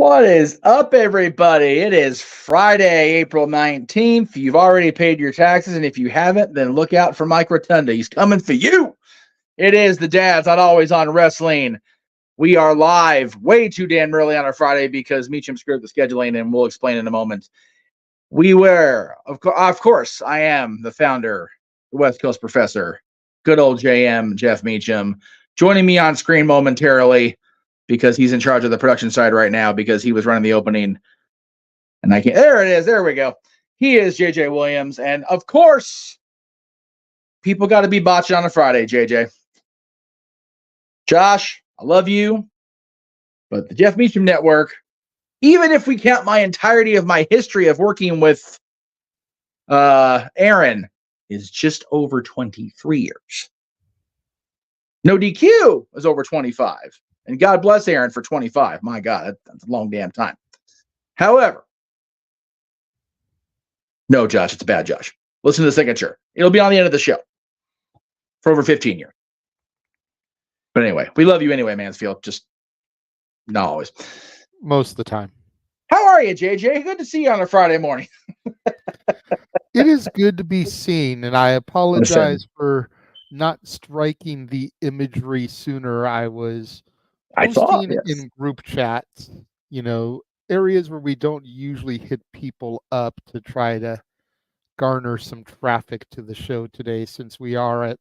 What is up, everybody? It is Friday, April 19th. You've already paid your taxes, and if you haven't, then look out for Mike Rotunda. He's coming for you. It is the Dads, not always on wrestling. We are live way too damn early on our Friday because Meacham screwed the scheduling, and we'll explain in a moment. Of course, I am the founder, the West Coast professor, good old JM, Jeff Meacham, joining me on screen momentarily because he's in charge of the production side right now because he was running the opening. And I can't, there it is. There we go. He is JJ Williams. And of course, people got to be botching on a Friday, JJ. Josh, I love you. But the Jeff Meacham Network, even if we count my entirety of my history of working with Aaron, is just over 23 years. No DQ is over 25. And God bless Aaron for 25. My God, that's a long damn time. However, no, Josh, it's bad, Josh. Listen to the signature. It'll be on the end of the show for over 15 years. But anyway, we love you anyway, Mansfield. Just not always. Most of the time. How are you, JJ? Good to see you on a Friday morning. It is good to be seen, and I apologize for not striking the imagery sooner. I was posting in group chats, areas where we don't usually hit people up to try to garner some traffic to the show today, since we are at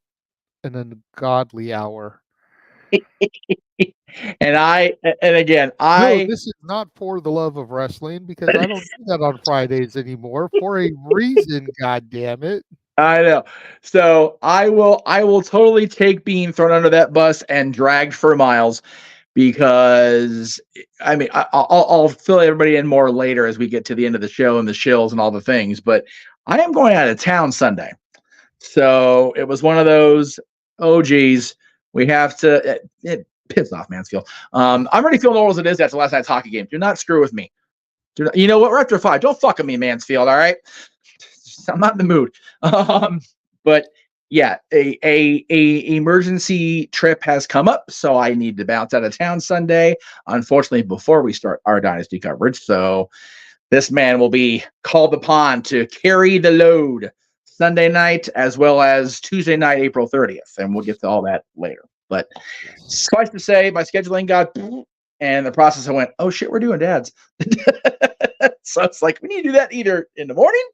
an ungodly hour. No, this is not for the love of wrestling, because I don't do that on Fridays anymore for a reason. God damn it! I know. So I will totally take being thrown under that bus and dragged for miles, because I'll fill everybody in more later as we get to the end of the show and the shills and all the things. But I am going out of town Sunday, so it was one of those. Oh geez. We have to. It pissed off Mansfield. I'm already feeling old as it is after last night's hockey game. Do not screw with me. You know what? We're after 5. Don't fuck with me, Mansfield. All right. I'm not in the mood. But yeah, a emergency trip has come up, so I need to bounce out of town Sunday. Unfortunately, before we start our Dynasty coverage, so this man will be called upon to carry the load Sunday night as well as Tuesday night, April 30th, and we'll get to all that later. But suffice to say, my scheduling got, and the process I went, oh shit, we're doing Dads. So it's like, we need to do that either in the morning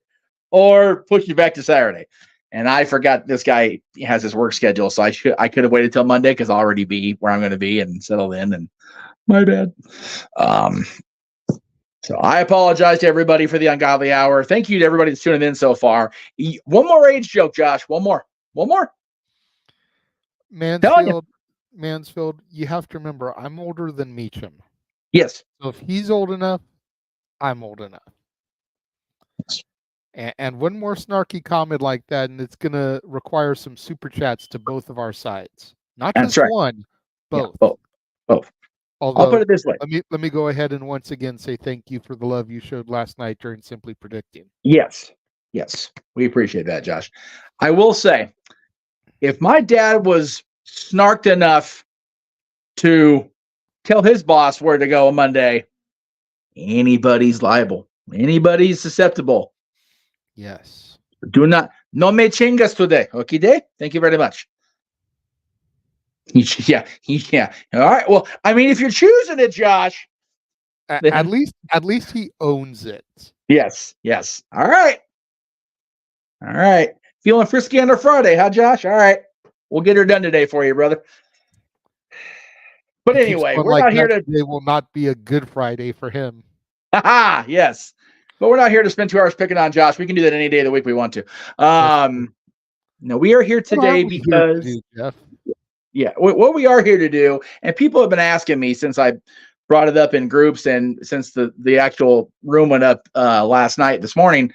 or push you back to Saturday. And I forgot this guy has his work schedule, so I could have waited till Monday because I'll already be where I'm going to be and settled in. And my bad. So I apologize to everybody for the ungodly hour. Thank you to everybody that's tuning in so far. One more age joke, Josh. One more. Mansfield, you have to remember, I'm older than Meacham. Yes. So if he's old enough, I'm old enough. And one more snarky comment like that, and it's going to require some super chats to both of our sides. Not That's just right. one, both. Yeah, both. Although, I'll put it this way. Let me go ahead and once again say thank you for the love you showed last night during Simply Predicting. Yes. We appreciate that, Josh. I will say, if my dad was snarked enough to tell his boss where to go on Monday, anybody's liable. Anybody's susceptible. Yes. No me chingas today. Okay, thank you very much. Yeah. All right. Well, if you're choosing it, Josh. At least he owns it. Yes. All right. Feeling frisky on a Friday, huh, Josh? All right. We'll get her done today for you, brother. But anyway, we're not here to. Today will not be a good Friday for him. Haha, yes. But we're not here to spend 2 hours picking on Josh. We can do that any day of the week we want to. No, we are here today because. Yeah, what we are here to do, and people have been asking me since I brought it up in groups and since the actual room went up this morning,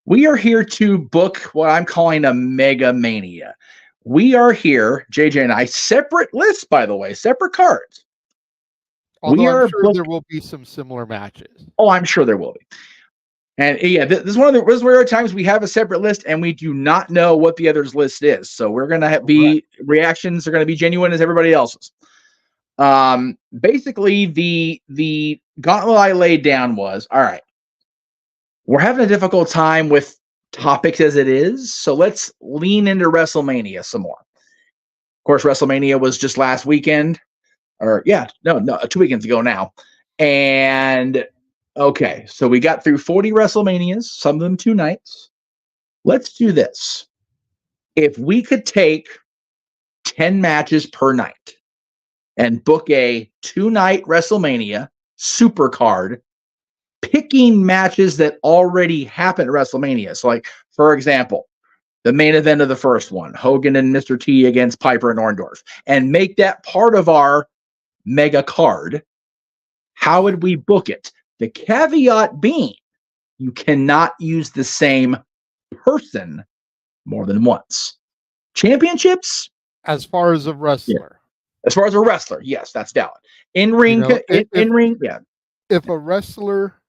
we are here to book what I'm calling a MegaMania. We are here, JJ and I, separate lists, by the way, separate cards. Although I'm sure there will be some similar matches. Oh, I'm sure there will be. And yeah, this is one of the rare times we have a separate list and we do not know what the other's list is. So we're going to be reactions are going to be genuine as everybody else's. Basically the gauntlet I laid down was, all right, we're having a difficult time with topics as it is, so let's lean into WrestleMania some more. Of course, WrestleMania was just last weekend, or no, 2 weekends ago now. And okay, so we got through 40 WrestleManias, some of them 2 nights. Let's do this. If we could take 10 matches per night and book a 2-night WrestleMania super card, picking matches that already happened at WrestleMania. So, like, for example, the main event of the first one, Hogan and Mr. T against Piper and Orndorff, and make that part of our mega card. How would we book it? The caveat being, you cannot use the same person more than once. Championships? As far as a wrestler. Yeah. As far as a wrestler, yes, that's valid. In-ring, in-ring, yeah. If a wrestler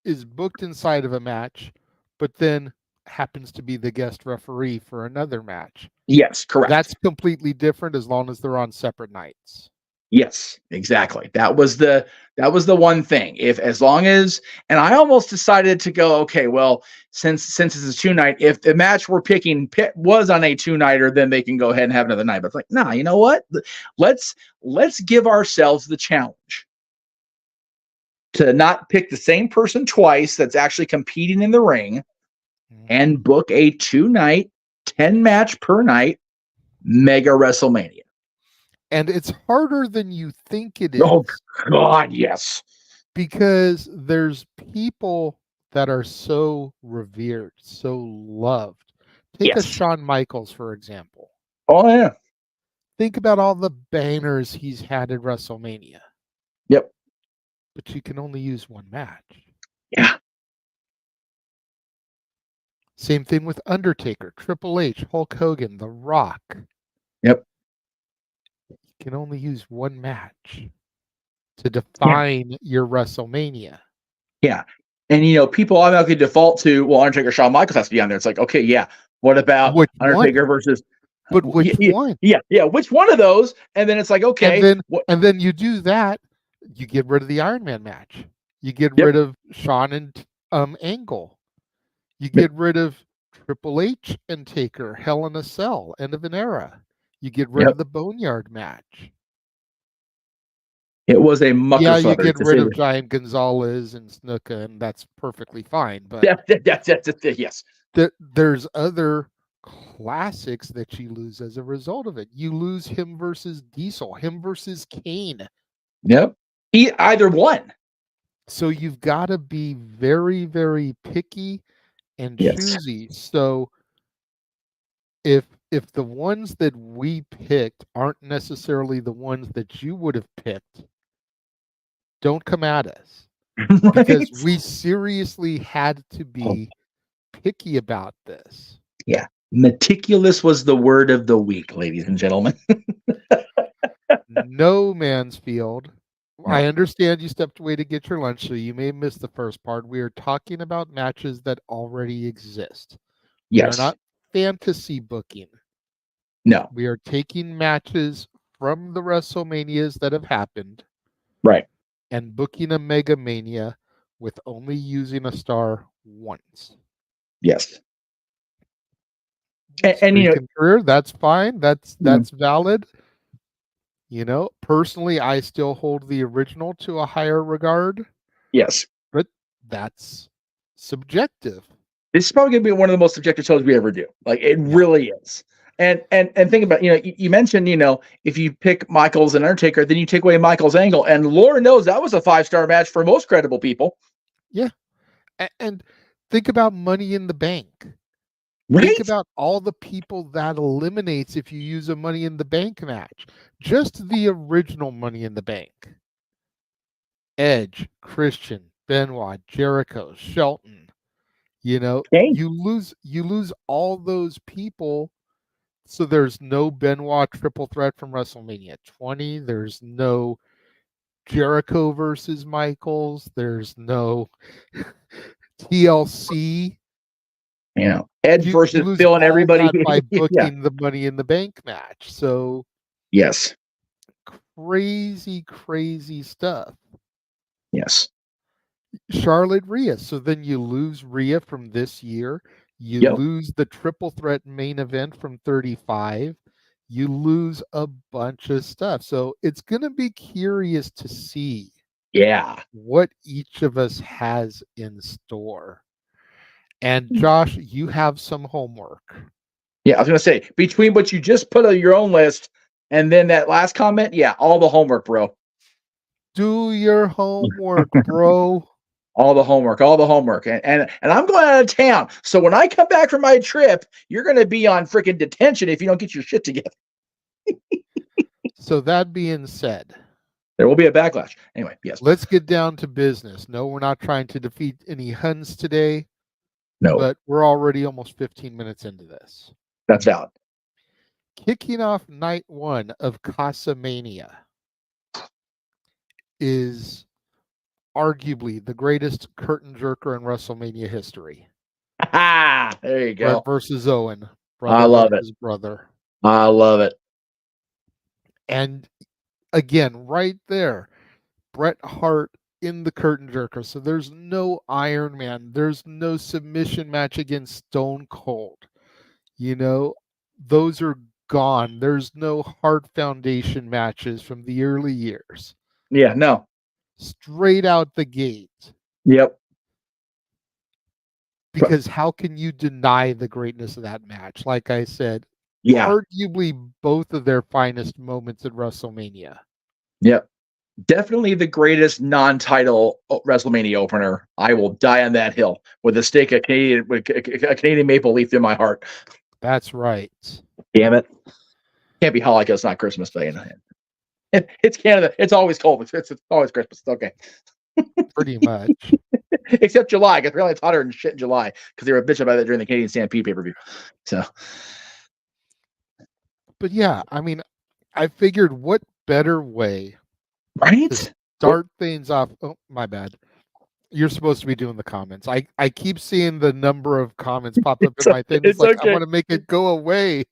is booked inside of a match, but then happens to be the guest referee for another match. Yes, correct. That's completely different as long as they're on separate nights. Yes, exactly. That was the one thing. As long as, and I almost decided to go, okay, well, since it's a 2-night, if the match we're picking was on a 2-nighter, then they can go ahead and have another night. But it's like, nah, you know what? Let's give ourselves the challenge to not pick the same person twice that's actually competing in the ring, and book a 2-night, 10-match per night mega WrestleMania. And it's harder than you think it is. Oh, God, yes. Because there's people that are so revered, so loved. Take a Shawn Michaels, for example. Oh, yeah. Think about all the banners he's had at WrestleMania. Yep. But you can only use one match. Yeah. Same thing with Undertaker, Triple H, Hulk Hogan, The Rock. Yep. You can only use one match to define your WrestleMania. Yeah. And, people automatically default to, well, Undertaker, Shawn Michaels has to be on there. It's like, okay, yeah. What about Undertaker versus... But which one? Yeah. Which one of those? And then it's like, okay. And then you do that, you get rid of the Iron Man match. You get rid of Shawn and Angle. You get rid of Triple H and Taker, Hell in a Cell, end of an era. You get rid of the Boneyard match. It was a mucker. Yeah, you get rid of Giant Gonzalez and Snuka, and that's perfectly fine. But yes, there's other classics that you lose as a result of it. You lose him versus Diesel, him versus Kane. Yep, either one. So you've got to be very, very picky and choosy. So if the ones that we picked aren't necessarily the ones that you would have picked, don't come at us. Right? Because we seriously had to be picky about this. Yeah. Meticulous was the word of the week, ladies and gentlemen. No Mansfield. I understand you stepped away to get your lunch, so you may miss the first part. We are talking about matches that already exist. Yes. We are not fantasy booking. No. We are taking matches from the WrestleManias that have happened. Right. And booking a MegaMania with only using a star once. Yes. And career, that's fine. That's valid. Personally, I still hold the original to a higher regard. Yes. But that's subjective. This is probably going to be one of the most subjective shows we ever do. Like, it really is. And think about, you mentioned, if you pick Michaels and Undertaker, then you take away Michaels' Angle. And Lord knows that was a 5-star match for most credible people. Yeah. And think about Money in the Bank. Right? Think about all the people that eliminates if you use a Money in the Bank match. Just the original Money in the Bank. Edge, Christian, Benoit, Jericho, Shelton. You lose all those people. So there's no Benoit triple threat from WrestleMania 20. There's no Jericho versus Michaels. There's no TLC. Edge versus Phil and everybody by booking the Money in the Bank match. So yes, crazy stuff. Yes. Charlotte Rhea. So then you lose Rhea from this year. You Yep. lose the triple threat main event from 35. You lose a bunch of stuff. So it's going to be curious to see what each of us has in store. And Josh, you have some homework. Yeah, I was going to say, between what you just put on your own list and then that last comment, all the homework, bro. Do your homework, bro. All the homework. And I'm going out of town. So when I come back from my trip, you're going to be on freaking detention if you don't get your shit together. So that being said, there will be a backlash. Anyway, yes. Let's get down to business. No, we're not trying to defeat any Huns today. No. But we're already almost 15 minutes into this. That's valid. Kicking off night 1 of WrestleMania is arguably the greatest curtain jerker in WrestleMania history. There you go. Bret versus Owen. I love it. Brother. I love it. And again, right there, Bret Hart in the curtain jerker. So there's no Iron Man. There's no submission match against Stone Cold. Those are gone. There's no Hart Foundation matches from the early years. Yeah, no. Straight out the gate. Yep. Because how can you deny the greatness of that match? Like I said, arguably both of their finest moments at WrestleMania. Yep. Definitely the greatest non-title WrestleMania opener. I will die on that hill with a stake of Canadian maple leaf in my heart. That's right. Damn it. Can't be Hanukkah. It's not Christmas Day. It's Canada. It's always cold. It's always Christmas. It's okay. Pretty much. Except July. Because really it's hotter and shit in July because they were bitching about it during the Canadian Stampede pay-per-view. So. But yeah, I mean, I figured what better way to start things off. Oh, my bad. You're supposed to be doing the comments. I keep seeing the number of comments pop up in my thing. It's like okay. I want to make it go away.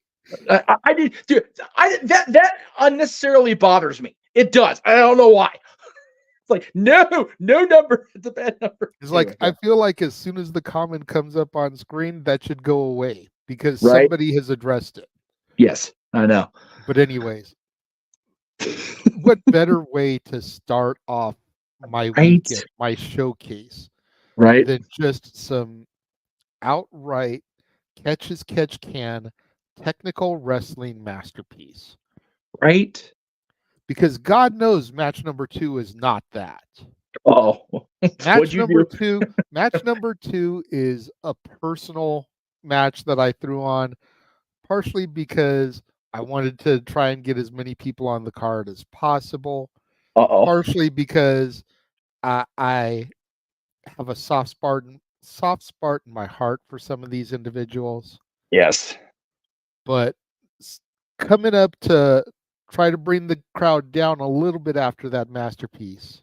I did, dude. That unnecessarily bothers me. It does. I don't know why. It's like no number. It's a bad number. It's like I feel like as soon as the comment comes up on screen, that should go away because somebody has addressed it. Yes, I know. But anyways, what better way to start off my weekend, my showcase, than just some outright catch-as-catch-can technical wrestling masterpiece. Right? Because God knows match number 2 is not that. Oh. Match number 2 is a personal match that I threw on, partially because I wanted to try and get as many people on the card as possible. Partially because I have a soft spot in my heart for some of these individuals. Yes. But coming up to try to bring the crowd down a little bit after that masterpiece.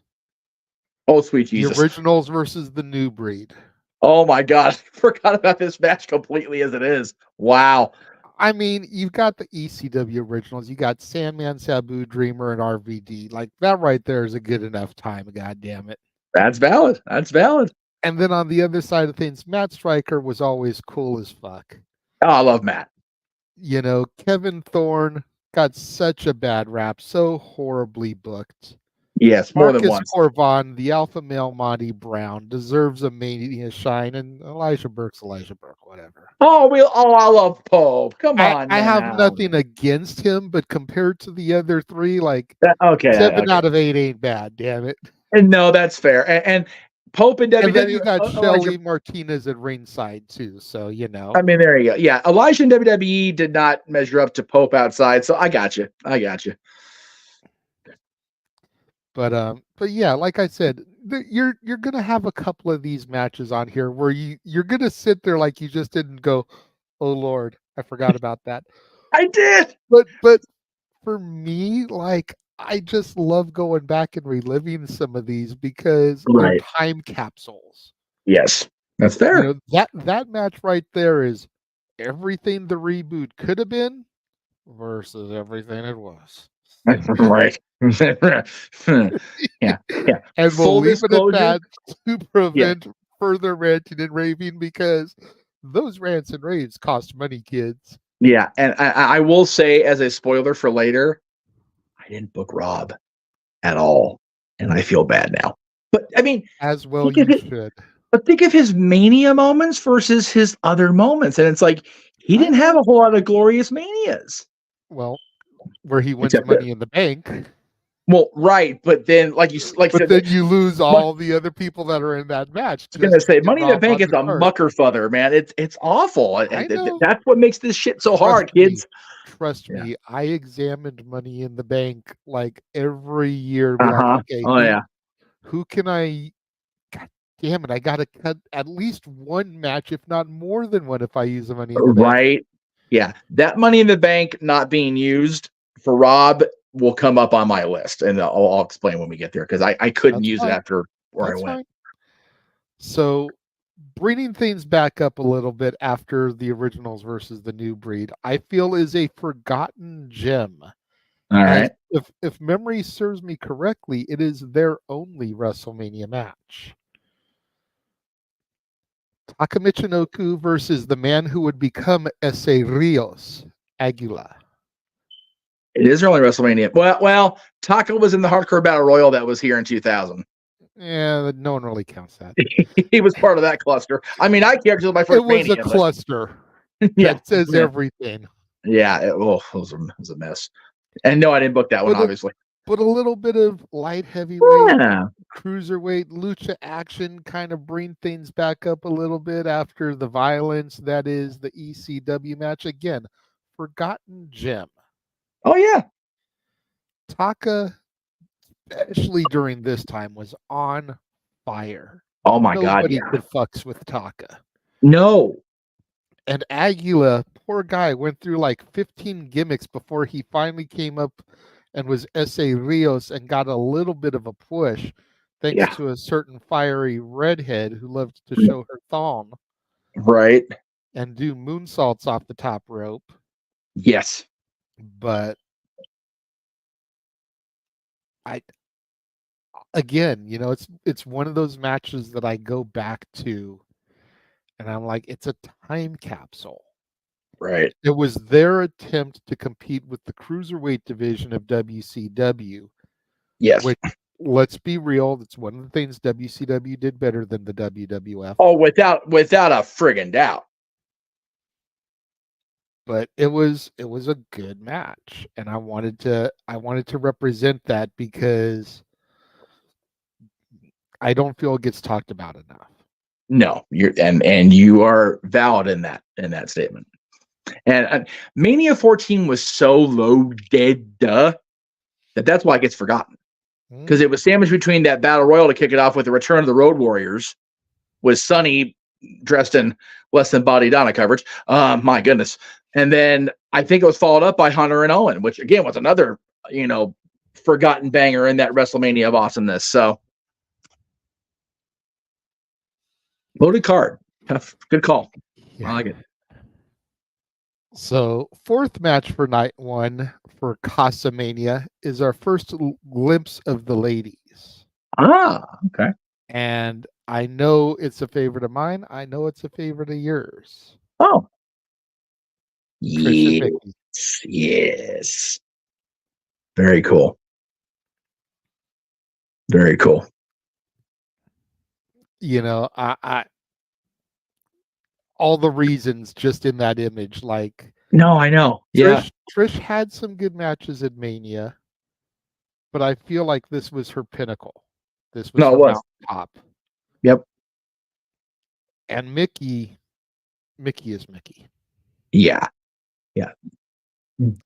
Oh, sweet Jesus. The originals versus the new breed. Oh, my God. I forgot about this match completely as it is. Wow. I mean, you've got the ECW originals. You got Sandman, Sabu, Dreamer, and RVD. Like, that right there is a good enough time, God damn it. That's valid. And then on the other side of things, Matt Stryker was always cool as fuck. Oh, I love Matt. Kevin Thorne got such a bad rap, so horribly booked. Yes, more than once. Marcus Corvon, the alpha male Monty Brown, deserves a Mania shine, and Elijah Burke, whatever. I love Pope. Come on, I have nothing against him, but compared to the other three, like 7 out of 8 ain't bad. Damn it. And no, that's fair. And Pope and WWE. And then you got Shelly Martinez at ringside too, so I mean, there you go. Yeah, Elijah and WWE did not measure up to Pope outside, so I got you. But yeah, like I said, you're gonna have a couple of these matches on here where you're gonna sit there like you just didn't go, oh Lord, I forgot about that. I did. But for me, like I just love going back and reliving some of these because they're time capsules. Yes, that's fair. That match right there is everything the reboot could have been versus everything it was. Right. Yeah. And we'll Full leave it at disclosure. that to prevent further ranting and raving, because those rants and raves cost money, kids. Yeah, and I will say, as a spoiler for later, I didn't book Rob at all, and I feel bad now. But I mean, As well think of you it, should. but think of his Mania moments versus his other moments, and it's like he I didn't have know. a whole lot of glorious Manias. Well, where he wins Except that, money in the bank. well, right, but then like you But said, then you lose I all the other people that are in that match. was gonna Just say get Money in the Rob Bank on is the a card. mucker futher, man. It's awful. I know. That's what makes this shit so hard, kids. Trust Yeah. me, I examined Money in the Bank like every year. Be like, okay, Oh yeah. who can I? God damn it! I got to cut at least one match, if not more than one, if I use the Money in the Bank. Right. Yeah. That Money in the Bank not being used for Rob will come up on my list, and I'll explain when we get there, because I couldn't That's use it fine. after where That's I went. fine. So, bringing things back up a little bit after the originals versus the new breed, I feel is a forgotten gem. All right. If memory serves me correctly, it is their only WrestleMania match. Taka Michinoku versus the man who would become Ese Rios, Aguila. It is only WrestleMania. Well, Taco was in the Hardcore Battle Royal that was here in 2000. Yeah, no one really counts that. He was part of that cluster. I mean, I care because it was my first Mania. It was a cluster. Yeah, that says everything. Yeah, it was a mess. And no, I didn't book that one, obviously. But a little bit of light heavyweight, Yeah. cruiserweight, lucha action kind of bring things back up a little bit after the violence that is the ECW match. Again, forgotten gem. Oh, yeah. Taka, especially during this time, was on fire. Oh, my God, Nobody yeah. could fucks with Taka. No. And Aguila, poor guy, went through like 15 gimmicks before he finally came up and was Ese Rios and got a little bit of a push, thanks to a certain fiery redhead who loved to show her thong. Right. And do moonsaults off the top rope. Yes. But again, it's one of those matches that I go back to and I'm like, it's a time capsule. Right. It was their attempt to compete with the cruiserweight division of WCW. Yes. Which, let's be real, that's one of the things WCW did better than the WWF. Oh, without a friggin' doubt. But it was a good match, and I wanted to represent that because I don't feel it gets talked about enough. No, and you are valid in that statement. And Mania 14 was so loaded that's why it gets forgotten, because it was sandwiched between that battle royal to kick it off with the return of the Road Warriors, with Sonny dressed in less than body Donna coverage. My goodness. And then I think it was followed up by Hunter and Owen, which again was another, forgotten banger in that WrestleMania of awesomeness. So loaded card. Good call. Yeah. I like it. So, fourth match for night one for Casamania is our first glimpse of the ladies. Okay. And I know it's a favorite of mine. I know it's a favorite of yours. Oh. Trish and Mickey. Yes. Very cool. Very cool. I all the reasons just in that image, like. No, I know. Yeah. Trish had some good matches at Mania, but I feel like this was her pinnacle. This was her mountaintop. Yep. And Mickey is Mickey. Yeah. Yeah.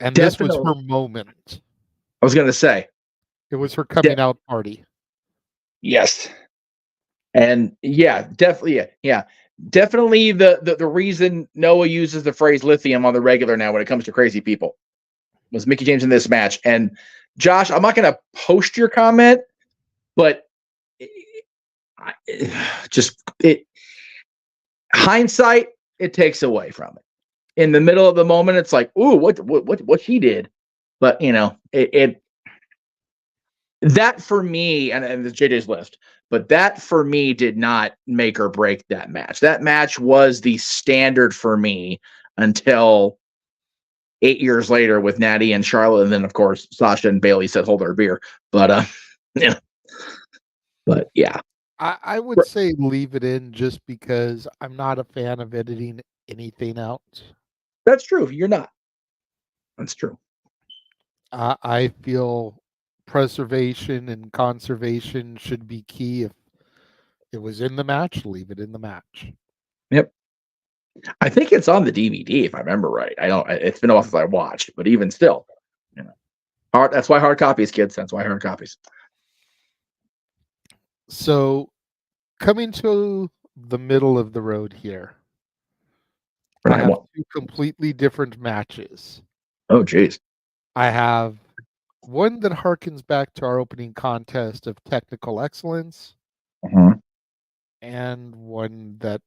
And this was her moment. I was going to say. It was her coming out party. Yes. And yeah, definitely. Yeah. Definitely the reason Noah uses the phrase lithium on the regular now when it comes to crazy people was Mickie James in this match. And Josh, I'm not going to post your comment, but hindsight, it takes away from it. In the middle of the moment, it's like, ooh, what she did. But it That for me, and the JJ's list, but that for me did not make or break that match. That match was the standard for me until 8 years later with Natty and Charlotte, and then of course Sasha and Bailey said hold their beer. But yeah, but yeah, I would say leave it in just because I'm not a fan of editing anything out. that's true. You're not. That's true. I feel preservation and conservation should be key. If it was in the match, leave it in the match. Yep. I think it's on the DVD if I remember right. I don't. It's been a while since I watched, but even still, you know, hard. That's why hard copies, kids. That's why hard copies. So, coming to the middle of the road here, I have two completely different matches. Oh, geez. I have one that harkens back to our opening contest of technical excellence, and one that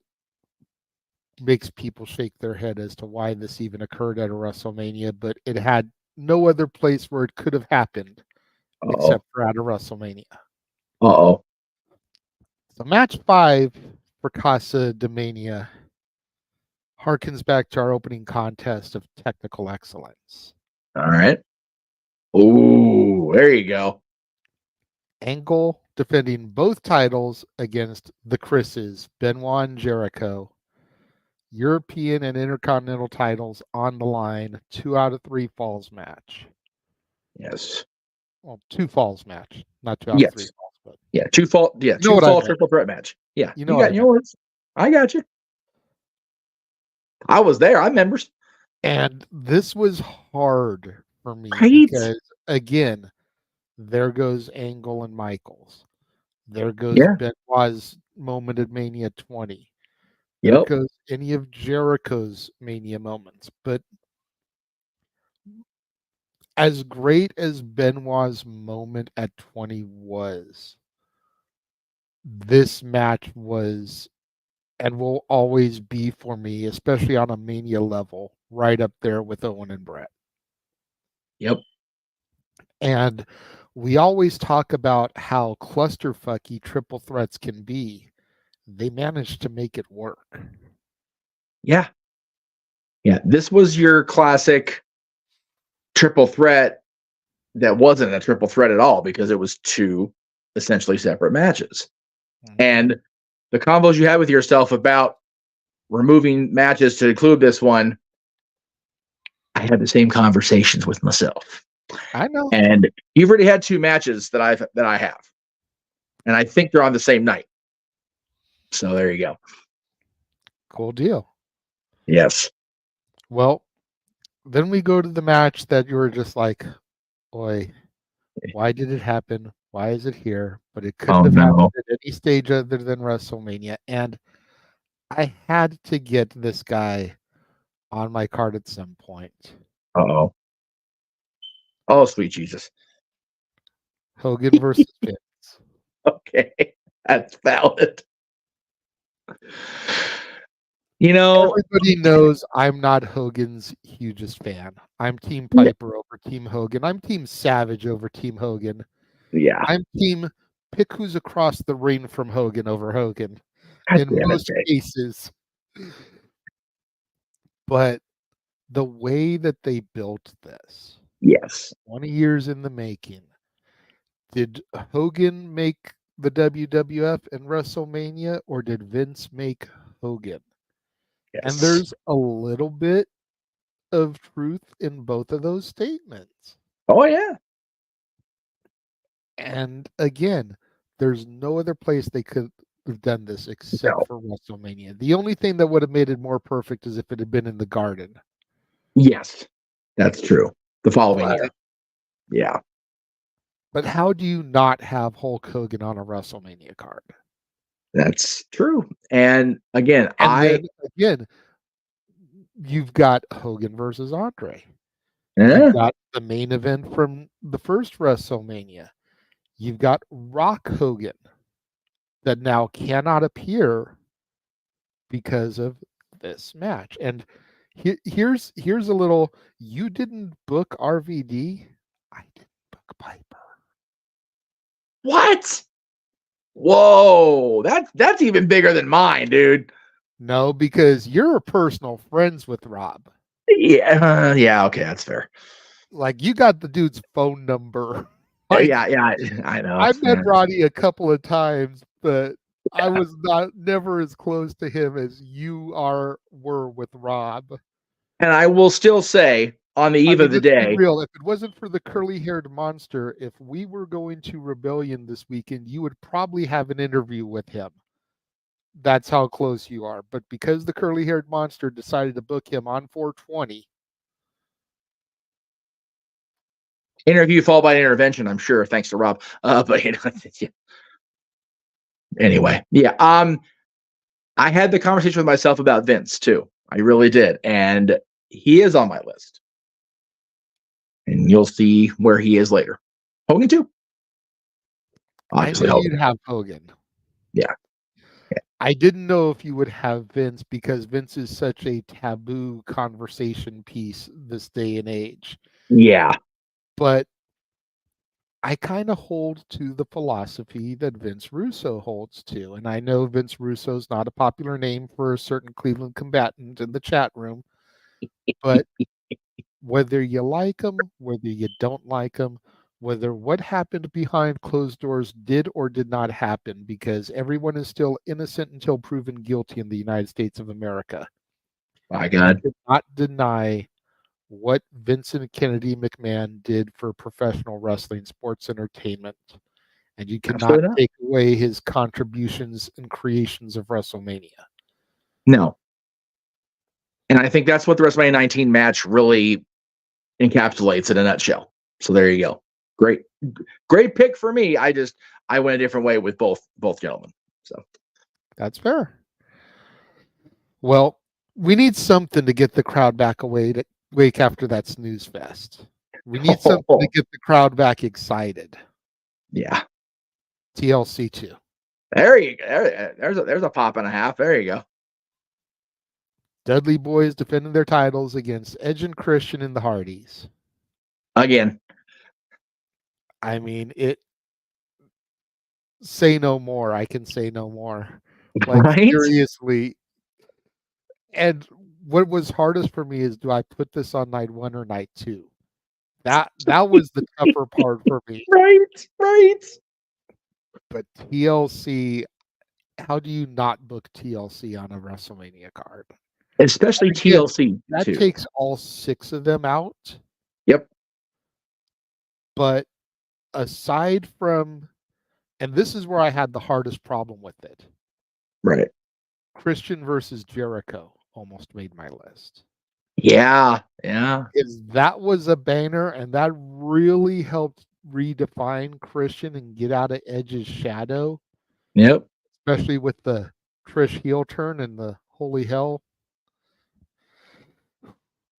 makes people shake their head as to why this even occurred at a WrestleMania, but it had no other place where it could have happened except for at a WrestleMania. Uh-oh. So match 5 for Casa de Mania harkens back to our opening contest of technical excellence. All right. Ooh, there you go. Angle defending both titles against the Chris's, Benoit and Jericho. European and Intercontinental titles on the line, 2 out of 3 falls match. Yes. Well, 2 falls match, not 2 out of 3 falls. But yeah, 2 fall. Yeah, you 2 fall triple threat match. Yeah, you got yours. I got you. I was there. I remember. And this was hard for me because, again, there goes Angle and Michaels. There goes Benoit's moment at Mania 20. There goes any of Jericho's Mania moments. But as great as Benoit's moment at 20 was, this match was and will always be for me, especially on a Mania level, right up there with Owen and Brett. Yep. And we always talk about how clusterfucky triple threats can be. They managed to make it work. Yeah. Yeah. This was your classic triple threat that wasn't a triple threat at all because it was 2 essentially separate matches. And the combos you had with yourself about removing matches to include this one, I had the same conversations with myself. I know. And you've already had 2 matches that I have. And I think they're on the same night. So there you go. Cool deal. Yes. Well, then we go to the match that you were just like, boy, why did it happen? Why is it here? But it couldn't have happened at any stage other than WrestleMania. And I had to get this guy on my card at some point. Uh-oh. Oh, sweet Jesus. Hogan versus Vince. Okay. That's valid. You know, everybody knows I'm not Hogan's hugest fan. I'm Team Piper over Team Hogan. I'm Team Savage over Team Hogan. Yeah. I'm Team pick who's across the ring from Hogan over Hogan in most cases. But the way that they built this, 20 years in the making, did Hogan make the WWF and WrestleMania, or did Vince make Hogan? And there's a little bit of truth in both of those statements. Oh, yeah. And again, there's no other place they could have done this except for WrestleMania. The only thing that would have made it more perfect is if it had been in the Garden. Yes, that's true. The following year. Yeah. But how do you not have Hulk Hogan on a WrestleMania card? That's true. And again, you've got Hogan versus Andre. Yeah. You've got the main event from the first WrestleMania. You've got Rock Hogan that now cannot appear because of this match. And here's a little, you didn't book RVD, I didn't book Piper. What? Whoa, that's even bigger than mine, dude. No, because you're personal friends with Rob. Yeah, yeah, okay, that's fair. Like, you got the dude's phone number. Like, Yeah, I know. I met Yeah. Roddy a couple of times, but I was never as close to him as you were with Rob. And I will still say, on the eve of the let's be day, real. If it wasn't for the curly-haired monster, if we were going to Rebellion this weekend, you would probably have an interview with him. That's how close you are. But because the curly-haired monster decided to book him on 420, interview followed by intervention, I'm sure, thanks to Rob. But yeah. Anyway, yeah. I had the conversation with myself about Vince too. I really did, and he is on my list. And you'll see where he is later. Hogan too. Obviously, I knew Hogan. you'd have Hogan. Yeah. I didn't know if you would have Vince because Vince is such a taboo conversation piece this day and age. Yeah. But I kind of hold to the philosophy that Vince Russo holds to. And I know Vince Russo is not a popular name for a certain Cleveland combatant in the chat room. But whether you like him, whether you don't like him, whether what happened behind closed doors did or did not happen, because everyone is still innocent until proven guilty in the United States of America. My God. You cannot deny what Vincent Kennedy McMahon did for professional wrestling sports entertainment. And you cannot take away his contributions and creations of WrestleMania. No. And I think that's what the WrestleMania 19 match really encapsulates in a nutshell. So there you go. Great pick for me. I went a different way with both gentlemen. So that's fair. Well, we need something to get the crowd back awake after that snooze fest. We need something to get the crowd back excited. Yeah. TLC 2. There you go. There's a pop and a half. There you go. Dudley Boys defending their titles against Edge and Christian and the Hardys. Again. I mean, say no more. I can say no more. Like, right? Seriously. And what was hardest for me is, do I put this on night 1 or night 2? That was the tougher part for me. Right. But TLC, how do you not book TLC on a WrestleMania card? Especially TLC. That takes all 6 of them out. Yep. But aside from, and this is where I had the hardest problem with it. Right. Christian versus Jericho almost made my list. Yeah. Because that was a banner, and that really helped redefine Christian and get out of Edge's shadow. Yep. Especially with the Trish heel turn and the holy hell.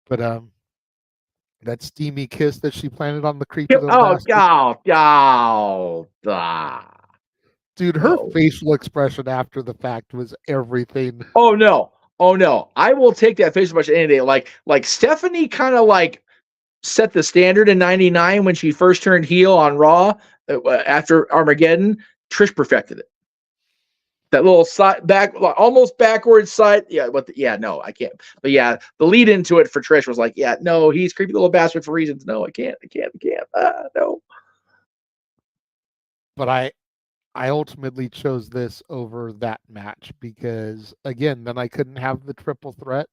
But that steamy kiss that she planted on the creepy little bastard. Dude, her facial expression after the fact was everything. Oh no. I will take that facial expression any day. Like Stephanie kind of like set the standard in '99 when she first turned heel on Raw after Armageddon. Trish perfected it. That little almost backwards side. Yeah, no, I can't. But yeah, the lead into it for Trish was like, yeah, no, he's creepy little bastard for reasons. No, I can't. No. But I ultimately chose this over that match because, again, then I couldn't have the triple threat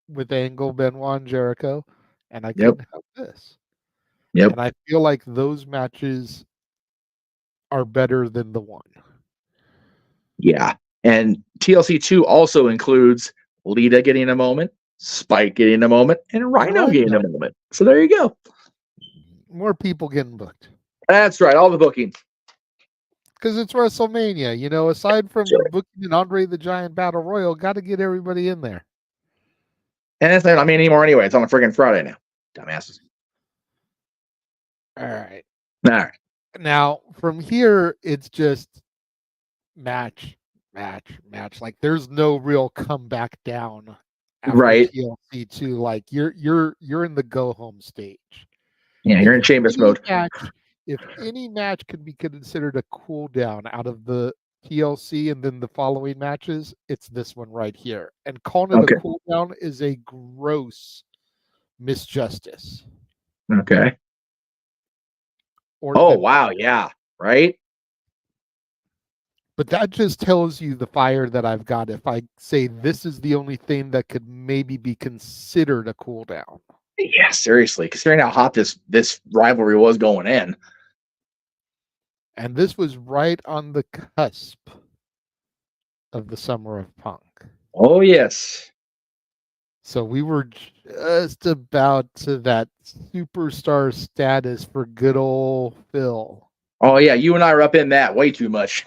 with Angle, Benoit, and Jericho, and I couldn't have this. Yep. And I feel like those matches are better than the one. Yeah. And TLC 2 also includes Lita getting a moment, Spike getting a moment, and Rhino getting a moment. So there you go. More people getting booked. That's right. All the bookings. Because it's WrestleMania. Aside from booking an Andre the Giant Battle Royal, got to get everybody in there. And it's not anymore anyway. It's on a freaking Friday now. Dumbasses. All right. Now, from here, it's just match. Like, there's no real comeback down after TLC 2. Like, you're in the go home stage. Yeah, you're in Sheamus mode. If if any match could be considered a cool down out of the TLC and then the following matches, it's this one right here. And calling it a cool down is a gross misjustice. Okay. Wow, yeah, right. But that just tells you the fire that I've got if I say this is the only thing that could maybe be considered a cool down. Yeah, seriously, considering how hot this rivalry was going in. And this was right on the cusp of the Summer of Punk. Oh, yes. So we were just about to that superstar status for good old Phil. Oh, yeah, you and I were up in that way too much.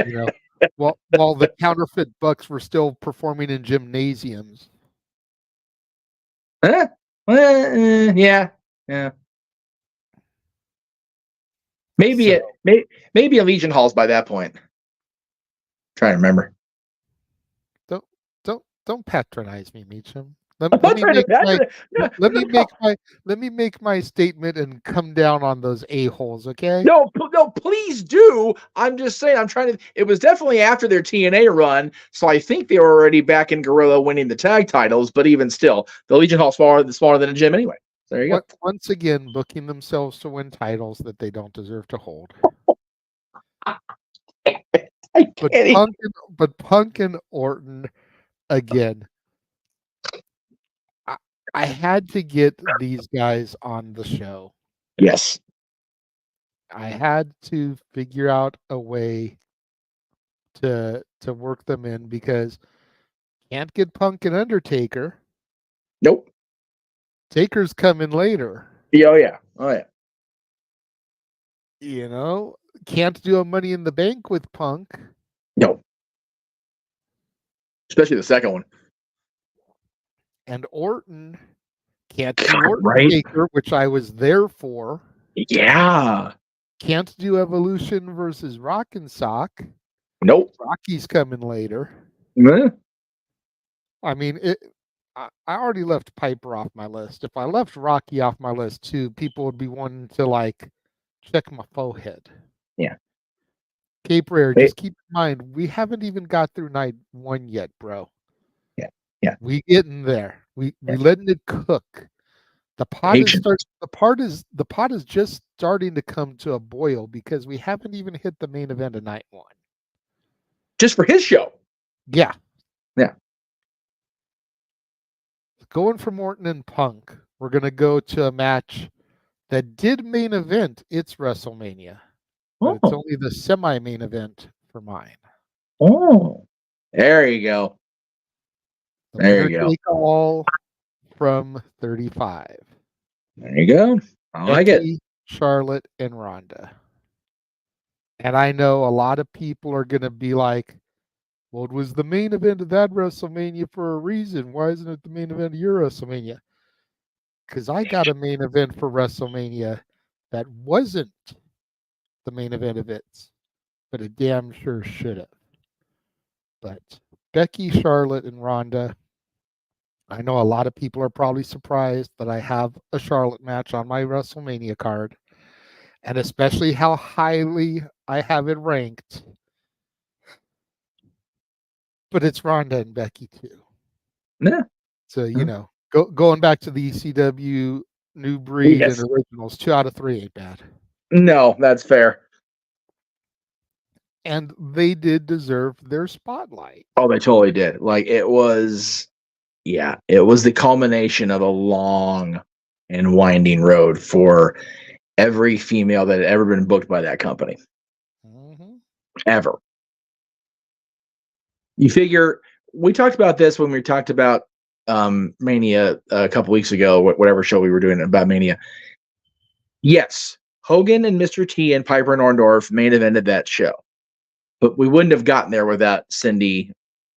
You know, while the counterfeit Bucks were still performing in gymnasiums. Yeah. Maybe maybe a Legion Halls by that point. Trying to remember. Don't patronize me, Meacham. Let me make my statement and come down on those a-holes, okay? No, please do. I'm just saying. It was definitely after their TNA run, so I think they were already back in Gorilla winning the tag titles. But even still, the Legion Hall smaller than a gym anyway. So there you go. Once again, booking themselves to win titles that they don't deserve to hold. But Punk and Orton again. I had to get these guys on the show. Yes. I had to figure out a way to work them in because can't get Punk and Undertaker. Nope. Taker's coming later. Oh yeah. You know, can't do a Money in the Bank with Punk. No. Especially the second one. And Orton can't do Orton Taker, which I was there for. Yeah. Can't do Evolution versus Rock and Sock. Nope. Rocky's coming later. Yeah. I mean, I already left Piper off my list. If I left Rocky off my list too, people would be wanting to like check my forehead. Yeah. Cape Rare, just keep in mind, we haven't even got through night 1 yet, bro. Yeah. We getting there. We letting it cook. The pot is just starting to come to a boil because we haven't even hit the main event of night 1. Just for his show. Yeah. Yeah. Going from Orton and Punk, we're gonna go to a match that did main event its WrestleMania. But it's only the semi-main event for mine. Oh. There you go. There you go. Take all from 35. There you go. I like it. Charlotte and Ronda. And I know a lot of people are going to be like, well, it was the main event of that WrestleMania for a reason. Why isn't it the main event of your WrestleMania? Because I got a main event for WrestleMania that wasn't the main event of it, but it damn sure should have. But Becky, Charlotte, and Ronda. I know a lot of people are probably surprised that I have a Charlotte match on my WrestleMania card, and especially how highly I have it ranked. But it's Ronda and Becky too. Yeah. So, you know, going back to the ECW New Breed and Originals, 2 out of 3 ain't bad. No, that's fair. And they did deserve their spotlight. Oh, they totally did. Like it was the culmination of a long and winding road for every female that had ever been booked by that company. Mm-hmm. Ever. You figure, we talked about this when we talked about Mania a couple weeks ago, whatever show we were doing about Mania. Yes, Hogan and Mr. T and Piper and Orndorff main evented that show. But we wouldn't have gotten there without Cindy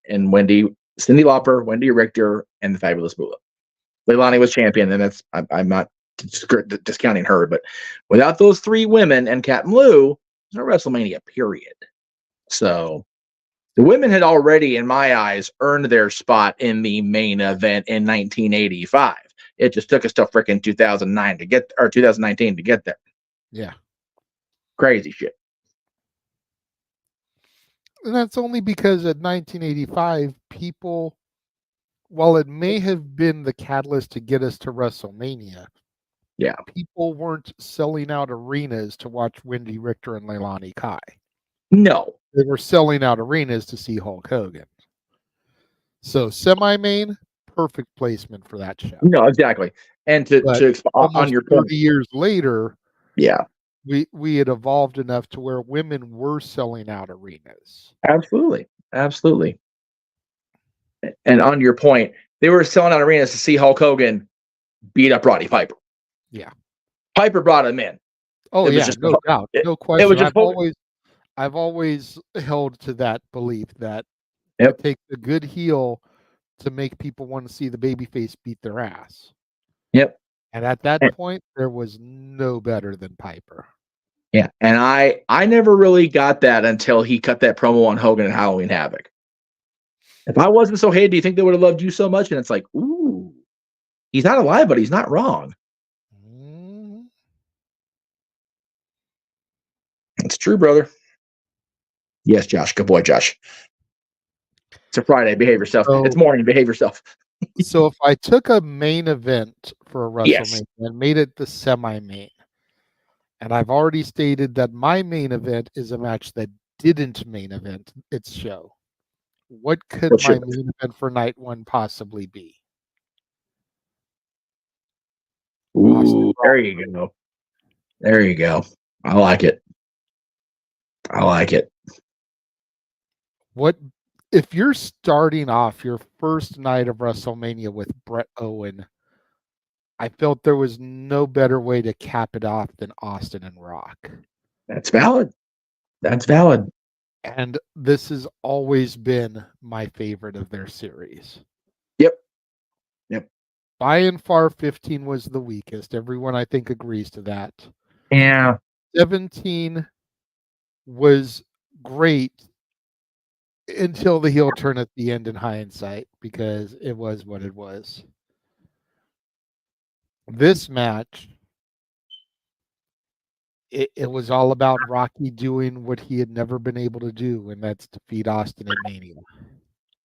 and Wendy, Cyndi Lauper, Wendy Richter, and the Fabulous Moolah. Leilani was champion, and that's I'm not discounting her, but without those 3 women and Captain Lou, there's no WrestleMania, period. So the women had already, in my eyes, earned their spot in the main event in 1985. It just took us till freaking 2019 to get there. Yeah. Crazy shit. And that's only because at 1985, people, while it may have been the catalyst to get us to WrestleMania, yeah, people weren't selling out arenas to watch Wendy Richter and Leilani Kai. No. They were selling out arenas to see Hulk Hogan. So semi-main, perfect placement for that show. No, exactly. And to on your 30 years later, yeah, we had evolved enough to where women were selling out arenas. Absolutely. And on your point, they were selling out arenas to see Hulk Hogan beat up Roddy Piper. Yeah. Piper brought him in. Oh, yeah, no doubt. No question. It was just I've always held to that belief that it takes a good heel to make people want to see the babyface beat their ass. Yep. And at that point, there was no better than Piper. Yeah. And I never really got that until he cut that promo on Hogan and Halloween Havoc. If I wasn't so hated, do you think they would have loved you so much? And it's like, ooh, he's not alive, but he's not wrong. It's true, brother. Yes, Josh. Good boy, Josh. It's a Friday. Behave yourself. It's morning. Behave yourself. So if I took a main event for a WrestleMania and made it the semi-main, and I've already stated that my main event is a match that didn't main event its show, what could my main event for night one possibly be? Ooh, there you go. There you go. I like it. What if you're starting off your first night of WrestleMania with Bret Owen? I felt there was no better way to cap it off than Austin and Rock. That's valid. And this has always been my favorite of their series. Yep. By and far, 15 was the weakest. Everyone, I think, agrees to that. Yeah. 17 was great until the heel turn at the end in hindsight, because it was what it was. This match, it was all about Rocky doing what he had never been able to do, and that's defeat Austin at Mania.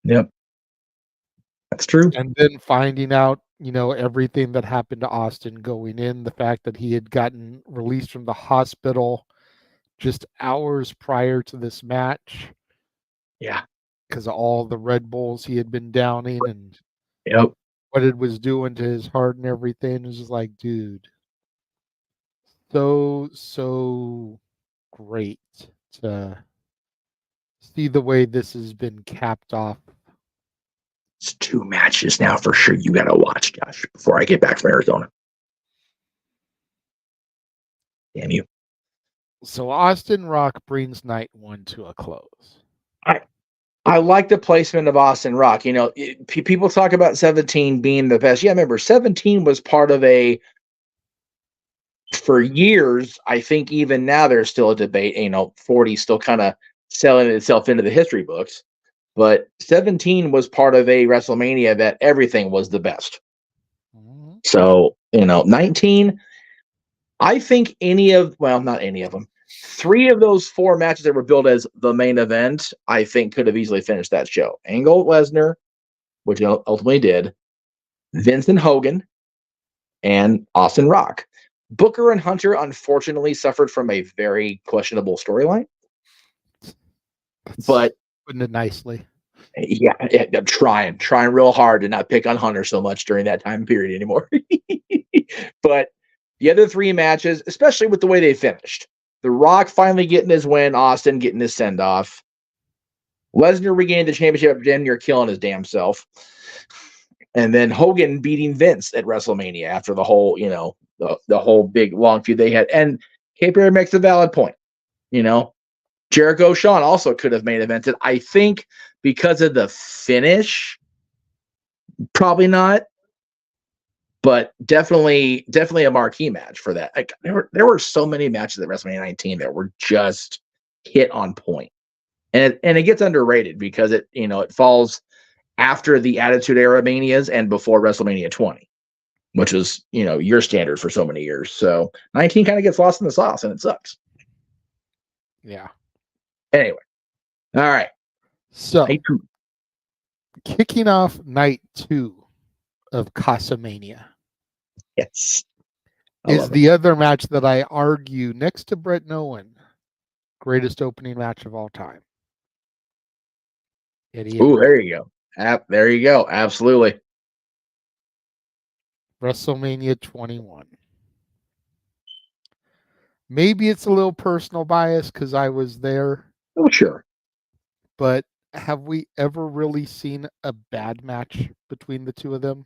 Yep. That's true. And then finding out, everything that happened to Austin going in, the fact that he had gotten released from the hospital just hours prior to this match. Yeah. Because of all the Red Bulls he had been downing and yep. what it was doing to his heart and everything. It was just like, dude, so great to see the way this has been capped off. It's 2 matches now for sure you got to watch, Josh, before I get back from Arizona. Damn you. So Austin Rock brings night one to a close. I like the placement of Austin Rock. People talk about 17 being the best. Yeah, remember, 17 was part of for years, I think even now there's still a debate, 40 still kind of selling itself into the history books. But 17 was part of a WrestleMania that everything was the best. Mm-hmm. So, 19, I think not any of them. 3 of those 4 matches that were billed as the main event, I think could have easily finished that show. Angle Lesnar, which ultimately did, Vince and Hogan, and Austin Rock. Booker and Hunter, unfortunately, suffered from a very questionable storyline. But putting it nicely. Yeah, I'm trying real hard to not pick on Hunter so much during that time period anymore. But the other 3 matches, especially with the way they finished, The Rock finally getting his win, Austin getting his send-off, Lesnar regained the championship, damn near killing his damn self, and then Hogan beating Vince at WrestleMania after the whole, the whole big long feud they had. And K-Perry makes a valid point, Jericho Shawn also could have main evented. I think because of the finish, probably not, but definitely a marquee match for that. Like, there were so many matches at WrestleMania 19 that were just hit on point, and it gets underrated because it falls after the Attitude Era Manias and before WrestleMania 20, which was your standard for so many years. So 19 kind of gets lost in the sauce, and it sucks. Yeah. Anyway. All right. So, kicking off night 2 of CasaMania. Yes. Is the other match that I argue next to Brett Owen, greatest opening match of all time. Ooh, there you go. There you go. Absolutely. WrestleMania 21. Maybe it's a little personal bias because I was there. Oh, sure. But have we ever really seen a bad match between the two of them?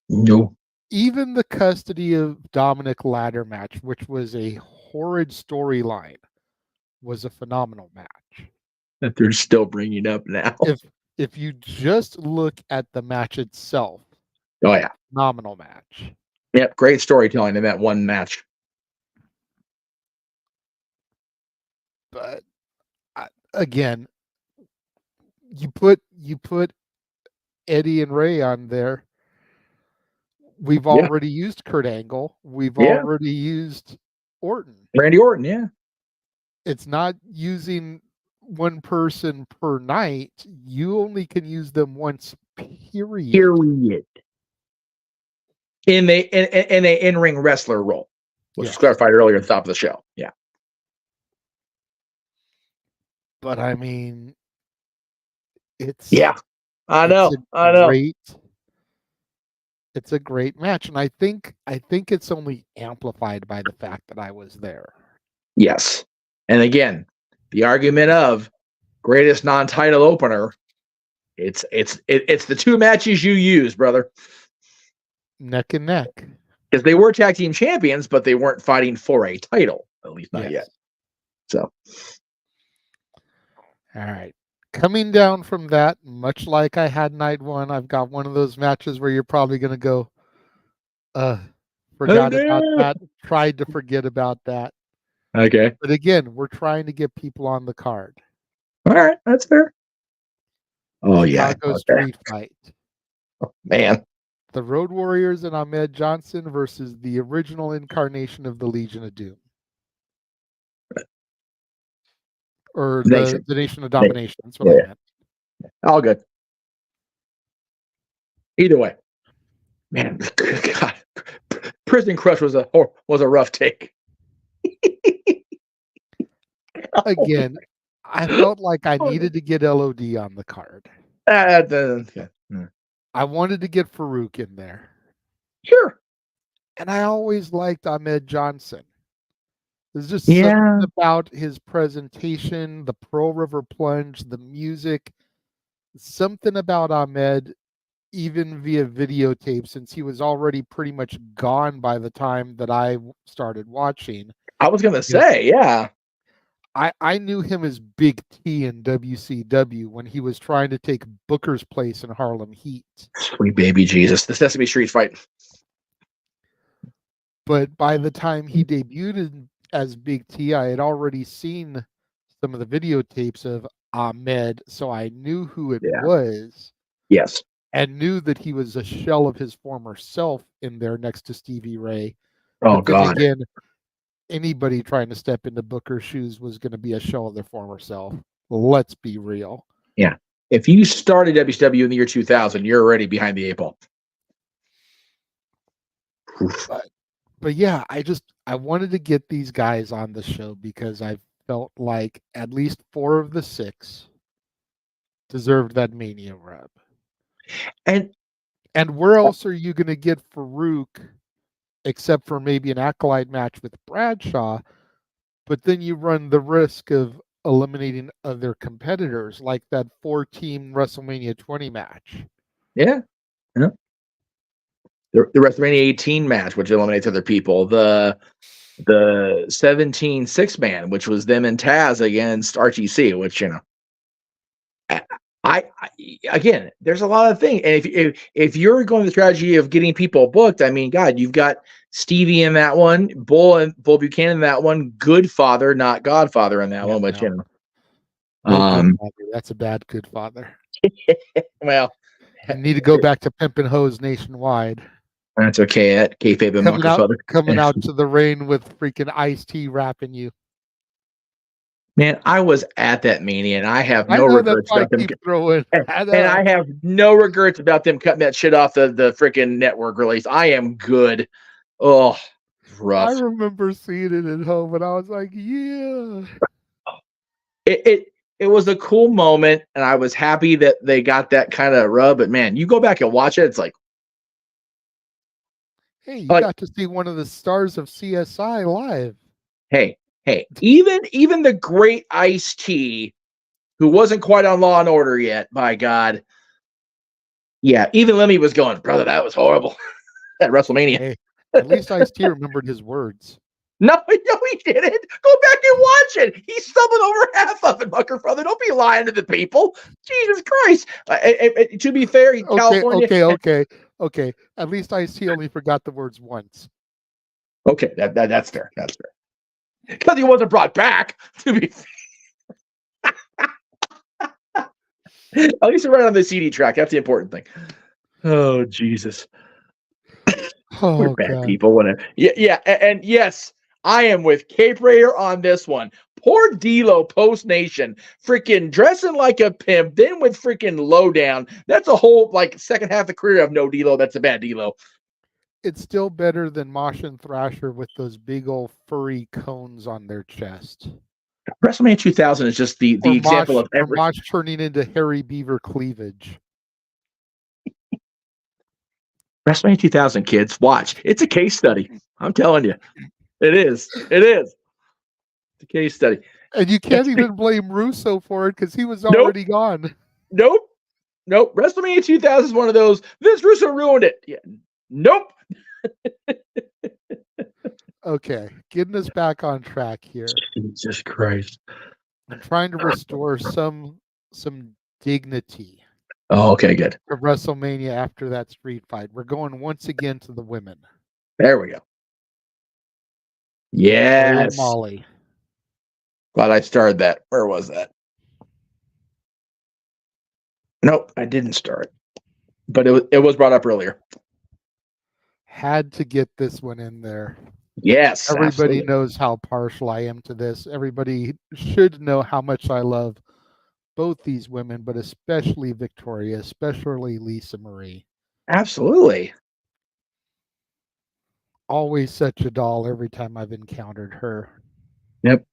No. Even the custody of Dominic ladder match, which was a horrid storyline, was a phenomenal match. That they're still bringing up now. If you just look at the match itself, oh yeah, phenomenal match. Yep, great storytelling in that one match. But again, you put Eddie and Ray on there. We've already used Kurt Angle. We've already used Orton. Randy Orton, yeah. It's not using one person per night. You only can use them once, period. In a in-ring wrestler role, which was clarified earlier at the top of the show. Yeah. But I mean, it's I know. It's a great match, and I think it's only amplified by the fact that I was there. Yes. And again, the argument of greatest non-title opener, it's the two matches you use, brother. Neck and neck. Because they were tag team champions, but they weren't fighting for a title, at least not yet. So, all right. Coming down from that, much like I had night 1, I've got one of those matches where you're probably going to go, forgot about that, tried to forget about that. Okay. But again, we're trying to get people on the card. All right, that's fair. Oh, Chicago Street Fight. Oh, man. The Road Warriors and Ahmed Johnson versus the original incarnation of the Legion of Doom. Or the Nation of Domination. That's what I meant. All good. Either way. Man, God. Prison Crush was a rough take. Again, I felt like I needed to get LOD on the card. I wanted to get Farouk in there. Sure. And I always liked Ahmed Johnson. There's just something about his presentation, the Pearl River Plunge, the music, something about Ahmed, even via videotape, since he was already pretty much gone by the time that I started watching. I was going to say, I knew him as Big T in WCW when he was trying to take Booker's place in Harlem Heat. Sweet baby Jesus. The Sesame Street fight. But by the time he debuted as Big T, I had already seen some of the videotapes of Ahmed, so I knew who it was. Yes. And knew that he was a shell of his former self in there next to Stevie Ray. Oh, God. Again, anybody trying to step into Booker's shoes was going to be a shell of their former self. Let's be real. Yeah. If you started WCW in the year 2000, you're already behind the 8 ball. But yeah, I wanted to get these guys on the show because I felt like at least 4 of the 6 deserved that Mania rub. And where else are you going to get Farouk except for maybe an Acolyte match with Bradshaw? But then you run the risk of eliminating other competitors, like that 4-team WrestleMania 20 match. Yeah. The WrestleMania 18 match, which eliminates other people. The 17 6-man, which was them and Taz against RTC, which, I again, there's a lot of things. And if you're going the strategy of getting people booked, I mean, God, you've got Stevie in that one, Bull Buchanan in that one, Good Father, not Godfather in that one, which, that's a bad Good Father. Well, you need to go back to Pimpin' Hoes Nationwide. That's okay. At kayfabe and coming out to the ring with freaking Ice-T rapping you. Man, I was at that Mania, and I have I no know, that's regrets why I about them. keep throwing. I And know. I have no regrets about them cutting that shit off the freaking network release. I am good. Oh, I rough. remember seeing it at home, and I was like, yeah. It was a cool moment, and I was happy that they got that kind of rub. But man, you go back and watch it, it's like, Hey, you got to see one of the stars of CSI live. hey, even the great Ice-T, who wasn't quite on Law and Order yet, by God. Yeah, even Lemmy was going, brother, that was horrible at WrestleMania. Hey, at least Ice-T remembered his words. No, he didn't. Go back and watch it. He stumbled over half of it, Bucker brother. Don't be lying to the people. Jesus Christ. To be fair, California. Okay. At least Ice-T only forgot the words once. Okay, that's fair. That's fair. Because he wasn't brought back. To be fair. At least he ran on the CD track. That's the important thing. Oh Jesus. We're bad God. people. Yeah, and yes, I am with Cape Raider on this one. Poor D'Lo Post Nation, freaking dressing like a pimp, then with freaking Lowdown. That's a whole second half of the career of no D'Lo. That's a bad D'Lo. It's still better than Mosh and Thrasher with those big old furry cones on their chest. WrestleMania 2000 is just the example of every Mosh turning into hairy beaver cleavage. WrestleMania 2000, kids, watch. It's a case study. I'm telling you, it is. It's a case study. And you can't even blame Russo for it because he was already gone. Nope. WrestleMania 2000 is one of those. Vince Russo ruined it. Yeah. Nope. Okay, getting us back on track here. Jesus Christ. I'm trying to restore some dignity. Oh, okay, good. Of WrestleMania after that street fight. We're going once again to the women. There we go. Yes. Molly. Glad I started that. Where was that? Nope, I didn't start. But it was brought up earlier. Had to get this one in there. Yes. Everybody knows how partial I am to this. Everybody should know how much I love both these women, but especially Victoria, especially Lisa Marie. Absolutely. Always such a doll every time I've encountered her. Yep.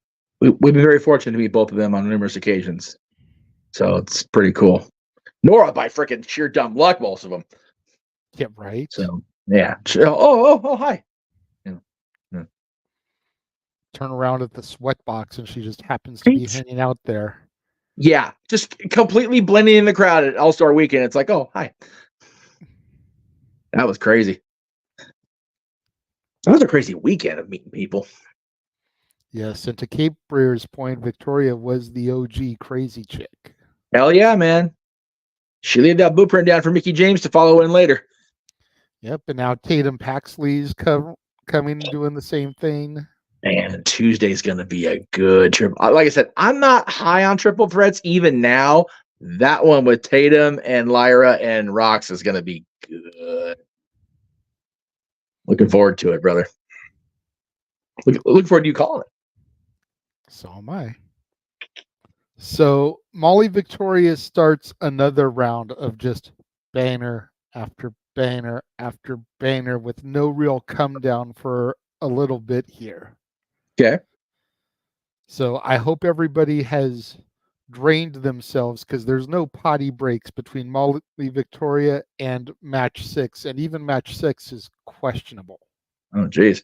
We've been very fortunate to meet both of them on numerous occasions. So it's pretty cool. Nora by freaking sheer dumb luck, most of them. Yeah, right. So, yeah. Oh, hi. Yeah. Turn around at the sweat box and she just happens to be hanging out there. Yeah, just completely blending in the crowd at All-Star Weekend. It's like, oh, hi. That was crazy. That was a crazy weekend of meeting people. Yes, and to Cape Breer's point, Victoria was the OG crazy chick. Hell yeah, man. She laid that blueprint down for Mickie James to follow in later. Yep, and now Tatum Paxley's coming doing the same thing. Man, Tuesday's going to be a good trip. Like I said, I'm not high on triple threats even now. That one with Tatum and Lyra and Rox is going to be good. Looking forward to it, brother. Looking forward to you calling it. So am I. So Molly Victoria starts another round of just banner after banner after banner with no real come down for a little bit here. Okay. So I hope everybody has drained themselves because there's no potty breaks between Molly Victoria and match 6, and even match 6 is questionable. Oh, geez.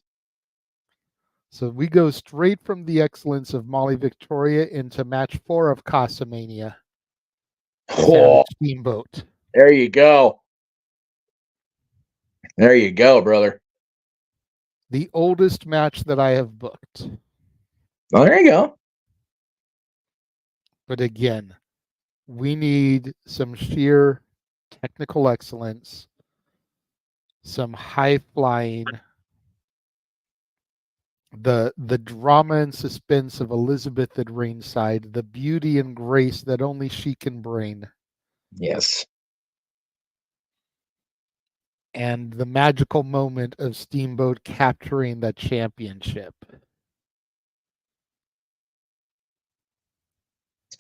So we go straight from the excellence of Molly Victoria into match 4 of Casamania. Oh, Steamboat. There you go. There you go, brother. The oldest match that I have booked. Oh, there you go. But again, we need some sheer technical excellence, some high flying, the drama and suspense of Elizabeth at ringside, the beauty and grace that only she can bring. Yes. And the magical moment of Steamboat capturing that championship.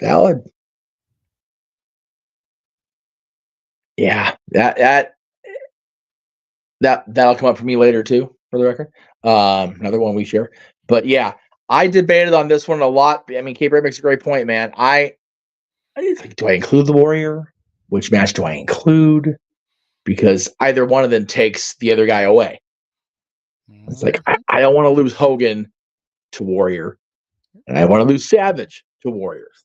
valid. Yeah, that'll come up for me later too, for the record. Another one we share. But yeah, I debated on this one a lot. I mean, Cape Ray makes a great point, man. I think, do I include the Warrior? Which match do I include? Because either one of them takes the other guy away. It's like I don't want to lose Hogan to Warrior, and I want to lose Savage to Warriors.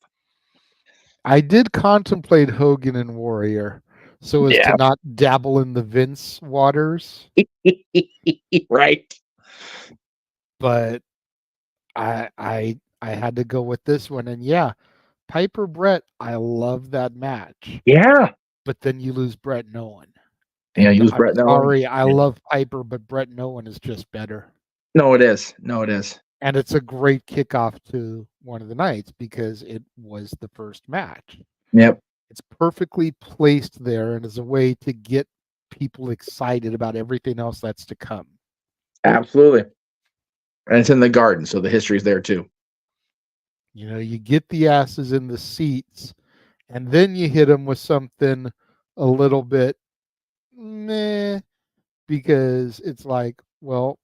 I did contemplate Hogan and Warrior so as to not dabble in the Vince waters. Right. But I had to go with this one. And yeah, Piper Brett, I love that match. Yeah. But then you lose Brett Nolan. Yeah, you lose Brett Nolan. Sorry, I love Piper, but Brett Nolan is just better. No, it is. No, it is. And it's a great kickoff to one of the nights because it was the first match. Yep. It's perfectly placed there and is a way to get people excited about everything else that's to come. Absolutely. And it's in the Garden, so the history's there too. You know, you get the asses in the seats, and then you hit them with something a little bit meh, because it's like, well,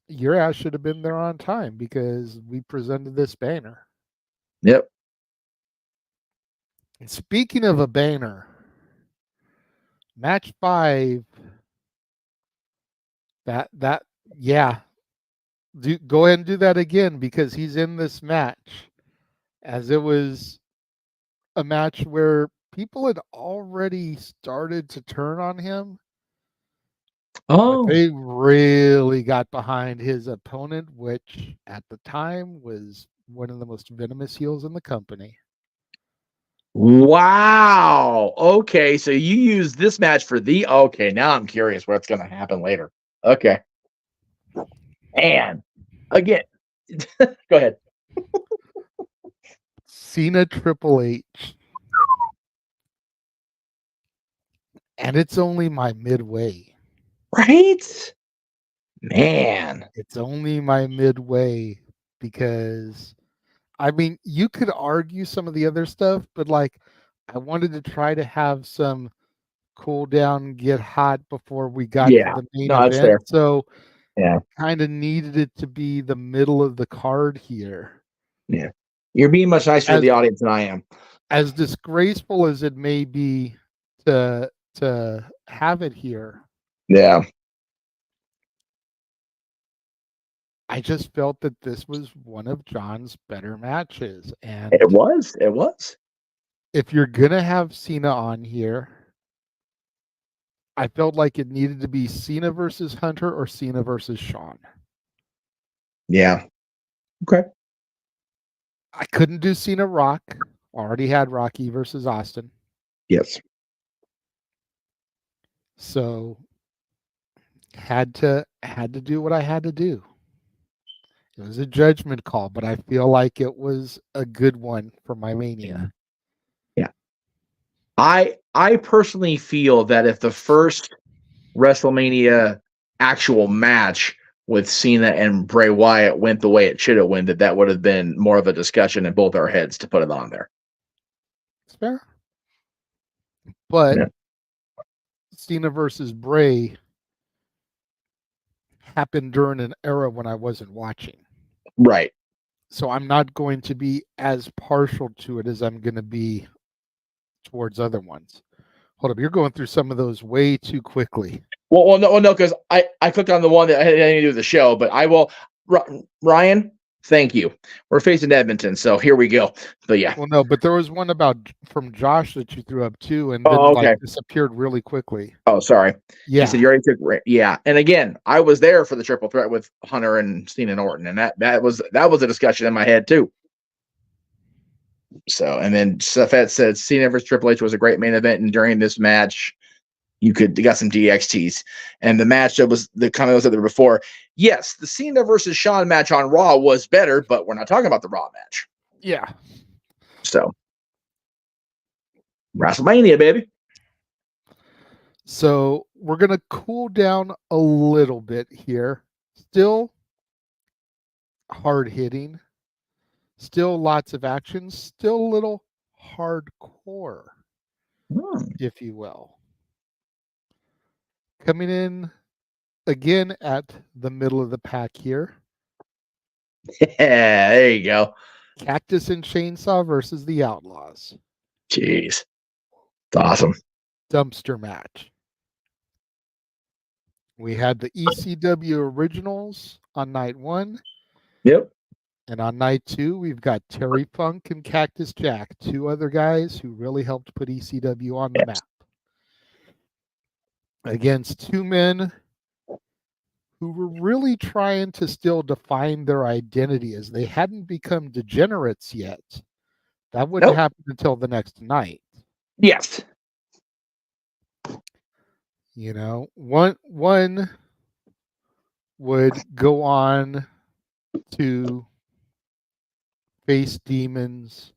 your ass should have been there on time because we presented this banner. Yep. And speaking of a banner, match 5, yeah, go ahead and do that again because he's in this match, as it was a match where people had already started to turn on him. Oh, but they really got behind his opponent, which at the time was one of the most venomous heels in the company. Wow. Okay, so you use this match for the okay. Now I'm curious what's going to happen later. Okay. And again, go ahead. Cena Triple H. And it's only my midway. Right? Man. It's only my midway because, I mean, you could argue some of the other stuff, but like, I wanted to try to have some cool down, get hot before we got to the main event. Fair. So, yeah, kind of needed it to be the middle of the card here. Yeah. You're being much nicer to the audience than I am. As disgraceful as it may be to have it here. Yeah. I just felt that this was one of John's better matches. And it was. If you're going to have Cena on here, I felt like it needed to be Cena versus Hunter or Cena versus Shawn. Yeah. Okay. I couldn't do Cena Rock. Already had Rocky versus Austin. Yes. So had to do what I had to do. It was a judgment call, but I feel like it was a good one for my Mania. Yeah. I personally feel that if the first WrestleMania actual match with Cena and Bray Wyatt went the way it should have went, that would have been more of a discussion in both our heads to put it on there. It's fair. But Cena versus Bray happened during an era when I wasn't watching. Right. So I'm not going to be as partial to it as I'm going to be towards other ones. Hold up, you're going through some of those way too quickly. Well, no, because I clicked on the one that had anything to do with the show, but I will. Ryan, thank you. We're facing Edmonton, so here we go. But yeah. Well, no, but there was one from Josh that you threw up too, and then like disappeared really quickly. Oh, sorry. Yeah. He said you already took. Yeah, and again, I was there for the triple threat with Hunter and Cena and Orton, and that was a discussion in my head too. So, and then Safet said Cena versus Triple H was a great main event, and during this match, you got some DXTs. And the match that was the comment was there before. Yes, the Cena versus Shawn match on Raw was better, but we're not talking about the Raw match. Yeah. So, WrestleMania, baby. So we're gonna cool down a little bit here. Still hard hitting. Still lots of action. Still a little hardcore, if you will. Coming in again at the middle of the pack here. Yeah, there you go. Cactus and Chainsaw versus the Outlaws. Jeez. It's awesome. Dumpster match. We had the ECW originals on night 1. Yep. And on night 2, we've got Terry Funk and Cactus Jack, 2 other guys who really helped put ECW on the map. Against 2 men who were really trying to still define their identity, as they hadn't become degenerates yet. That wouldn't happen until the next night. Yes. You know, one would go on to face demons,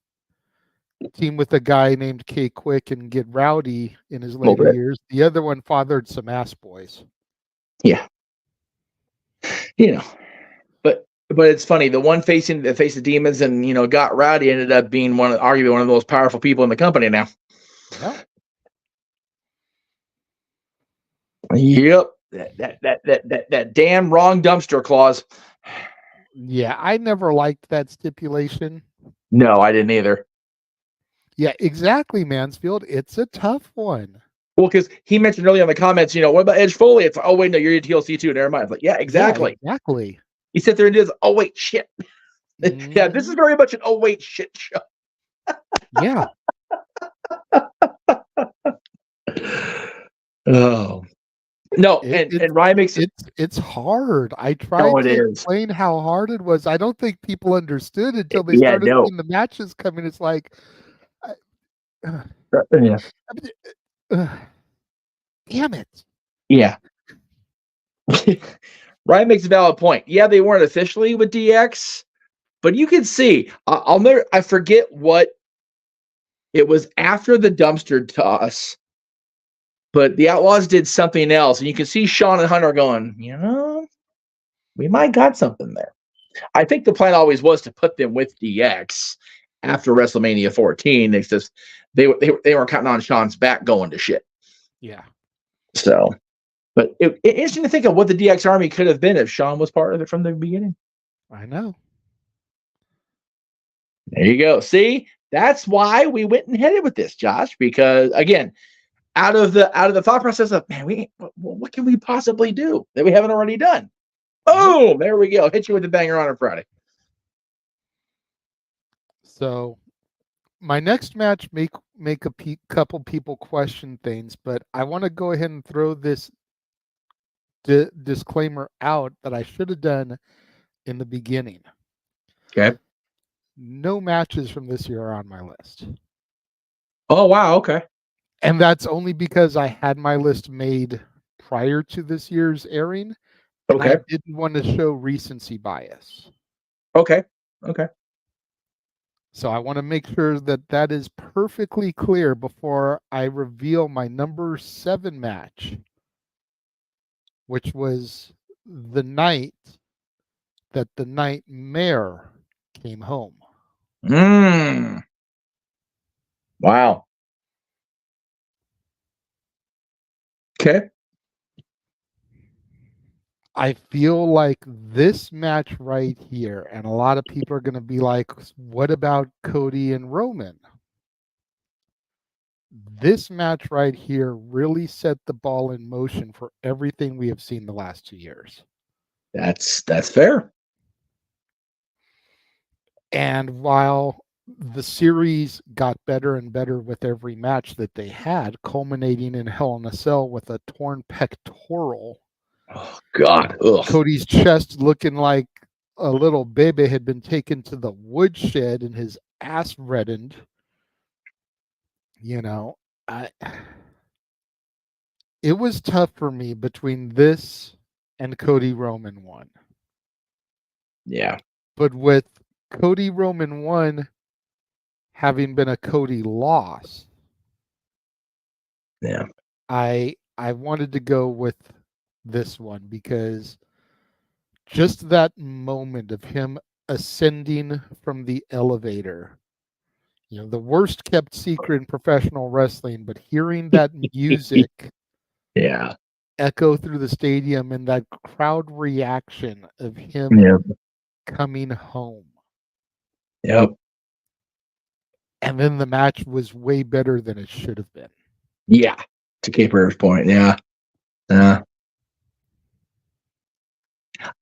team with a guy named K Quick and get rowdy in his later years. The other one fathered some ass boys. Yeah. You know, but it's funny. The one facing the demons and, you know, got rowdy ended up being arguably one of the most powerful people in the company now. Yeah. Yep. That damn wrong dumpster clause. Yeah, I never liked that stipulation. No, I didn't either. Yeah, exactly, Mansfield. It's a tough one. Well, because he mentioned earlier in the comments, you know, what about Edge Foley? It's like, oh wait, no, you're TLC too. Never mind. It's like, yeah, exactly. Yeah, exactly. He sat there and did, oh wait, shit. Yeah, this is very much an oh wait, shit show. Yeah. Oh. No, and Ryan makes it's hard. I tried to explain how hard it was. I don't think people understood until they started seeing the matches coming. It's like, yeah. Damn it. Yeah. Ryan makes a valid point. Yeah, they weren't officially with DX, but you can see. I forget what it was after the dumpster toss. But the Outlaws did something else, and you can see Sean and Hunter going, you know, we might got something there. I think the plan always was to put them with DX after WrestleMania 14. It's just they were counting on Sean's back going to shit. Yeah. So, but it's interesting to think of what the DX Army could have been if Sean was part of it from the beginning. I know. There you go. See, that's why we went and headed with this, Josh, because again, out of the thought process of, man, what can we possibly do that we haven't already done? Boom! There we go. Hit you with the banger on a Friday. So, my next match make a couple people question things, but I want to go ahead and throw this disclaimer out that I should have done in the beginning. Okay. No matches from this year are on my list. Oh wow! Okay. And that's only because I had my list made prior to this year's airing. And I didn't want to show recency bias. Okay. So I want to make sure that is perfectly clear before I reveal my number 7 match, which was the night that the Nightmare came home. Wow. Okay. I feel like this match right here, and a lot of people are going to be like, what about Cody and Roman? This match right here really set the ball in motion for everything we have seen the last 2 years. That's fair. And while the series got better and better with every match that they had, culminating in Hell in a Cell with a torn pectoral. Oh God! Ugh. Cody's chest looking like a little baby had been taken to the woodshed and his ass reddened. You know, it was tough for me between this and Cody Roman 1. Yeah. But with Cody Roman 1 having been a Cody loss, yeah, I wanted to go with this one because just that moment of him ascending from the elevator The worst kept secret in professional wrestling, but hearing that music Yeah. echo through the stadium and that crowd reaction of him coming home. Yep. And then the match was way better than it should have been. Yeah. To Caper's point. Yeah.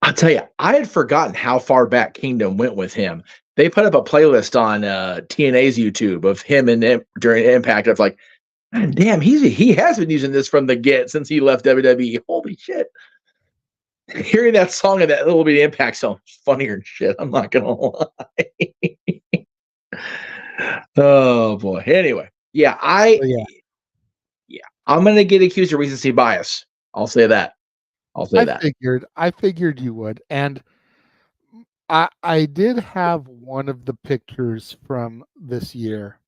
I'll tell you, I had forgotten how far back Kingdom went with him. They put up a playlist on TNA's YouTube of him and during Impact. Of like, man, damn, he has been using this from the get since he left WWE. Holy shit! Hearing that song and that little bit of Impact song, funnier than shit. I'm not gonna lie. Oh boy. Anyway, yeah, I'm gonna get accused of recency bias. I'll say that. I figured you would. And I did have one of the pictures from this year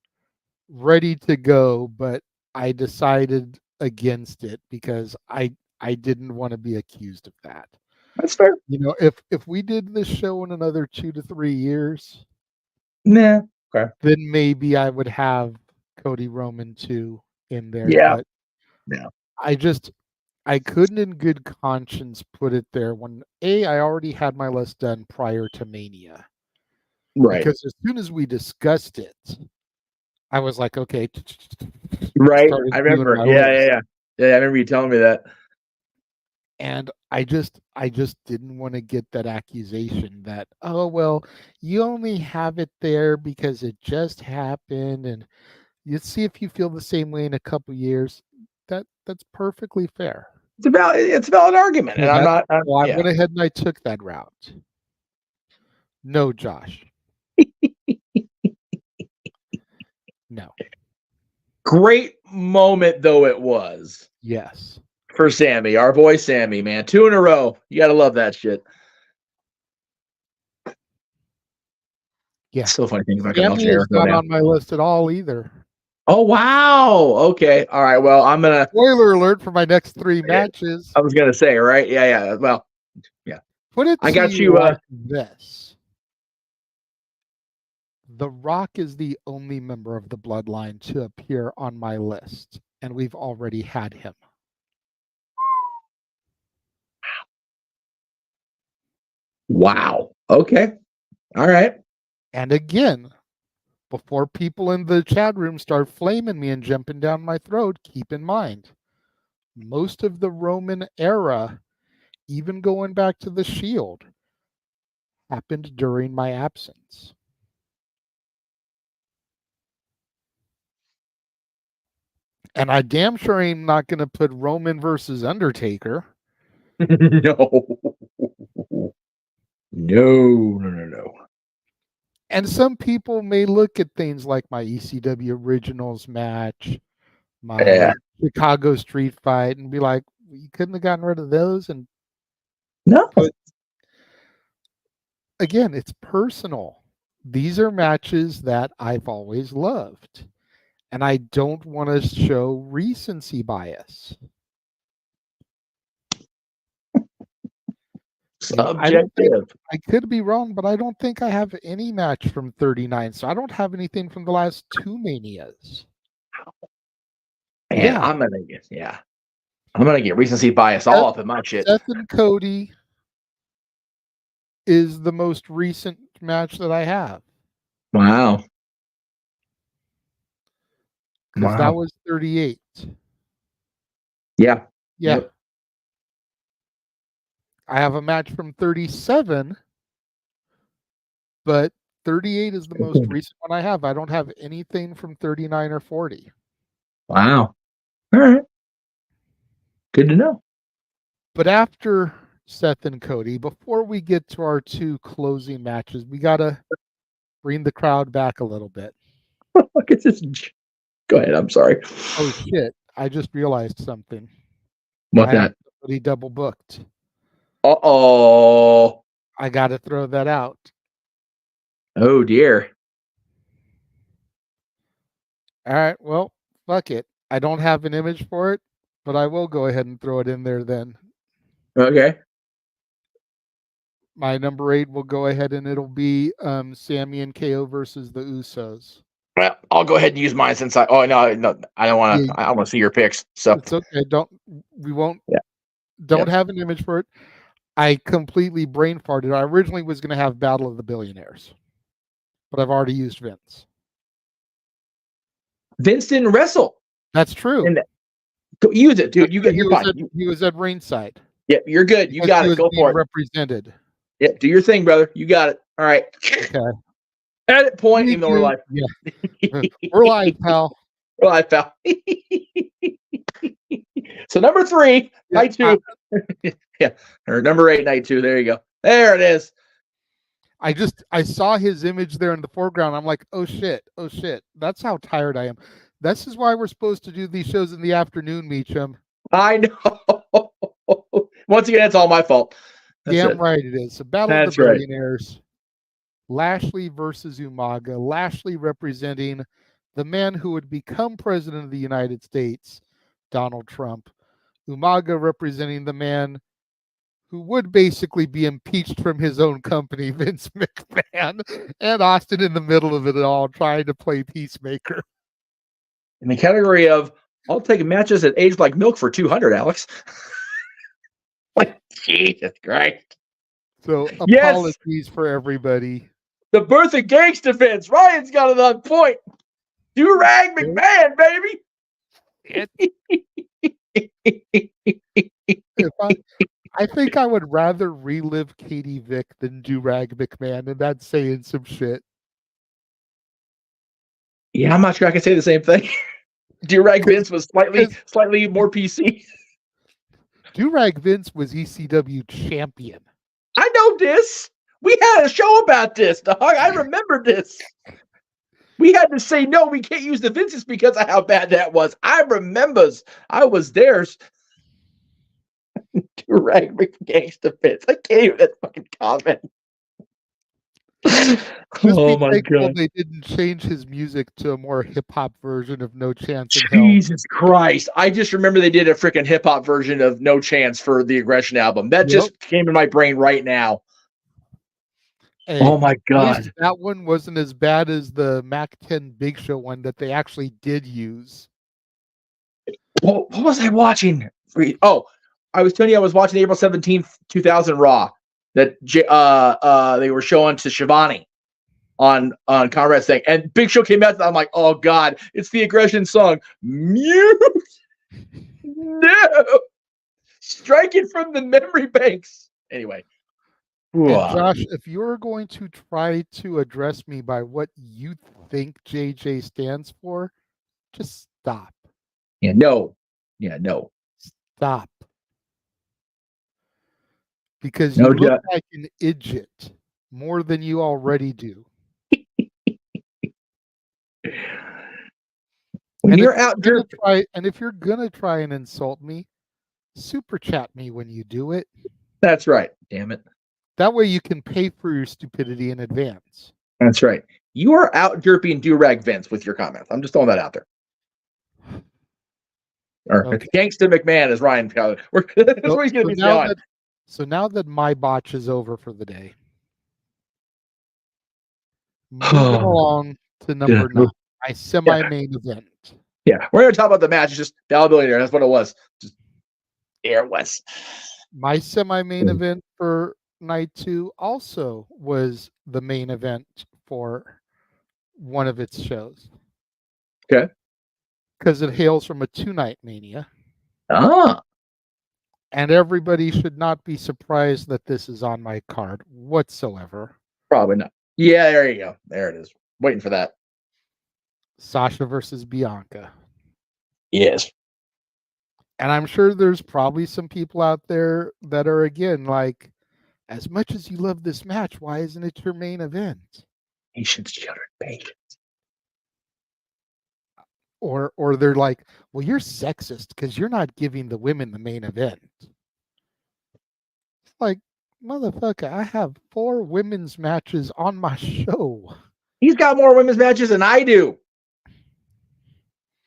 ready to go, but I decided against it because I didn't want to be accused of that. That's fair. If we did this show in another 2 to 3 years, nah, okay, then maybe I would have Cody Roman 2 in there. Yeah. But yeah. I couldn't in good conscience put it there when I already had my list done prior to Mania. Right. Because as soon as we discussed it, I was like, okay. Right. I remember. Yeah. I remember you telling me that. And I just didn't want to get that accusation that, oh, well, you only have it there because it just happened. And you see if you feel the same way in a couple years. That's perfectly fair. It's a valid argument. And I went ahead and I took that route. No, Josh. No. Great moment, though it was. Yes. For Sammy, our boy Sammy, man. 2 in a row. You got to love that shit. Yeah. So funny thing about Sammy is not on my list at all either. Oh, wow. Okay. All right. Well, I'm going to. Spoiler alert for my next 3 matches. I was going to say, right? Yeah. Well, yeah. Put it I got you. Like this. The Rock is the only member of the Bloodline to appear on my list, and we've already had him. Wow. Okay. All right. And again, before people in the chat room start flaming me and jumping down my throat, keep in mind, most of the Roman era, even going back to the Shield, happened during my absence. And I damn sure ain't not going to put Roman versus Undertaker. No. And some people may look at things like my ECW Originals match, my Chicago Street Fight, and be like, you couldn't have gotten rid of those. And no. But again, it's personal. These are matches that I've always loved. And I don't want to show recency bias. Subjective. I could be wrong, but I don't think I have any match from 39. So I don't have anything from the last 2 Manias. Man, I'm gonna get recency bias all up in my shit. Seth and Cody is the most recent match that I have. Wow. Because that was 38. Yeah. Yep. I have a match from 37, but 38 is the most recent one I have. I don't have anything from 39 or 40. Wow. All right. Good to know. But after Seth and Cody, before we get to our 2 closing matches, we got to bring the crowd back a little bit. Look at this. Go ahead. I'm sorry. Oh, shit. I just realized something. What's that? Somebody double booked. Uh-oh. I got to throw that out. Oh, dear. All right. Well, fuck it. I don't have an image for it, but I will go ahead and throw it in there then. Okay. My number 8 will go ahead and it'll be Sammy and KO versus the Usos. Well, I'll go ahead and use mine since I. Oh no, I don't want to. I want to see your picks. So it's okay. We won't. Yeah. Don't have an image for it. I completely brain farted. I originally was going to have Battle of the Billionaires, but I've already used Vince. Vince didn't wrestle. That's true. And use it, dude. You're fine. He was at ringside. Yeah, you're good. You got it. Go for it. Represented. Yeah, do your thing, brother. You got it. All right. Okay. Edit point, even though we're live. Yeah. We're live, pal. We're live, pal. So number 3, night 2. Yeah. Or number 8, night 2. There you go. There it is. I saw his image there in the foreground. I'm like, oh shit. That's how tired I am. This is why we're supposed to do these shows in the afternoon, Meacham. I know. Once again, it's all my fault. Damn right it is. So Battle of the Billionaires. Lashley versus Umaga. Lashley representing the man who would become president of the United States, Donald Trump. Umaga representing the man who would basically be impeached from his own company, Vince McMahon, and Austin in the middle of it all, trying to play peacemaker. In the category of, I'll take matches that age like milk for 200, Alex. Like, Jesus Christ. So, apologies for everybody. The birth of gangsta Vince. Ryan's got it on point. Do-rag McMahon, baby. I think I would rather relive Katie Vick than do-rag McMahon, and that's saying some shit. Yeah, I'm not sure I can say the same thing. Do-rag Vince was slightly more PC. Do-rag Vince was ECW champion. I know this. We had a show about this, dog. I remember this. We had to say, no, we can't use the Vinces because of how bad that was. I remembers. I was theirs. Do-rag gangsta Vince. I can't even that fucking comment. Oh my God. They didn't change his music to a more hip-hop version of No Chance in Hell. Jesus Christ. I just remember they did a freaking hip-hop version of No Chance for the Aggression album. That just came in my brain right now. Hey, oh my God. That one wasn't as bad as the Mac 10 Big Show one that they actually did use. What was I watching? Oh, I was telling you I was watching April 17th, 2000 Raw that they were showing to Shivani on Conrad's thing. And Big Show came out and I'm like, oh God, it's the Aggression song. Mute. No. Strike it from the memory banks. Anyway. And Josh, if you're going to try to address me by what you think JJ stands for, just stop. Yeah, no. Yeah, no. Stop. Because you look like an idiot more than you already do. When you're out there, and if you're gonna try and insult me, super chat me when you do it. That's right. Damn it. That way you can pay for your stupidity in advance. That's right. You are out derping do-rag Vince with your comments. I'm just throwing that out there. Or Gangsta McMahon is Ryan. That's what he's going to be saying. So now that my botch is over for the day, moving along to number 9, my semi-main event. Yeah, we're going to talk about the match. It's just availability there. That's what it was. It was. My semi-main event for night 2 also was the main event for one of its shows. Okay. Because it hails from a 2-night Mania. Ah. And everybody should not be surprised that this is on my card whatsoever. Probably not. Yeah, there you go. There it is. Waiting for that. Sasha versus Bianca. Yes. And I'm sure there's probably some people out there that are, again, like, as much as you love this match, why isn't it your main event? Patience, children, patience. Or they're like, well, you're sexist because you're not giving the women the main event. It's like, motherfucker, I have 4 women's matches on my show. He's got more women's matches than I do.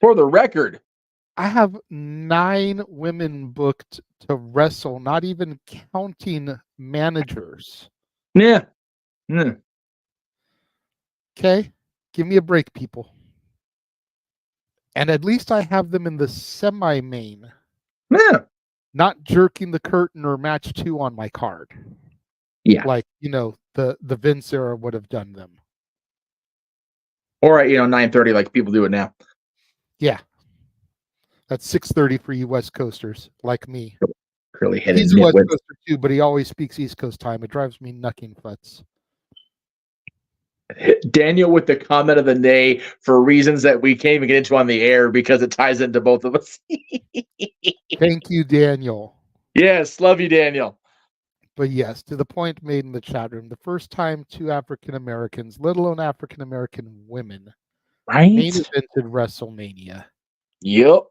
For the record. I have 9 women booked to wrestle, not even counting managers. Yeah. Okay? Give me a break, people. And at least I have them in the semi-main. Yeah. Not jerking the curtain or match 2 on my card. Yeah. Like, the Vince era would have done them. Or at 9:30 like people do it now. Yeah. That's 6:30 for you West Coasters, like me. Curly-headed He's a West nitwits. Coaster too, but he always speaks East Coast time. It drives me knucking futz. Daniel with the comment of the day for reasons that we can't even get into on the air because it ties into both of us. Thank you, Daniel. Yes, love you, Daniel. But yes, to the point made in the chat room, the first time 2 African Americans, let alone African American women, main evented WrestleMania. Yep.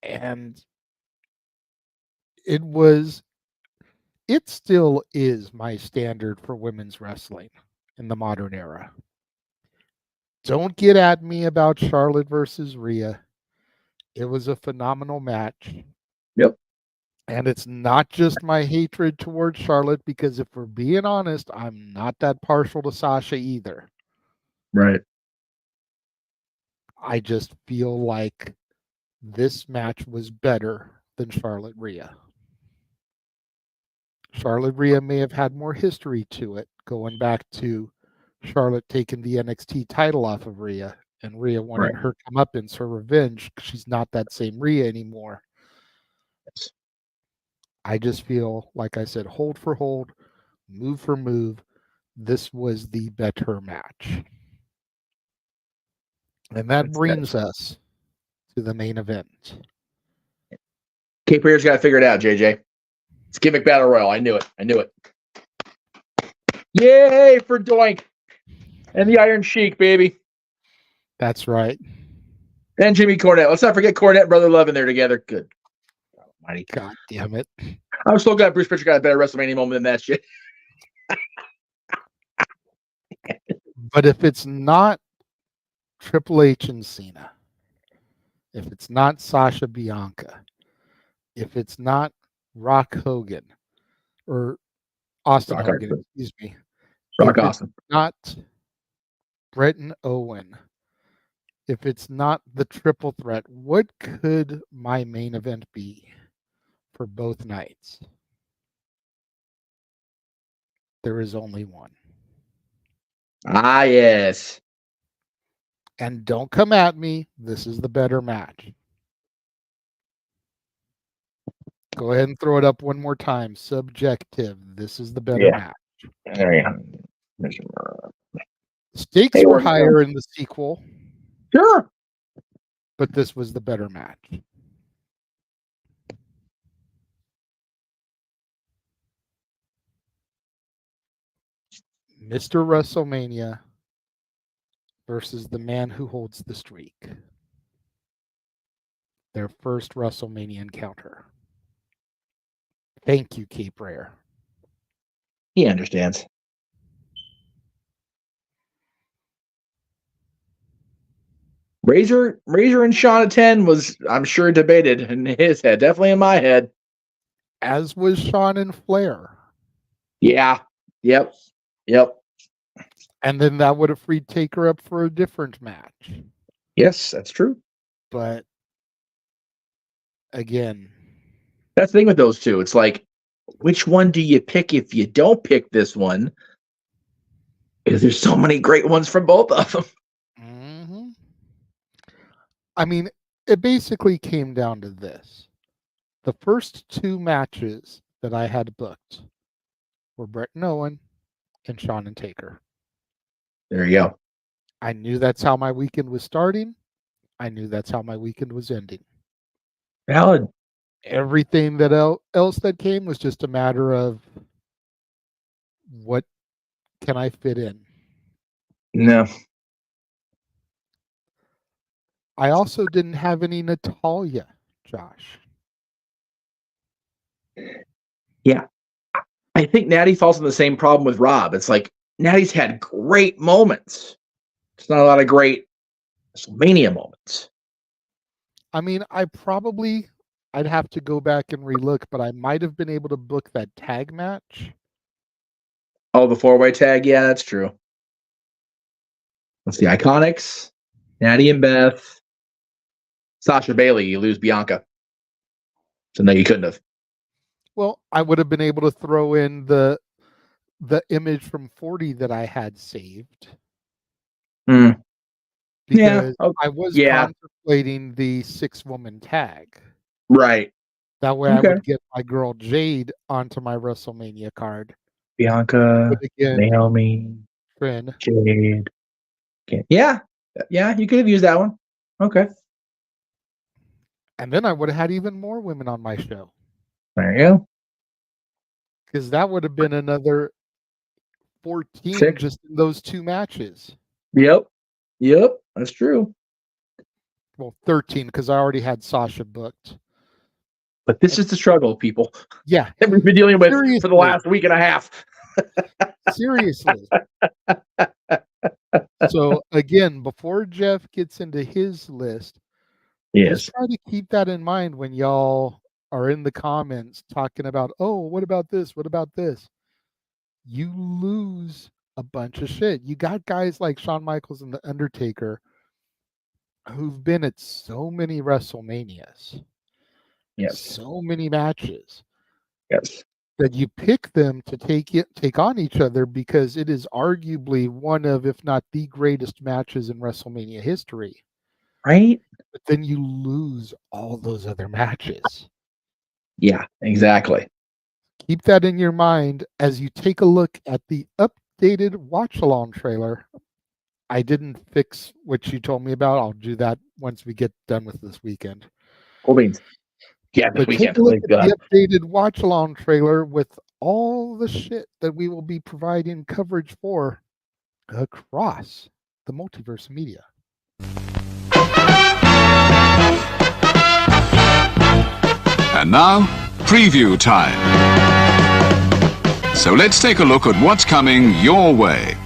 And it still is my standard for women's wrestling in the modern era. Don't get at me about Charlotte versus Rhea. It was a phenomenal match. Yep. And it's not just my hatred towards Charlotte, because if we're being honest, I'm not that partial to Sasha either. Right. I just feel like this match was better than Charlotte Rhea. Charlotte Rhea may have had more history to it, going back to Charlotte taking the NXT title off of Rhea and Rhea wanting her comeuppance, her revenge. She's not that same Rhea anymore. Yes. I just feel, like I said, hold for hold, move for move, this was the better match. And that brings us to the main event. Cape Fear's got to figure it out, JJ. It's Gimmick Battle Royal. I knew it. Yay for Doink. And the Iron Sheik, baby. That's right. And Jimmy Cornette. Let's not forget Cornette and Brother Love in there together. Good. Almighty. God damn it. I'm so glad Bruce Pritchard got a better WrestleMania moment than that shit. But if it's not Triple H and Cena, if it's not Sasha Bianca, if it's not Rock Hogan, or Austin Hogan, excuse me. Rock Austin. Not Bret and Owen, if it's not the triple threat, what could my main event be for both nights? There is only one. Ah, yes. And don't come at me. This is the better match. Go ahead and throw it up one more time. Subjective. This is the better match. There you go. Stakes were higher in the sequel. Sure. But this was the better match. Mr. WrestleMania versus the man who holds the streak. Their first WrestleMania encounter. Thank you, Cape Rare. He understands. Razor and Shawn at 10 was, I'm sure, debated in his head. Definitely in my head. As was Shawn and Flair. Yeah. Yep. And then that would have freed Taker up for a different match. Yes, that's true. But again, that's the thing with those two. It's like, which one do you pick if you don't pick this one? Because there's so many great ones from both of them. Mm-hmm. I mean, it basically came down to this. The first 2 matches that I had booked were Bret and Owen and Shawn and Taker. There you go. I knew that's how my weekend was starting. I knew that's how my weekend was ending. Valid. Everything that else that came was just a matter of what can I fit in. No. I also didn't have any Natalya, Josh. Yeah. I think Natty falls in the same problem with Rob. It's like Natty's had great moments. It's not a lot of great WrestleMania moments. I mean, I'd have to go back and relook, but I might have been able to book that tag match. Oh, the 4-way tag? Yeah, that's true. Let's see. Iconics, Natty and Beth, Sasha Bailey, you lose Bianca. So no, you couldn't have. Well, I would have been able to throw in the image from 40 that I had saved. Mm. Because yeah. I was yeah. contemplating the 6-woman tag. Right. That way I would get my girl Jade onto my WrestleMania card. Bianca, again, Naomi, Finn. Jade. Yeah. Yeah, you could have used that one. Okay. And then I would have had even more women on my show. There you go. Because that would have been another 14 6. just in those 2 matches. Yep. That's true. Well, 13 because I already had Sasha booked. But this is the struggle, people. Yeah. That we've been dealing with for the last week and a half. Seriously. So again, before Jeff gets into his list, just try to keep that in mind when y'all are in the comments talking about, oh, what about this? What about this? You lose a bunch of shit. You got guys like Shawn Michaels and The Undertaker who've been at so many WrestleManias. Yes. So many matches. Yes. That you pick them to take on each other because it is arguably one of, if not the greatest matches in WrestleMania history. Right? But then you lose all those other matches. Yeah, exactly. Keep that in your mind as you take a look at the updated watch-along trailer. I didn't fix what you told me about. I'll do that once we get done with this weekend. Cool beans. Yeah, this weekend. Take a look at the updated watch-along trailer with all the shit that we will be providing coverage for across the multiverse media. And now, preview time. So let's take a look at what's coming your way.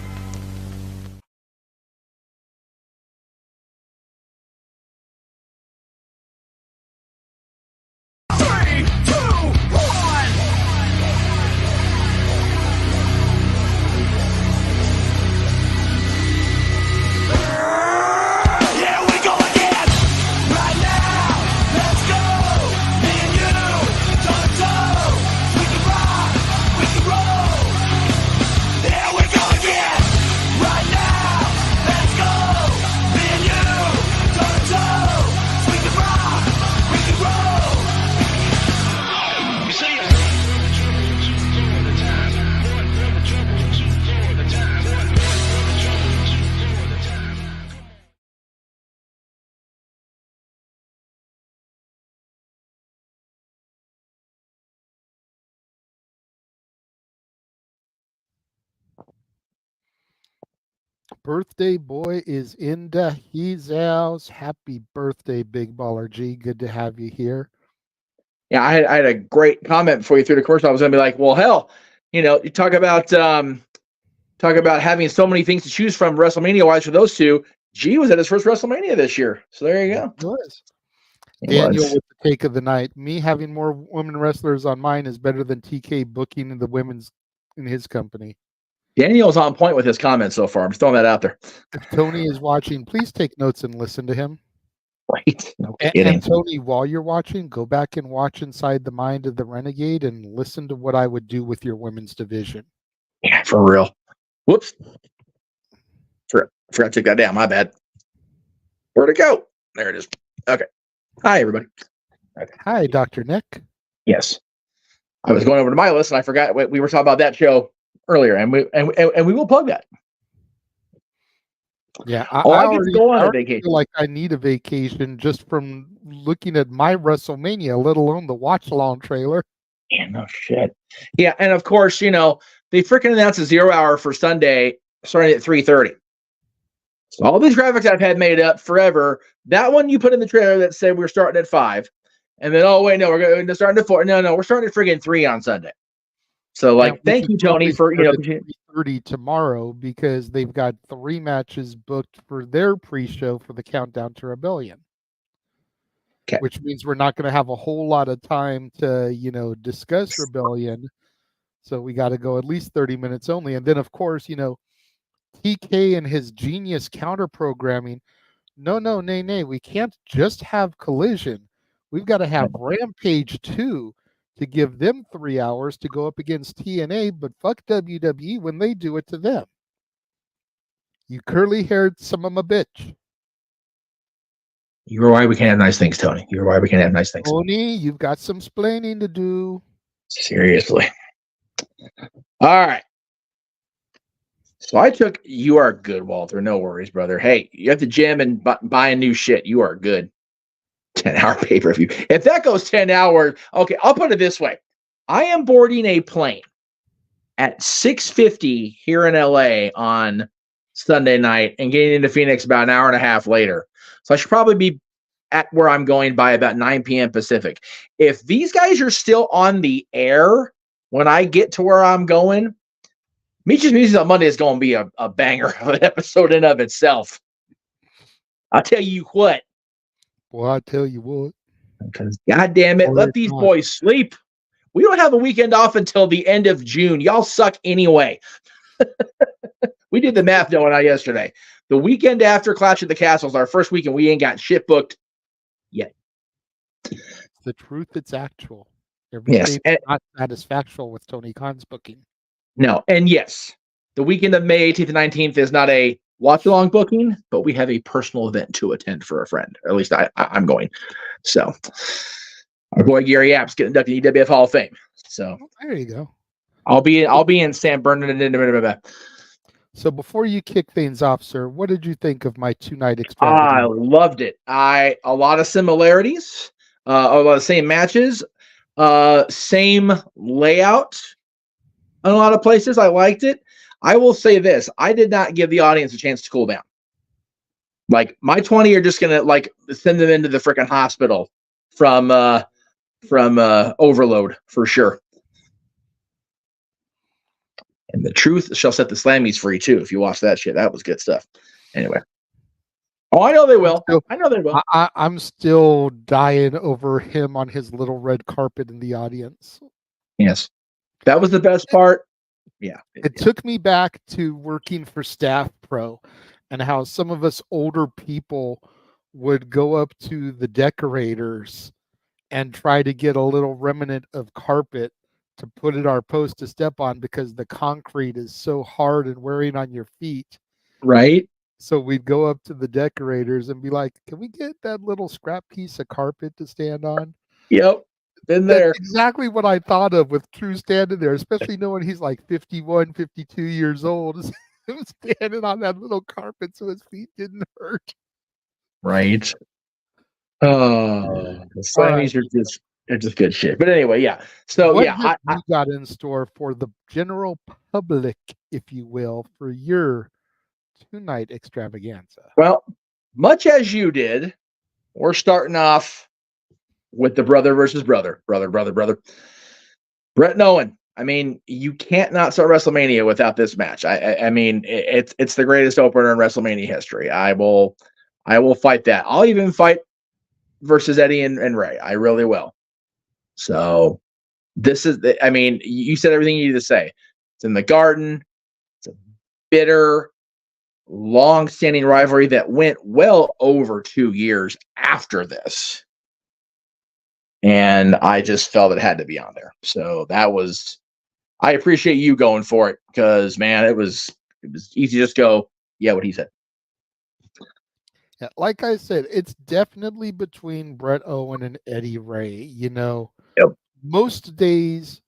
Birthday boy is in his house. Happy birthday, Big Baller G. Good to have you here. Yeah, I had a great comment before you threw the commercial. I was going to be like, well, hell, you talk about having so many things to choose from WrestleMania wise for those two. G was at his first WrestleMania this year, so there you go. It was. Daniel with the take of the night. Me having more women wrestlers on mine is better than TK booking the women's in his company. Daniel's on point with his comments so far. I'm just throwing that out there. If Tony is watching, please take notes and listen to him. Right. No kidding. And Tony, while you're watching, go back and watch Inside the Mind of the Renegade and listen to what I would do with your women's division. Yeah, for real. Whoops. Forgot to take that down. My bad. Where'd it go? There it is. Okay. Hi, everybody. Okay. Hi, Dr. Nick. Yes. I was going over to my list and I forgot we were talking about that show earlier, and we will plug that. Yeah, I get to go on a vacation. Feel like I need a vacation just from looking at my WrestleMania, let alone the watch-along trailer. Yeah, no shit. Yeah, and of course, they freaking announced a 0 hour for Sunday starting at 3:30. So all these graphics I've had made up forever. That one you put in the trailer that said we're starting at 5, and then oh wait, no, we're going to start at 4. No, we're starting at friggin' 3 on Sunday. So thank you, Tony, for 3:30 tomorrow because they've got 3 matches booked for their pre-show for the Countdown to Rebellion. Okay. Which means we're not going to have a whole lot of time to discuss Rebellion. So we got to go at least 30 minutes only, and then of course TK and his genius counter programming No, nay. We can't just have Collision. We've got to have Rampage 2 to give them 3 hours to go up against TNA, but fuck WWE when they do it to them. You curly-haired son of a bitch. You're why we can't have nice things, Tony. You're why we can't have nice things. Tony, you've got some splaining to do. Seriously. All right. So I took, you are good, Walter. No worries, brother. Hey, you at the gym and buying new shit. You are good. 10-hour pay-per-view. If that goes 10 hours, okay, I'll put it this way. I am boarding a plane at 6:50 here in LA on Sunday night and getting into Phoenix about an hour and a half later. So I should probably be at where I'm going by about 9 p.m. Pacific. If these guys are still on the air when I get to where I'm going, Meech's Music on Monday is going to be a banger of an episode in of itself. I'll tell you what. Well, I tell you what. Because, God damn it, let these boys sleep. We don't have a weekend off until the end of June. Y'all suck anyway. We did the math going out yesterday. The weekend after Clash of the Castles, our first weekend, we ain't got shit booked yet. The truth, it's actual. Everything's not satisfactual with Tony Khan's booking. No, and yes, the weekend of May 18th and 19th is not a watch-along booking, but we have a personal event to attend for a friend. Or at least I'm going. So, our boy Gary Apps getting inducted in EWF Hall of Fame. So there you go. I'll be in San Bernardino. So before you kick things off, sir, what did you think of my 2-night extravaganza? I loved it. A lot of similarities, a lot of same matches, same layout in a lot of places. I liked it. I will say this. I did not give the audience a chance to cool down. Like, my 20 are just going to send them into the freaking hospital from overload for sure. And the truth shall set the slammies free too. If you watch that shit, that was good stuff. Anyway. Oh, I know they will. I know they will. I'm still dying over him on his little red carpet in the audience. Yes. That was the best part. Yeah. It took me back to working for Staff Pro and how some of us older people would go up to the decorators and try to get a little remnant of carpet to put at our post to step on because the concrete is so hard and wearing on your feet. Right. So we'd go up to the decorators and be like, can we get that little scrap piece of carpet to stand on? Yep. Been there. That's exactly what I thought of with True standing there, especially knowing he's like 51, 52 years old. Standing on that little carpet so his feet didn't hurt. Right. Oh, the slammies are just good shit. But anyway, yeah. So what yeah, I got in store for the general public, if you will, for your 2-night extravaganza. Well, much as you did, we're starting off with the brother versus brother. Brett and Owen. I mean, you can't not start WrestleMania without this match. I mean, it's the greatest opener in WrestleMania history. I will fight that. I'll even fight versus Eddie and Ray. I really will. So this is, I mean, you said everything you need to say. It's in the Garden. It's a bitter, long-standing rivalry that went well over 2 years after this. And I just felt it had to be on there. So that was, I appreciate you going for it because, man, it was easy to just go, yeah, what he said. Yeah, like I said, it's definitely between Brett Owen and Eddie Ray. You know, yep. Most days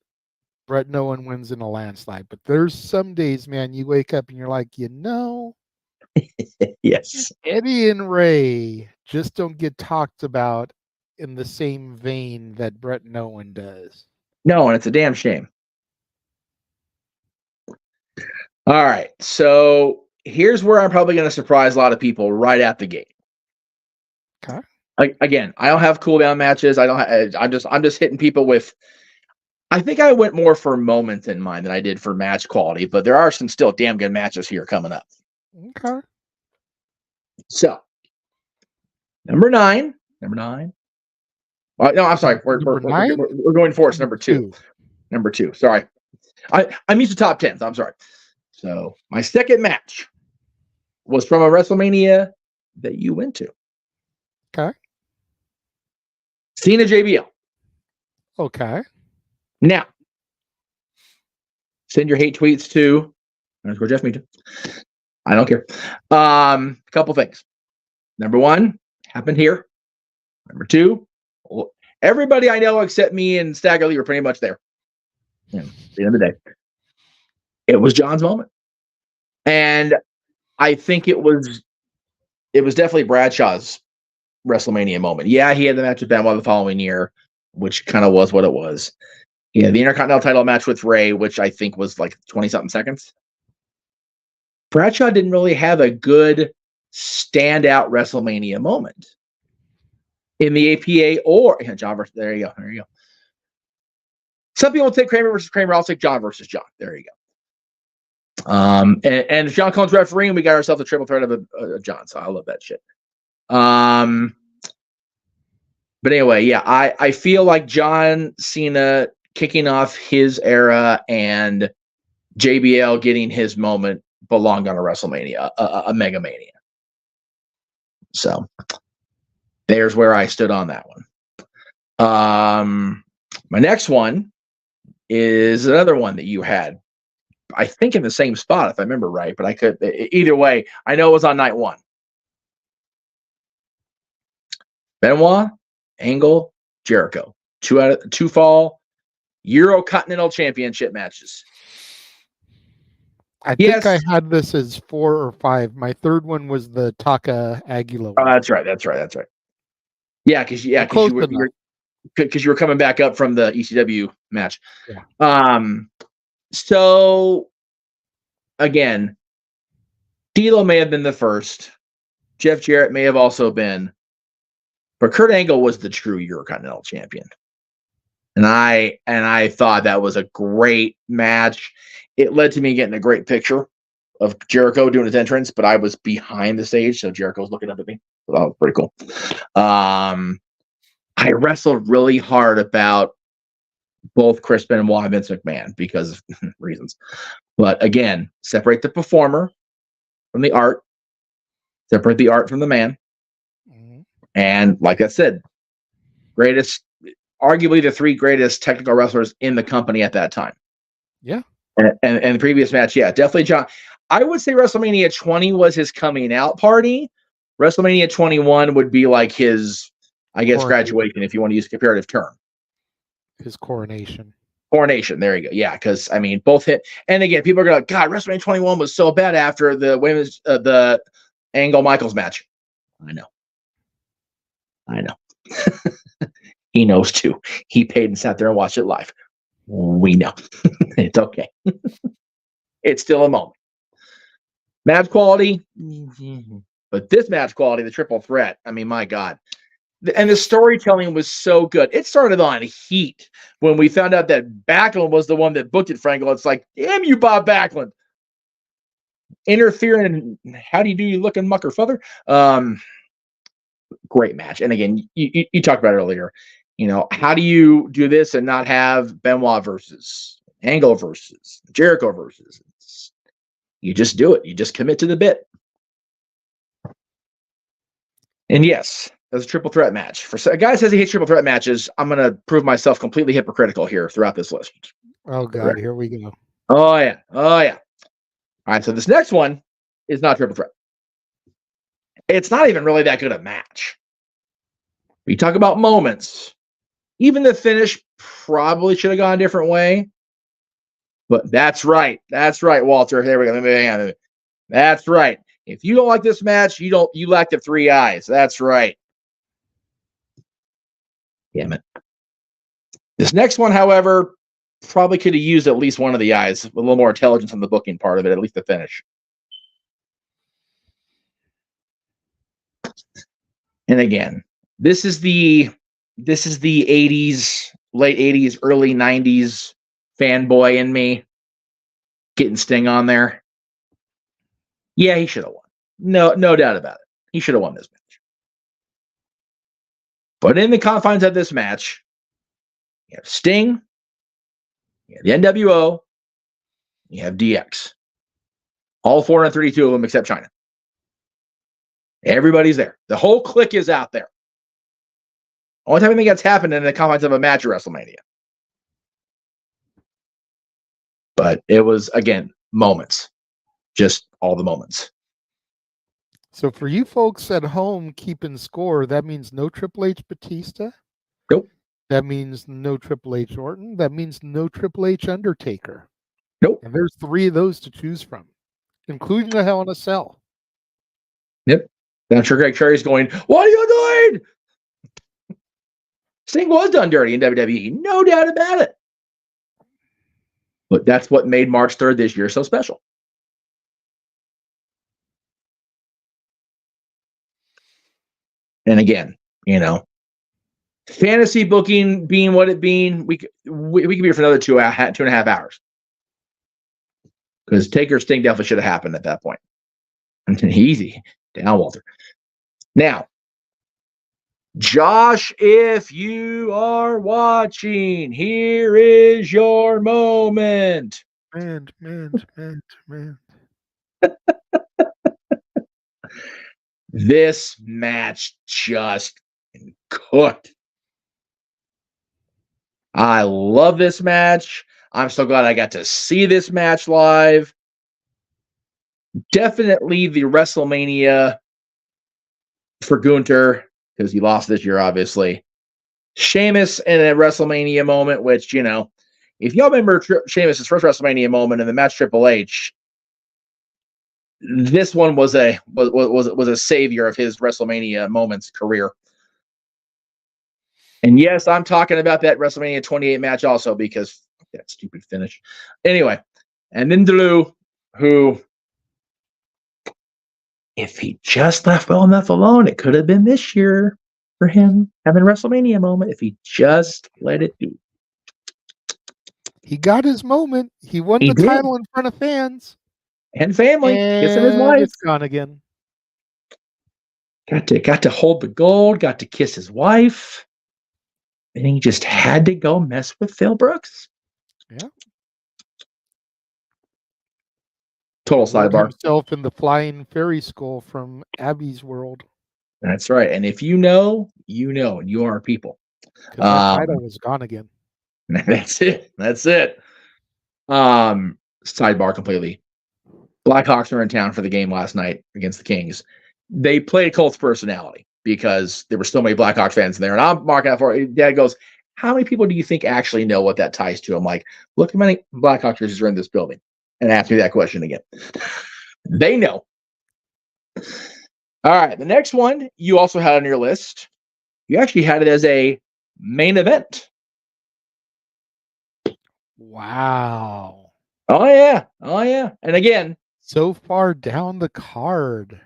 Brett Owen wins in a landslide, but there's some days, man, you wake up and you're like, you know, yes, Eddie and Ray just don't get talked about in the same vein that Brett Owen does. No, and it's a damn shame. All right, so here's where I'm probably going to surprise a lot of people right at the gate. Okay. Again, I don't have cooldown matches. I'm just hitting people with. I think I went more for moments in mind than I did for match quality, but there are some still damn good matches here coming up. Okay. So, number nine. No, I'm sorry. We're going for number two. Number two. Sorry, I'm used to top 10s. I'm sorry. So my second match was from a WrestleMania that you went to. Okay. Cena JBL. Okay. Now, send your hate tweets to Jeff Meacham. I don't care. Couple things. Number one, happened here. Number two, everybody I know except me and Stagger Lee were pretty much there. At the end of the day, it was John's moment, and I think it was definitely Bradshaw's WrestleMania moment. Yeah, he had the match with Benoit the following year, which kind of was what it was. Yeah, the Intercontinental title match with Ray, which I think was like 20-something seconds. Bradshaw didn't really have a good standout WrestleMania moment in the APA or John versus. There you go. Some people take Kramer versus Kramer. I'll take John versus John. There you go. And if John Cohn's refereeing, we got ourselves a triple threat of a John. So I love that shit. But anyway, yeah, I feel like John Cena kicking off his era and JBL getting his moment belonged on a WrestleMania, a MegaMania. So there's where I stood on that one. My next one is another one that you had, I think in the same spot, if I remember right, but I could, either way, I know it was on night one. Benoit, Angle, Jericho. Two fall Euro-Continental Championship matches. I think I had this as 4 or 5. My third one was the Taka Aguila one. Oh, that's right. Yeah, because you were coming back up from the ECW match. Yeah. So again, D'Lo may have been the first. Jeff Jarrett may have also been, but Kurt Angle was the true Eurocontinental champion. And I thought that was a great match. It led to me getting a great picture of Jericho doing his entrance, but I was behind the stage, so Jericho was looking up at me. So that was pretty cool. I wrestled really hard about both Chris Benoit and Vince McMahon because of reasons. But again, separate the performer from the art, separate the art from the man. Mm-hmm. And like I said, arguably the 3 greatest technical wrestlers in the company at that time. Yeah. And the previous match, yeah, definitely John. I would say WrestleMania 20 was his coming out party. WrestleMania 21 would be like his, I guess, graduation, if you want to use a comparative term. His coronation. Coronation, there you go. Yeah, because I mean, both hit. And again, people are going, God, WrestleMania 21 was so bad after the women's, the Angle Michaels match. I know. He knows too. He paid and sat there and watched it live. We know. It's okay. It's still a moment. Match quality, but this match quality, the triple threat, I mean, my God. And the storytelling was so good. It started on heat when we found out that Backlund was the one that booked it, Frankel. It's like, damn you, Bob Backlund. Interfering, how do you do, you looking mucker father? Great match. And again, you talked about it earlier. You know, how do you do this and not have Benoit versus Angle versus Jericho versus? You just do it. You just commit to the bit. And yes, that's a triple threat match. For a guy who says he hates triple threat matches, I'm going to prove myself completely hypocritical here throughout this list. Oh, God, here we go. Oh, yeah. All right, so this next one is not triple threat. It's not even really that good a match. We talk about moments. Even the finish probably should have gone a different way. But that's right. That's right, Walter. There we go. That's right. If you don't like this match, you lack the 3 eyes. That's right. Damn it. This next one, however, probably could have used at least one of the eyes, with a little more intelligence on the booking part of it, at least the finish. And again, this is the 80s, late 80s, early 90s fanboy in me getting Sting on there. Yeah, he should have won. No doubt about it. He should have won this match. But in the confines of this match, you have Sting, you have the NWO, you have DX. All 432 of them except China. Everybody's there. The whole clique is out there. Only time anything that's happened in the confines of a match at WrestleMania. But it was, again, moments. Just all the moments. So for you folks at home keeping score, that means no Triple H Batista? Nope. That means no Triple H Orton? That means no Triple H Undertaker? Nope. And there's 3 of those to choose from, including the Hell in a Cell. Yep. I'm sure Greg Cherry's going, what are you doing? Sting was done dirty in WWE. No doubt about it. But that's what made March 3rd this year so special. And again, fantasy booking being what it being, we could be here for another 2.5 hours. Because Taker Sting definitely should have happened at that point. Easy down, Walter. Now, Josh, if you are watching, here is your moment. Man. This match just cooked. I love this match. I'm so glad I got to see this match live. Definitely the WrestleMania for Gunther, because he lost this year, obviously. Sheamus in a WrestleMania moment, which, if y'all remember Sheamus' first WrestleMania moment in the match Triple H, this one was a savior of his WrestleMania moments career. And yes, I'm talking about that WrestleMania 28 match also, because that stupid finish. Anyway, and then Drew, who, if he just left well enough alone, it could have been this year for him having a WrestleMania moment if he just let it be. He got his moment. He won the title in front of fans. And family. Kissing his wife. It's gone again. Got to hold the gold, got to kiss his wife. And he just had to go mess with Phil Brooks. Yeah. Total sidebar. Himself in the flying fairy skull from Abby's world. That's right. And if you know, and you are people. That title was gone again. That's it. Sidebar completely. Blackhawks were in town for the game last night against the Kings. They played Colt's personality because there were so many Blackhawks fans in there. And I'm marking out for it. Dad goes, how many people do you think actually know what that ties to? I'm like, look how many Blackhawks jerseys are in this building. And ask me that question again. They know. All right. The next one you also had on your list. You actually had it as a main event. Wow. Oh, yeah. And again, so far down the card.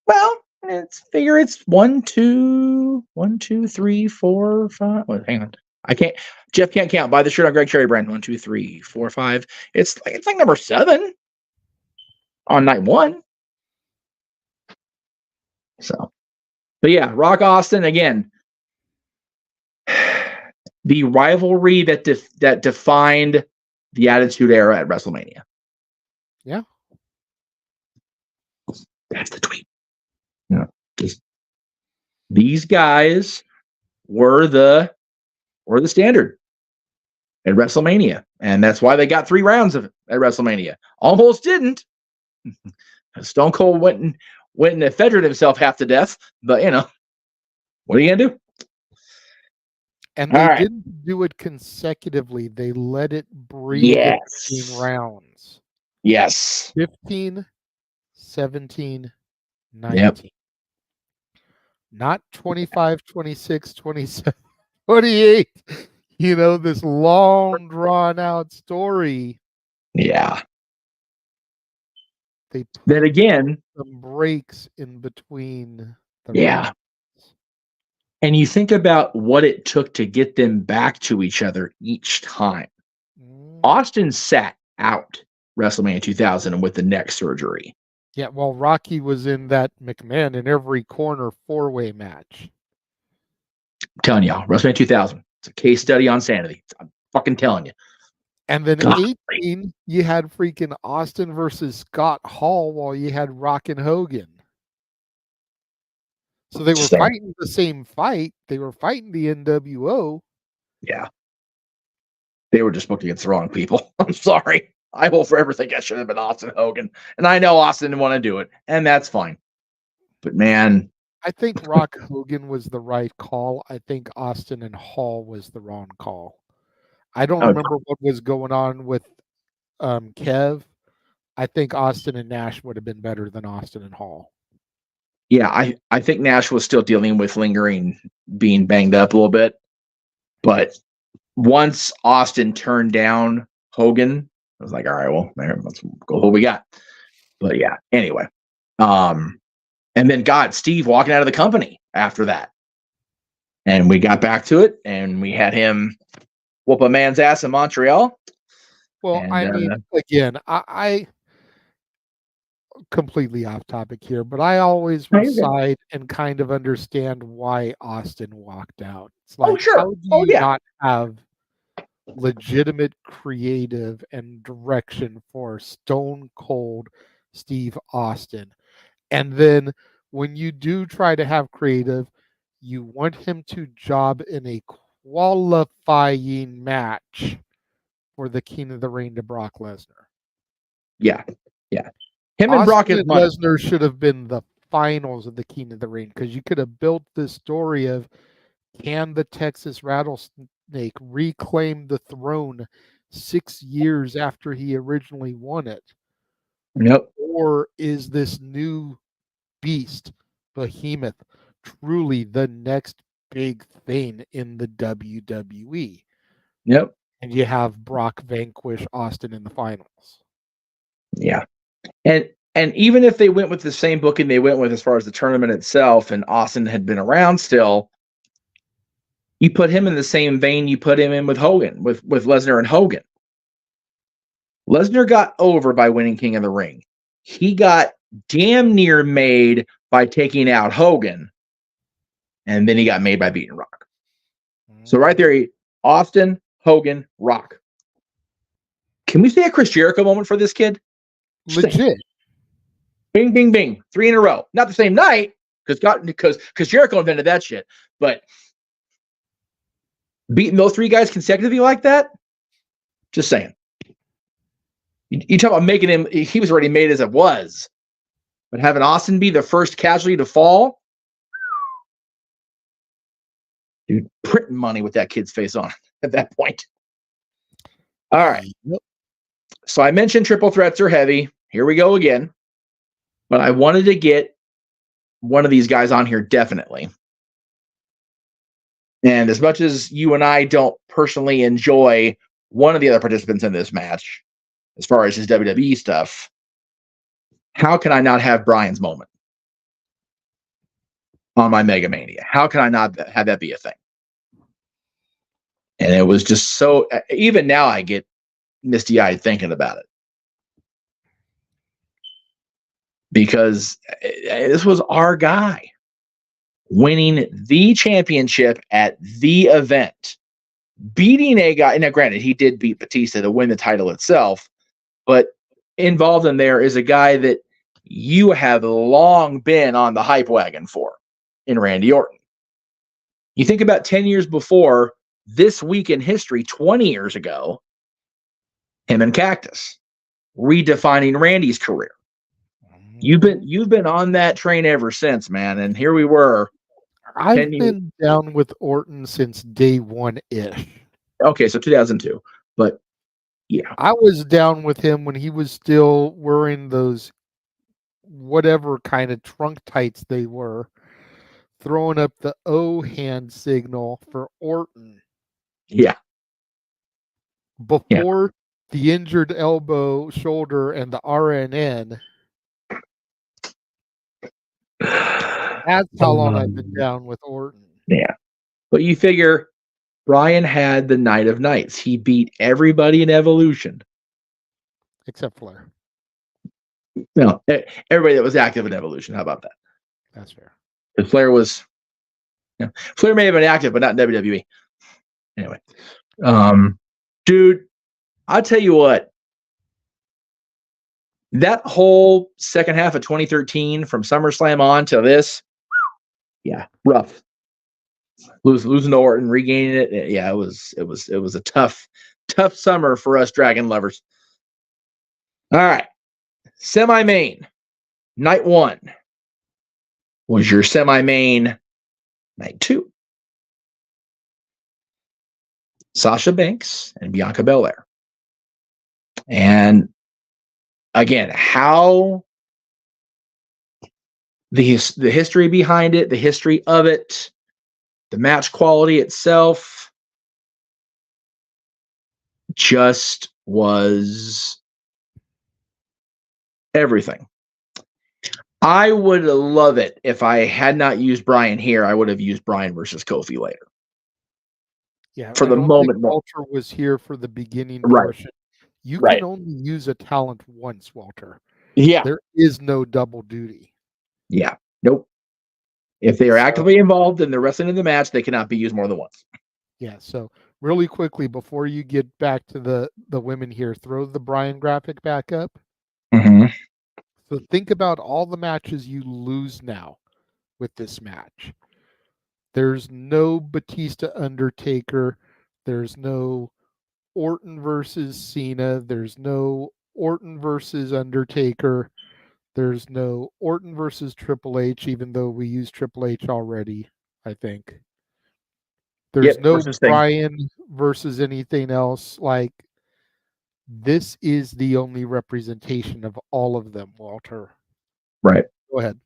Well, it's 1, 2, 3, 4, 5. Wait, hang on. I can't. Jeff can't count. Buy the shirt on Greg Cherry brand. 1, 2, 3, 4, 5. It's like number 7 on night 1. So, but yeah, Rock Austin again. The rivalry that defined the Attitude Era at WrestleMania. Yeah, that's the tweet. Just these guys were the standard at WrestleMania, and that's why they got 3 rounds of it at WrestleMania. Almost didn't. Stone Cold went and federated himself half to death, but what are you gonna do? And they didn't do it consecutively. They let it breathe between rounds. Yes. 15, 17, 19. Yep. Not 25, 26, 27, 28. This long, drawn-out story. Yeah. They then again, some breaks in between. Rounds. And you think about what it took to get them back to each other each time. Austin sat out WrestleMania 2000 with the neck surgery. Yeah, well, Rocky was in that McMahon in every corner 4-way match. I'm telling y'all, WrestleMania 2000. It's a case study on sanity. I'm fucking telling you. And then 18, you had freaking Austin versus Scott Hall while you had Rock and Hogan. So they were fighting the same fight. They were fighting the NWO. Yeah. They were just booked against the wrong people. I'm sorry. I will forever think I should have been Austin Hogan. And I know Austin didn't want to do it. And that's fine. But man. I think Rock Hogan was the right call. I think Austin and Hall was the wrong call. I don't remember what was going on with Kev. I think Austin and Nash would have been better than Austin and Hall. Yeah, I think Nash was still dealing with lingering, being banged up a little bit. But once Austin turned down Hogan, I was like, all right, well, let's go what we got. But yeah, anyway. And then Steve walking out of the company after that. And we got back to it, and we had him whoop a man's ass in Montreal. Well, and, I mean, again, I completely off topic here, but I always side and kind of understand why Austin walked out. It's like, how do you not have legitimate creative and direction for Stone Cold Steve Austin? And then when you do try to have creative, you want him to job in a qualifying match for the King of the Ring to Brock Lesnar. Yeah. Him and Brock and Lesnar should have been the finals of the King of the Ring, because you could have built this story of, can the Texas Rattlesnake reclaim the throne 6 years after he originally won it? Nope. Or is this new beast, Behemoth, truly the next big thing in the WWE? Yep. And you have Brock vanquish Austin in the finals. Yeah. And even if they went with the same booking they went with as far as the tournament itself, and Austin had been around still, you put him in the same vein you put him in with Hogan, with Lesnar and Hogan. Lesnar got over by winning King of the Ring. He got damn near made by taking out Hogan, and then he got made by beating Rock. So right there, Austin, Hogan, Rock. Can we say a Chris Jericho moment for this kid? Legit. Bing, bing, bing. 3 in a row. Not the same night, because Jericho invented that shit. But beating those 3 guys consecutively like that, just saying. You talk about making him, he was already made as it was. But having Austin be the first casualty to fall, dude, printing money with that kid's face on at that point. All right. So I mentioned triple threats are heavy. Here we go again. But I wanted to get one of these guys on here definitely. And as much as you and I don't personally enjoy one of the other participants in this match, as far as his WWE stuff, how can I not have Brian's moment on my MegaMania? How can I not have that be a thing? And it was just so, even now I get misty-eyed thinking about it. Because this was our guy winning the championship at the event, beating a guy. Now, granted, he did beat Batista to win the title itself, but involved in there is a guy that you have long been on the hype wagon for in Randy Orton. You think about 10 years before, this week in history, 20 years ago, him and Cactus redefining Randy's career. You've been on that train ever since, man. And here we were. I've been down with Orton since day one-ish. Okay, so 2002. But yeah. I was down with him when he was still wearing those whatever kind of trunk tights they were, throwing up the O hand signal for Orton. Yeah. Before the injured elbow, shoulder, and the RNN. That's how long I've been down with Orton. Yeah. But you figure Brian had the night of nights. He beat everybody in Evolution. Except Flair. No, everybody that was active in Evolution. How about that? That's fair. Because Flair was, Flair may have been active, but not in WWE. Anyway. Dude, I'll tell you what. That whole second half of 2013, from SummerSlam on to this, yeah, rough. Losing to Orton, regaining it. Yeah, it was a tough summer for us Dragon lovers. All right, semi-main night 1 was your semi-main night 2. Sasha Banks and Bianca Belair. And again, how the history behind it, the history of it, the match quality itself just was everything. I would love it if I had not used Bryan here. I would have used Bryan versus Kofi later. Yeah, for the moment. Walter was here for the beginning Right. portion. You can only use a talent once, Walter. Yeah. There is no double duty. Yeah. Nope. If they are actively involved in the wrestling of the match, they cannot be used more than once. Yeah. So really quickly, before you get back to the women here, throw the Bryan graphic back up. Mm-hmm. So think about all the matches you lose now with this match. There's no Batista Undertaker. There's no Orton versus Cena. There's no Orton versus Undertaker. There's no Orton versus Triple H, even though we used Triple H already, I think. There's no Bryan versus anything else. Like, this is the only representation of all of them, Walter. Right. Go ahead.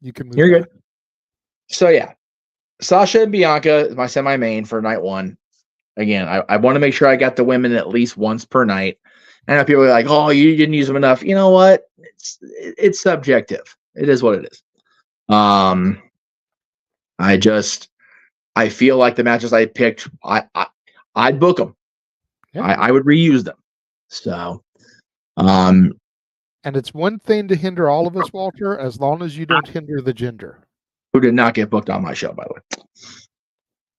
You can move. You're good. So, yeah. Sasha and Bianca is my semi-main for night 1. Again, I want to make sure I got the women at least once per night. I know people are like, oh, you didn't use them enough. You know what? It's subjective. It is what it is. I feel like the matches I picked, I'd book them. Yeah. I would reuse them. So, and it's one thing to hinder all of us, Walter, as long as you don't hinder the gender. Who did not get booked on my show, by the way,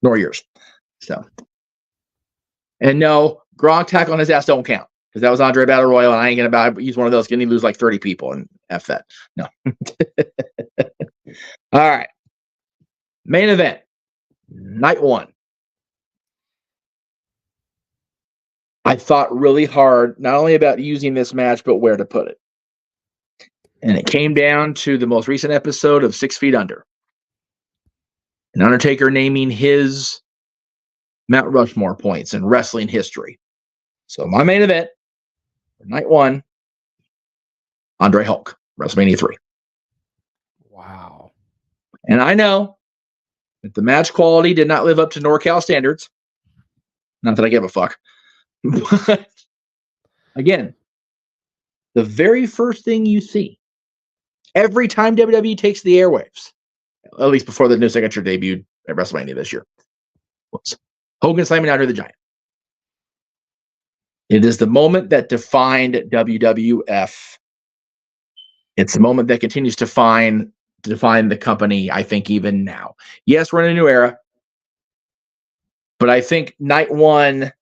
nor yours. So, and no, Gronk tackle on his ass don't count because that was Andre Battle Royal, and I ain't gonna use one of those. Can he lose like 30 people and F that? No. All right. Main event, night 1. I thought really hard, not only about using this match, but where to put it. And it came down to the most recent episode of 6 Feet Under. An Undertaker naming his Mount Rushmore points in wrestling history. So my main event, night 1, Andre Hulk, WrestleMania 3. Wow. And I know that the match quality did not live up to NorCal standards. Not that I give a fuck. But again, the very first thing you see every time WWE takes the airwaves, at least before the new signature debuted at WrestleMania this year, was Hogan slamming Andre the Giant. It is the moment that defined WWF. It's the moment that continues to define the company, I think, even now. Yes, we're in a new era, but I think night 1,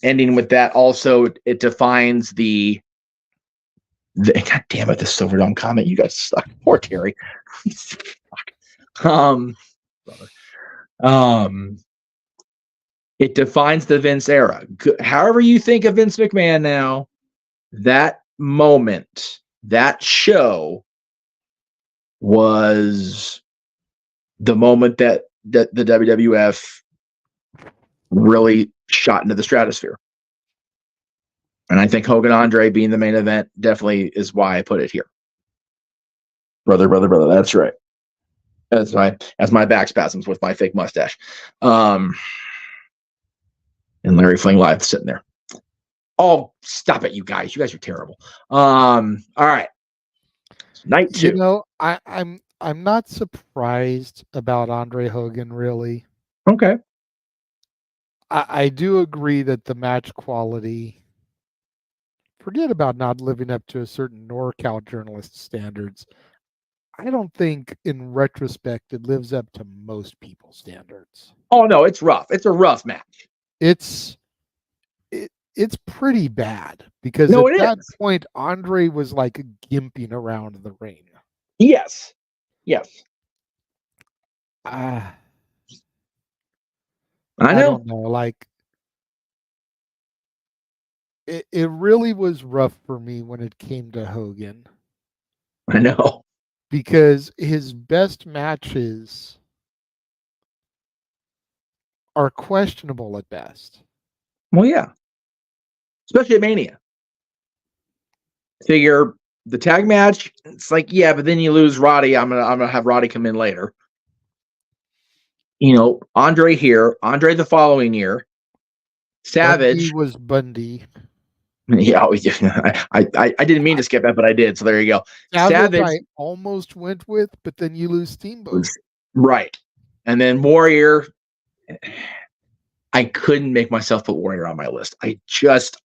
ending with that, also it defines the God damn it, the Silverdome comment. You guys suck. Poor Terry. It defines the Vince era. However you think of Vince McMahon now, that moment, that show was the moment that the WWF really shot into the stratosphere. And I think Hogan Andre being the main event definitely is why I put it here. Brother. That's right. As my back spasms with my fake mustache. And Larry Fling Live sitting there. Oh, stop it, you guys. You guys are terrible. All right. Night 2. You know, I'm not surprised about Andre Hogan, really. Okay. I do agree that the match quality, forget about not living up to a certain NorCal journalist standards. I don't think in retrospect it lives up to most people's standards. Oh no, it's rough. It's a rough match. It's pretty bad because at that point Andre was like gimping around the ring. Yes. I I know. don't know. Like, it really was rough for me when it came to Hogan. I know. Because his best matches are questionable at best. Well, yeah. Especially at Mania. Figure the tag match, it's like, yeah, but then you lose Roddy. I'm gonna have Roddy come in later. You know, Andre here, Andre the following year, Savage Bundy was Bundy. Yeah, I didn't mean to skip that, but I did. So there you go. Savage I almost went with, but then you lose Steamboat. Right. And then Warrior, I couldn't make myself put Warrior on my list. I just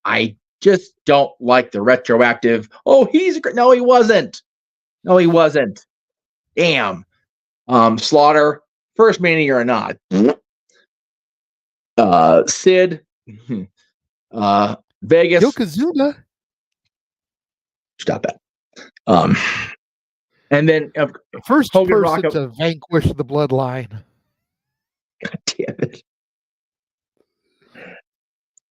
don't like the retroactive. Oh, he's great. No, he wasn't. No, he wasn't. Damn. Slaughter, first Mania or not. Sid, Vegas. Yokozuna. Stop that. And then first Hogan person to vanquish the bloodline. God damn it.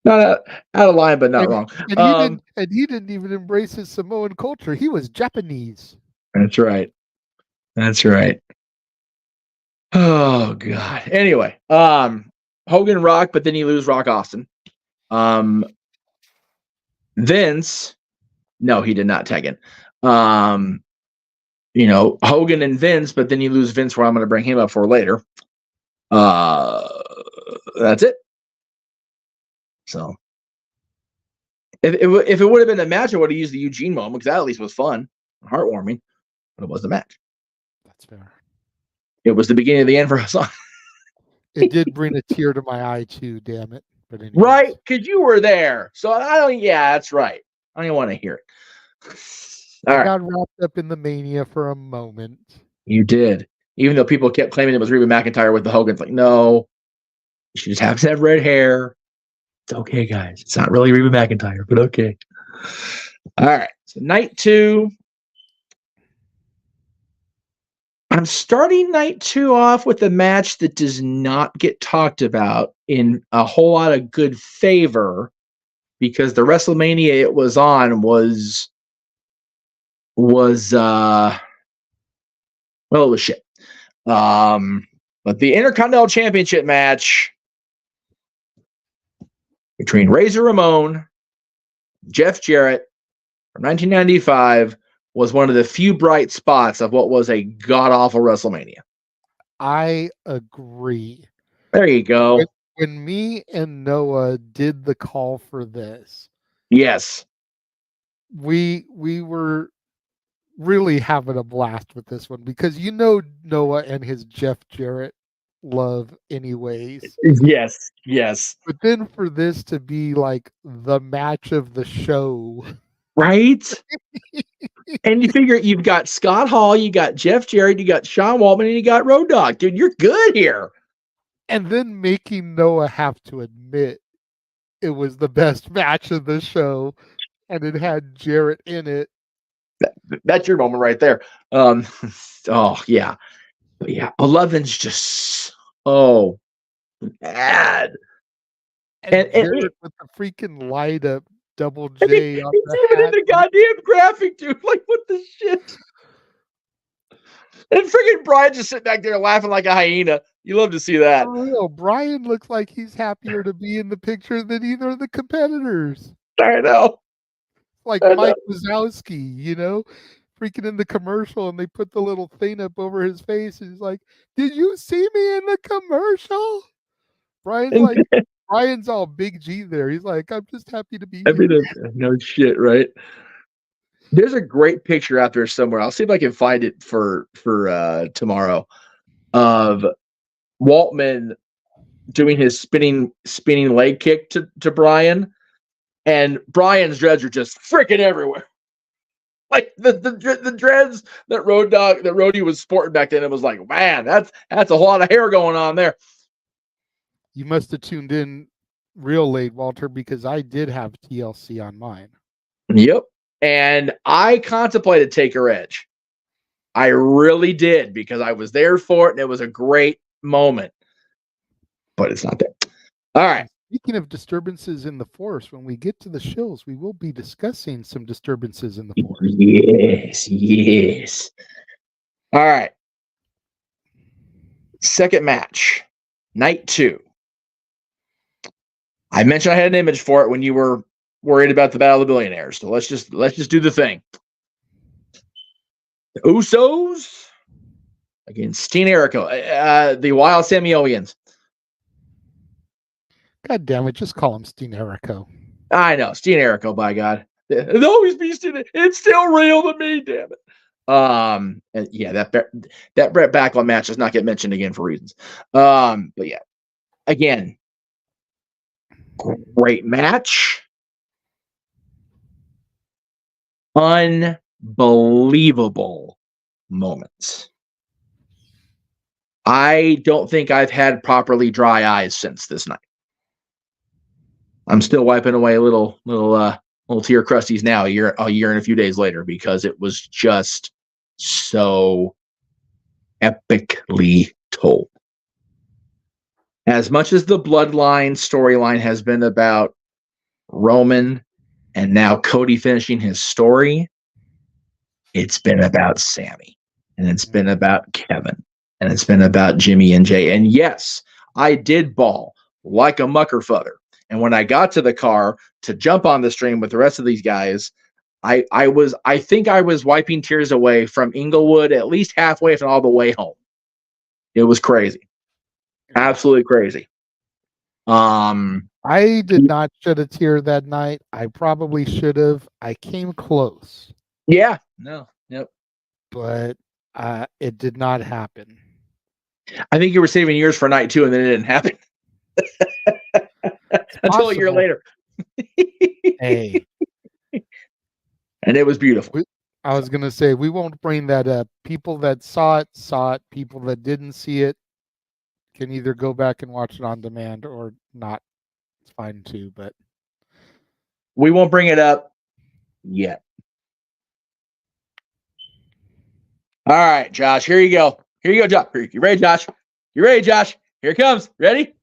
Not out of line, but not wrong. And he didn't even embrace his Samoan culture. He was Japanese. That's right. That's right. Oh God. Anyway, Hogan Rock, but then you lose Rock Austin. Vince, no, he did not tag in. You know, Hogan and Vince, but then you lose Vince, where I'm going to bring him up for later. That's it. So, if it would have been a match, I would have used the Eugene moment, because that at least was fun, heartwarming, but it was the match. That's fair. It was the beginning of the end for us. It did bring a tear to my eye too. Damn it! But anyways. Right, because you were there. So I don't. Yeah, that's right. I don't want to hear it. I got wrapped up in the Mania for a moment. You did, even though people kept claiming it was Reba McEntire with the Hogan. It's like, no, she just happens to have red hair. It's okay, guys. It's not really Reba McEntire, but okay. All right. So night 2. I'm starting night 2 off with a match that does not get talked about in a whole lot of good favor, because the WrestleMania it was on was well, it was shit. But the Intercontinental Championship match between Razor Ramon, Jeff Jarrett from 1995 was one of the few bright spots of what was a god-awful WrestleMania. I agree. There you go. When me and Noah did the call for this, yes, we were really having a blast with this one, because you know Noah and his Jeff Jarrett love anyways. Yes. But then for this to be like the match of the show. Right? And you figure you've got Scott Hall, you got Jeff Jarrett, you got Sean Waltman, and you got Road Dogg. Dude, you're good here. And then making Noah have to admit it was the best match of the show, and it had Jarrett in it. That's your moment right there. Oh yeah. But yeah, 11's just so bad. And Jarrett with the freaking light up double J. He's even in the goddamn graphic, dude. Like, what the shit? And freaking Brian just sitting back there laughing like a hyena. You love to see that. For real, Brian looks like he's happier to be in the picture than either of the competitors. I know. Like Mike Wazowski, you know, freaking in the commercial, and they put the little thing up over his face, and he's like, "Did you see me in the commercial?" Brian's all Big G there. He's like, "I'm just happy to be here." No shit, right? There's a great picture out there somewhere. I'll see if I can find it for tomorrow, of Waltman doing his spinning leg kick to Brian, and Brian's dreads are just freaking everywhere. Like the dreads that Roadie was sporting back then. It was like, man, that's a whole lot of hair going on there. You must have tuned in real late, Walter, because I did have TLC on mine. Yep. And I contemplated Taker Edge. I really did, because I was there for it and it was a great moment. But it's not there. All right. Speaking of disturbances in the forest, when we get to the shows, we will be discussing some disturbances in the forest. Yes, yes. All right. Second match, night 2. I mentioned I had an image for it when you were worried about the Battle of the Billionaires. So let's just do the thing. The Usos against Steen Erico, the Wild Samoans. God damn it! Just call him Steen Erico. I know, Steen Erico. By God, it'll always be Steen. It's still real to me. Damn it. And yeah, that Brett Backlund match does not get mentioned again for reasons. But yeah, again, great match. Unbelievable moments. I don't think I've had properly dry eyes since this night. I'm still wiping away little tear crusties now, a year and a few days later, because it was just so epically told. As much as the Bloodline storyline has been about Roman and now Cody finishing his story, it's been about Sammy, and it's been about Kevin, and it's been about Jimmy and Jay. And yes, I did bawl like a muckerfucker. And when I got to the car to jump on the stream with the rest of these guys, I think I was wiping tears away from Inglewood at least halfway, if not all the way home. It was crazy. Absolutely crazy. I did not shed a tear that night. I probably should have. I came close. Yeah. No. Yep. But it did not happen. I think you were saving yours for night 2, and then it didn't happen. Until a year later. Hey. And it was beautiful. I was going to say, we won't bring that up. People that saw it. People that didn't see it can either go back and watch it on demand or not. It's fine too, but we won't bring it up yet. All right, Josh, here you go. Here you go, Josh. You ready, Josh? You ready, Josh? Here it comes. Ready?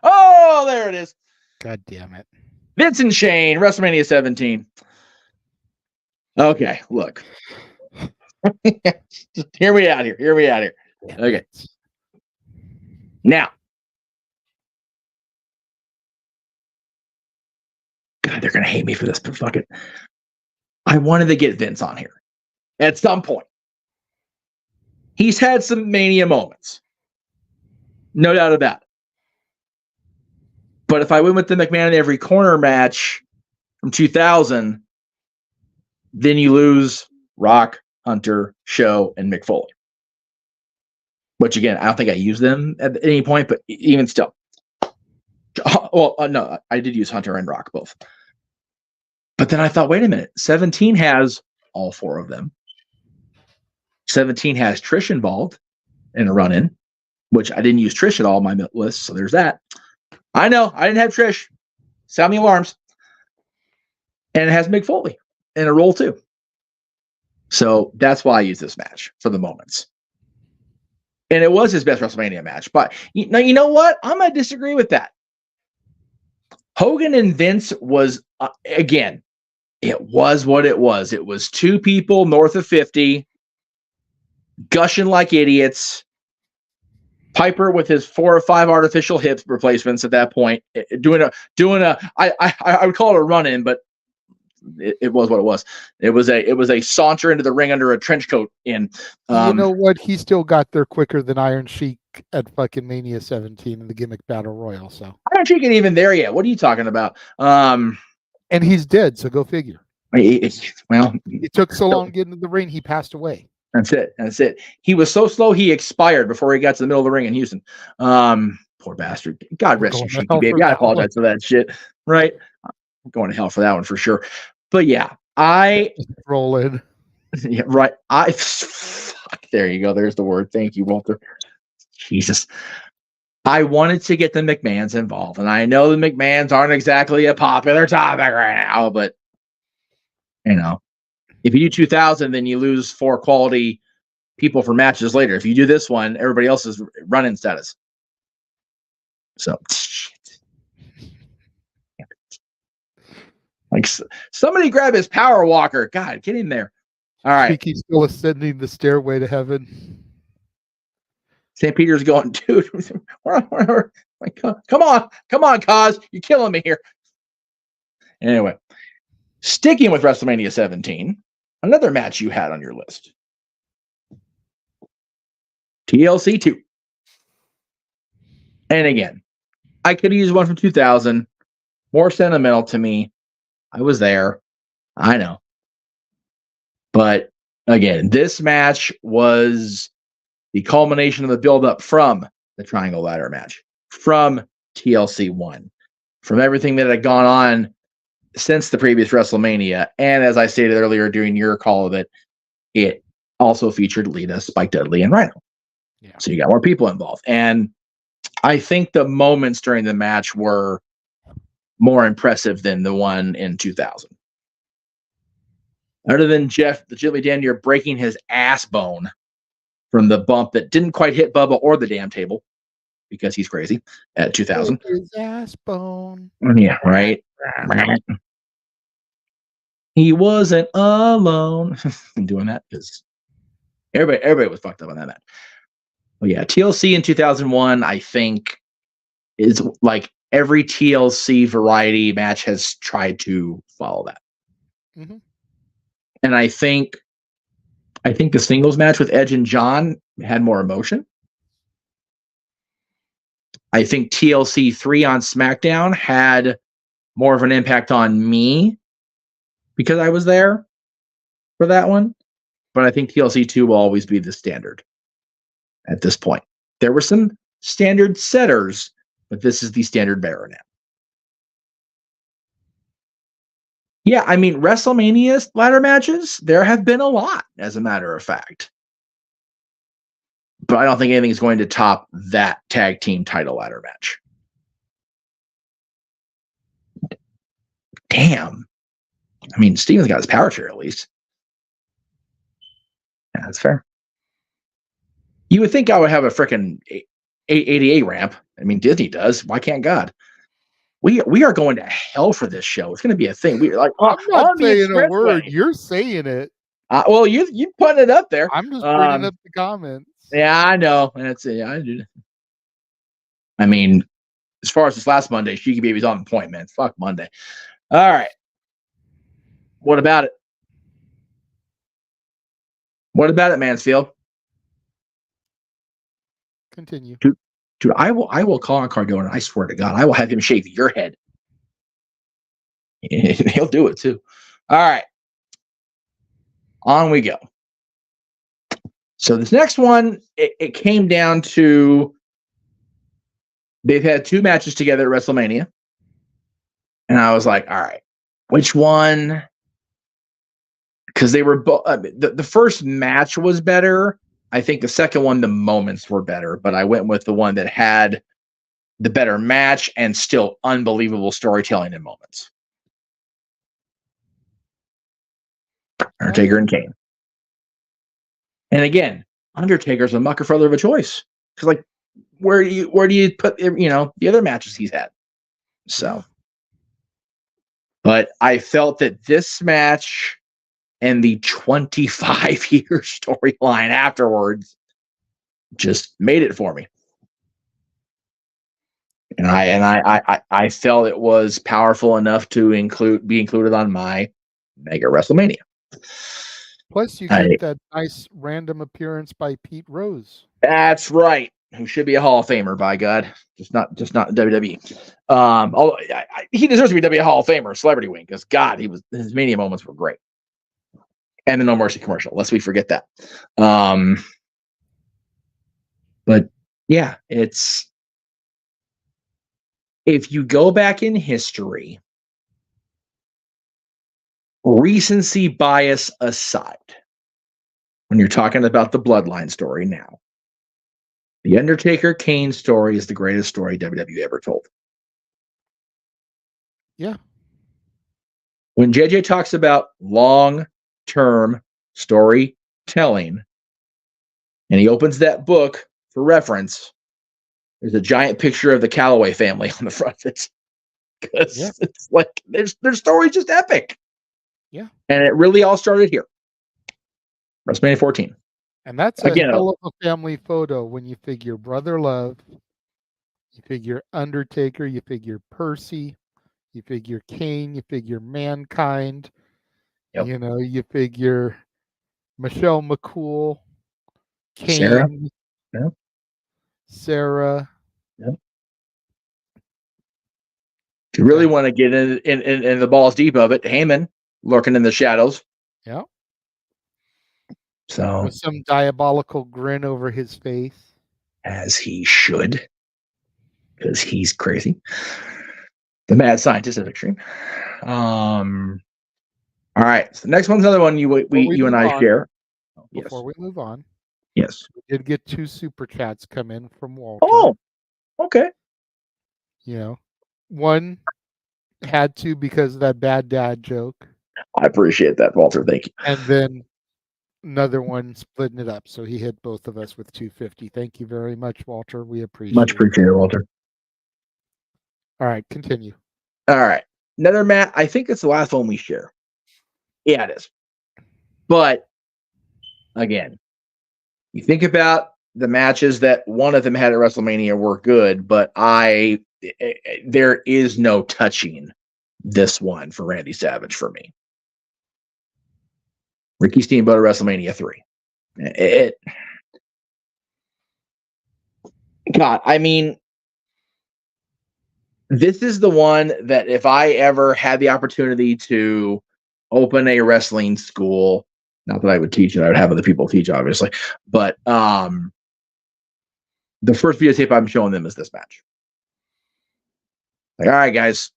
Oh, there it is. God damn it. Vince and Shane, WrestleMania 17. Okay, look. Just hear me out here. Okay. Now. God, they're going to hate me for this, but fuck it. I wanted to get Vince on here at some point. He's had some Mania moments. No doubt about it. But if I went with the McMahon Every Corner match from 2000, then you lose Rock, Hunter, Show, and Mick Foley. Which, again, I don't think I used them at any point, but even still. Well, no, I did use Hunter and Rock both. But then I thought, wait a minute. 17 has all 4 of them. 17 has Trish involved in a run-in, which I didn't use Trish at all on my list, so there's that. I know, I didn't have Trish. Sound the alarms. And it has Mick Foley in a role too. So that's why I use this match for the moments. And it was his best WrestleMania match. But you know what? I'm going to disagree with that. Hogan and Vince was, again, it was what it was. It was 2 people north of 50 gushing like idiots. Piper with his 4 or 5 artificial hip replacements at that point, doing a I would call it a run-in, but it was what it was. It was a saunter into the ring under a trench coat in. You know what? He still got there quicker than Iron Sheik at fucking Mania 17 in the gimmick battle royal. So Iron Sheik ain't even there yet. What are you talking about? And he's dead, so go figure. Well, it took so long getting to the ring, he passed away. That's it. He was so slow, he expired before he got to the middle of the ring in Houston. Poor bastard. God rest you, Sheeky baby. I apologize for that shit. Right? I'm going to hell for that one for sure. But yeah, roll in. Yeah, right. Fuck. There you go. There's the word. Thank you, Walter. Jesus. I wanted to get the McMahons involved, and I know the McMahons aren't exactly a popular topic right now, but you know. If you do 2000, then you lose 4 quality people for matches later. If you do this one, everybody else is run-in status. So, like, somebody grab his power walker. God, get in there. All right. I think he's still ascending the stairway to heaven. St. Peter's going, dude. Like, come on, Kaz, you're killing me here. Anyway, sticking with WrestleMania 17, another match you had on your list. TLC 2. And again, I could use one from 2000. More sentimental to me. I was there. I know. But again, this match was the culmination of the build-up from the Triangle Ladder match, from TLC 1, from everything that had gone on since the previous WrestleMania. And as I stated earlier during your call of it, it also featured Lita, Spike Dudley, and Rhino. Yeah. So you got more people involved. And I think the moments during the match were more impressive than the one in 2000. Other than Jeff, the Jilly Danier, breaking his ass bone from the bump that didn't quite hit Bubba or the damn table because he's crazy at 2000. His ass bone. Yeah, right. He wasn't alone. I'm doing that because everybody was fucked up on that match. Well, yeah, TLC in 2001, I think, is like every TLC variety match has tried to follow that. Mm-hmm. And I think the singles match with Edge and John had more emotion. I think TLC 3 on SmackDown had more of an impact on me because I was there for that one. But I think TLC 2 will always be the standard at this point. There were some standard setters, but this is the standard bearer now. Yeah, I mean, WrestleMania ladder matches, there have been a lot, as a matter of fact. But I don't think anything's going to top that tag team title ladder match. Damn. I mean, Steven's got his power chair at least. Yeah, that's fair. You would think I would have a freaking ADA ramp. I mean, Disney does. Why can't God? We are going to hell for this show. It's going to be a thing. We like. I'm not saying a word. You're saying it. Well, you putting it up there. I'm just bringing up the comments. Yeah, I know. That's it. I do. I mean, as far as this last Monday, Shiki Baby's on point, man. Fuck Monday. All right. What about it? What about it, Mansfield? Continue. Dude, I will call on Cardona. I swear to God, I will have him shave your head. He'll do it too. All right. On we go. So this next one, it came down to they've had 2 matches together at WrestleMania. And I was like, all right, which one? Because they were both the first match was better. I think the second one, the moments were better, but I went with the one that had the better match and still unbelievable storytelling in moments. Undertaker and Kane. And again, Undertaker's a mucker further of a choice. Because like, where do you put the other matches he's had? So, but I felt that this match and the 25-year storyline afterwards just made it for me. And I felt it was powerful enough to be included on my Mega WrestleMania. Plus, you get that nice random appearance by Pete Rose. That's right. Who should be a Hall of Famer, by God. Just not WWE. Although he deserves to be WWE Hall of Famer, celebrity wing, because God, his Mania moments were great. And the No Mercy commercial. Lest we forget that. But yeah, it's if you go back in history, recency bias aside, when you're talking about the bloodline story now, the Undertaker Kane story is the greatest story WWE ever told. Yeah. When JJ talks about long-term storytelling, and he opens that book for reference. There's a giant picture of the Calloway family on the front of it. Because it's like their story's just epic. Yeah. And it really all started here. WrestleMania 14. And that's a hell of a family photo when you figure Brother Love, you figure Undertaker, you figure Percy, you figure Kane, you figure Mankind, you know, you figure Michelle McCool, Kane, Sarah. If you really want to get in the balls deep of it, Heyman lurking in the shadows. Yeah. So with some diabolical grin over his face. As he should. Because he's crazy. The mad scientist is extreme. All right. So the next one's another one you and I share. Before we move on. Yes. We did get 2 super chats come in from Walter. Oh, okay. You know, one had to because of that bad dad joke. I appreciate that, Walter. Thank you. And then another one splitting it up. So he hit both of us with 250. Thank you very much, Walter. We appreciate it. Much appreciated, Walter. All right, continue. All right. Another Matt. I think it's the last one we share. Yeah, it is. But again, you think about the matches that one of them had at WrestleMania were good, but there is no touching this one for Randy Savage for me. Ricky Steamboat at WrestleMania 3. God, I mean, this is the one that if I ever had the opportunity to open a wrestling school, not that I would teach it, I would have other people teach, obviously, but the first videotape I'm showing them is this match. Like, all right, guys,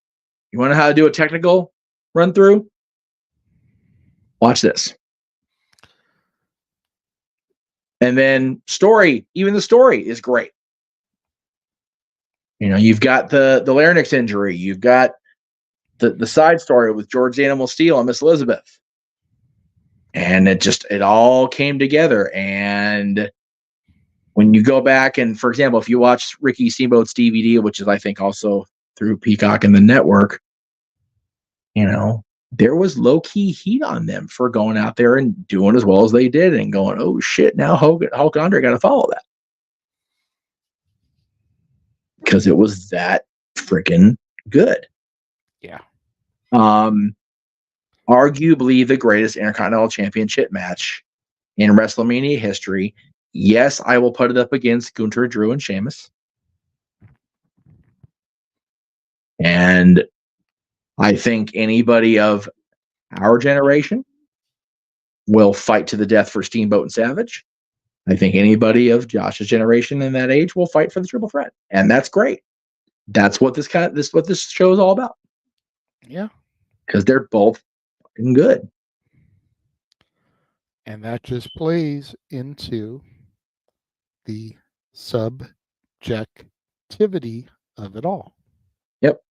you want to know how to do a technical run through? Watch this. And then even the story is great. You know, you've got the larynx injury. You've got the side story with George Animal Steel and Miss Elizabeth. And it all came together. And when you go back and, for example, if you watch Ricky Steamboat's DVD, which is, I think, also through Peacock and the network, you know, there was low-key heat on them for going out there and doing as well as they did and going, oh, shit, now Hulk and Andre got to follow that. Because it was that freaking good. Yeah. Arguably the greatest Intercontinental Championship match in WrestleMania history. Yes, I will put it up against Gunther, Drew, and Sheamus. And I think anybody of our generation will fight to the death for Steamboat and Savage. I think anybody of Josh's generation in that age will fight for the triple threat, and that's great. That's what this show is all about. Yeah, because they're both fucking good, and that just plays into the subjectivity of it all. Yep.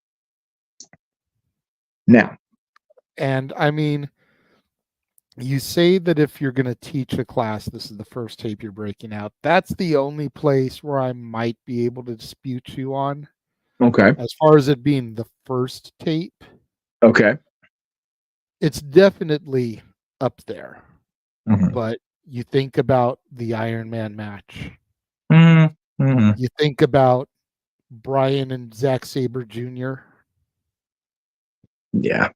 Now, and I mean, you say that if you're going to teach a class, this is the first tape you're breaking out. That's the only place where I might be able to dispute you on. Okay. As far as it being the first tape. Okay. It's definitely up there. Mm-hmm. But you think about the Iron Man match. Mm-hmm. You think about Brian and Zack Sabre Jr. Yeah.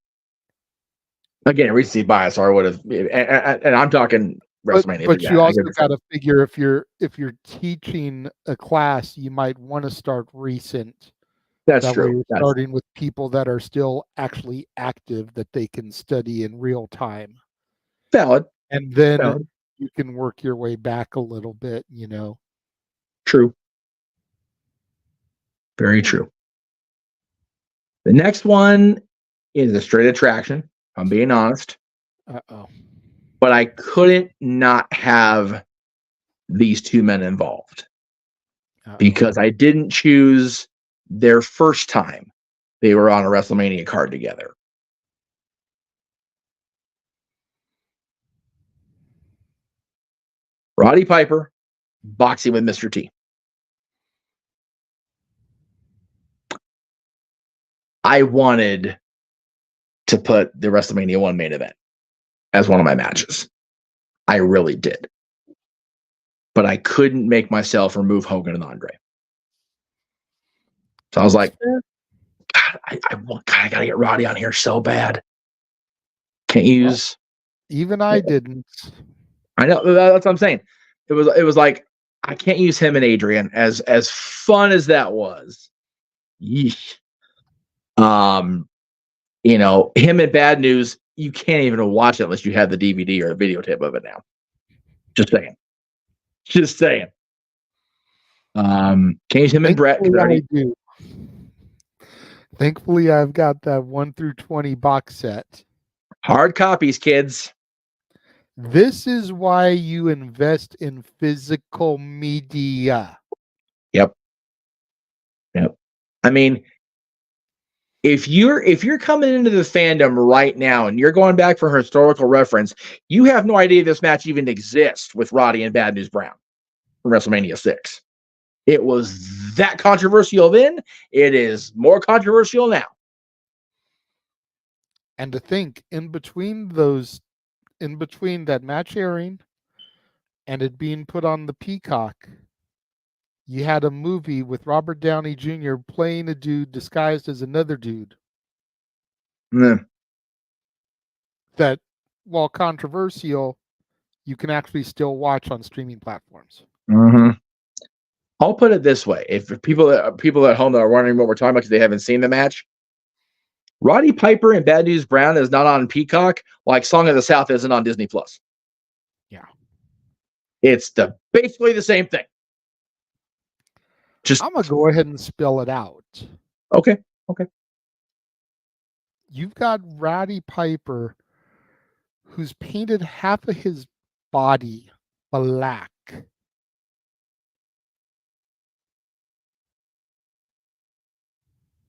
Again, recency bias, or I would have, and I'm talking WrestleMania. But you also got to figure if you're teaching a class, you might want to start recent. That's true. Starting with people that are still actually active that they can study in real time. Valid. And then you can work your way back a little bit, you know. True. Very true. The next one is a straight attraction. I'm being honest. Uh-oh. But I couldn't not have these two men involved. Because I didn't choose their first time they were on a WrestleMania card together. Roddy Piper Boxing with Mr. T. I wanted to put the WrestleMania 1 main event as one of my matches. I really did. But I couldn't make myself remove Hogan and Andre. So I was like, God, I gotta get Roddy on here so bad. Can't use. Even I didn't. I know, that's what I'm saying. It was like, I can't use him and Adrian, as fun as that was. Yeesh. You know, him and Bad News, you can't even watch it unless you have the DVD or the videotape of it now. Just saying. Can't use him and Brett. I do. Thankfully, I've got that 1 through 20 box set. Hard copies, kids. This is why you invest in physical media. Yep. I mean, if you're coming into the fandom right now and you're going back for historical reference, you have no idea this match even exists with Roddy and Bad News Brown from WrestleMania 6. It was that controversial then. It is more controversial now. And to think, in between that match airing and it being put on the Peacock, you had a movie with Robert Downey Jr. playing a dude disguised as another dude. That, while controversial, you can actually still watch on streaming platforms. Mm-hmm. I'll put it this way: if people at home that are wondering what we're talking about because they haven't seen the match, Roddy Piper and Bad News Brown is not on Peacock, like Song of the South isn't on Disney Plus. Yeah, it's basically the same thing. I'm gonna go ahead and spell it out. Okay. You've got Roddy Piper, who's painted half of his body black.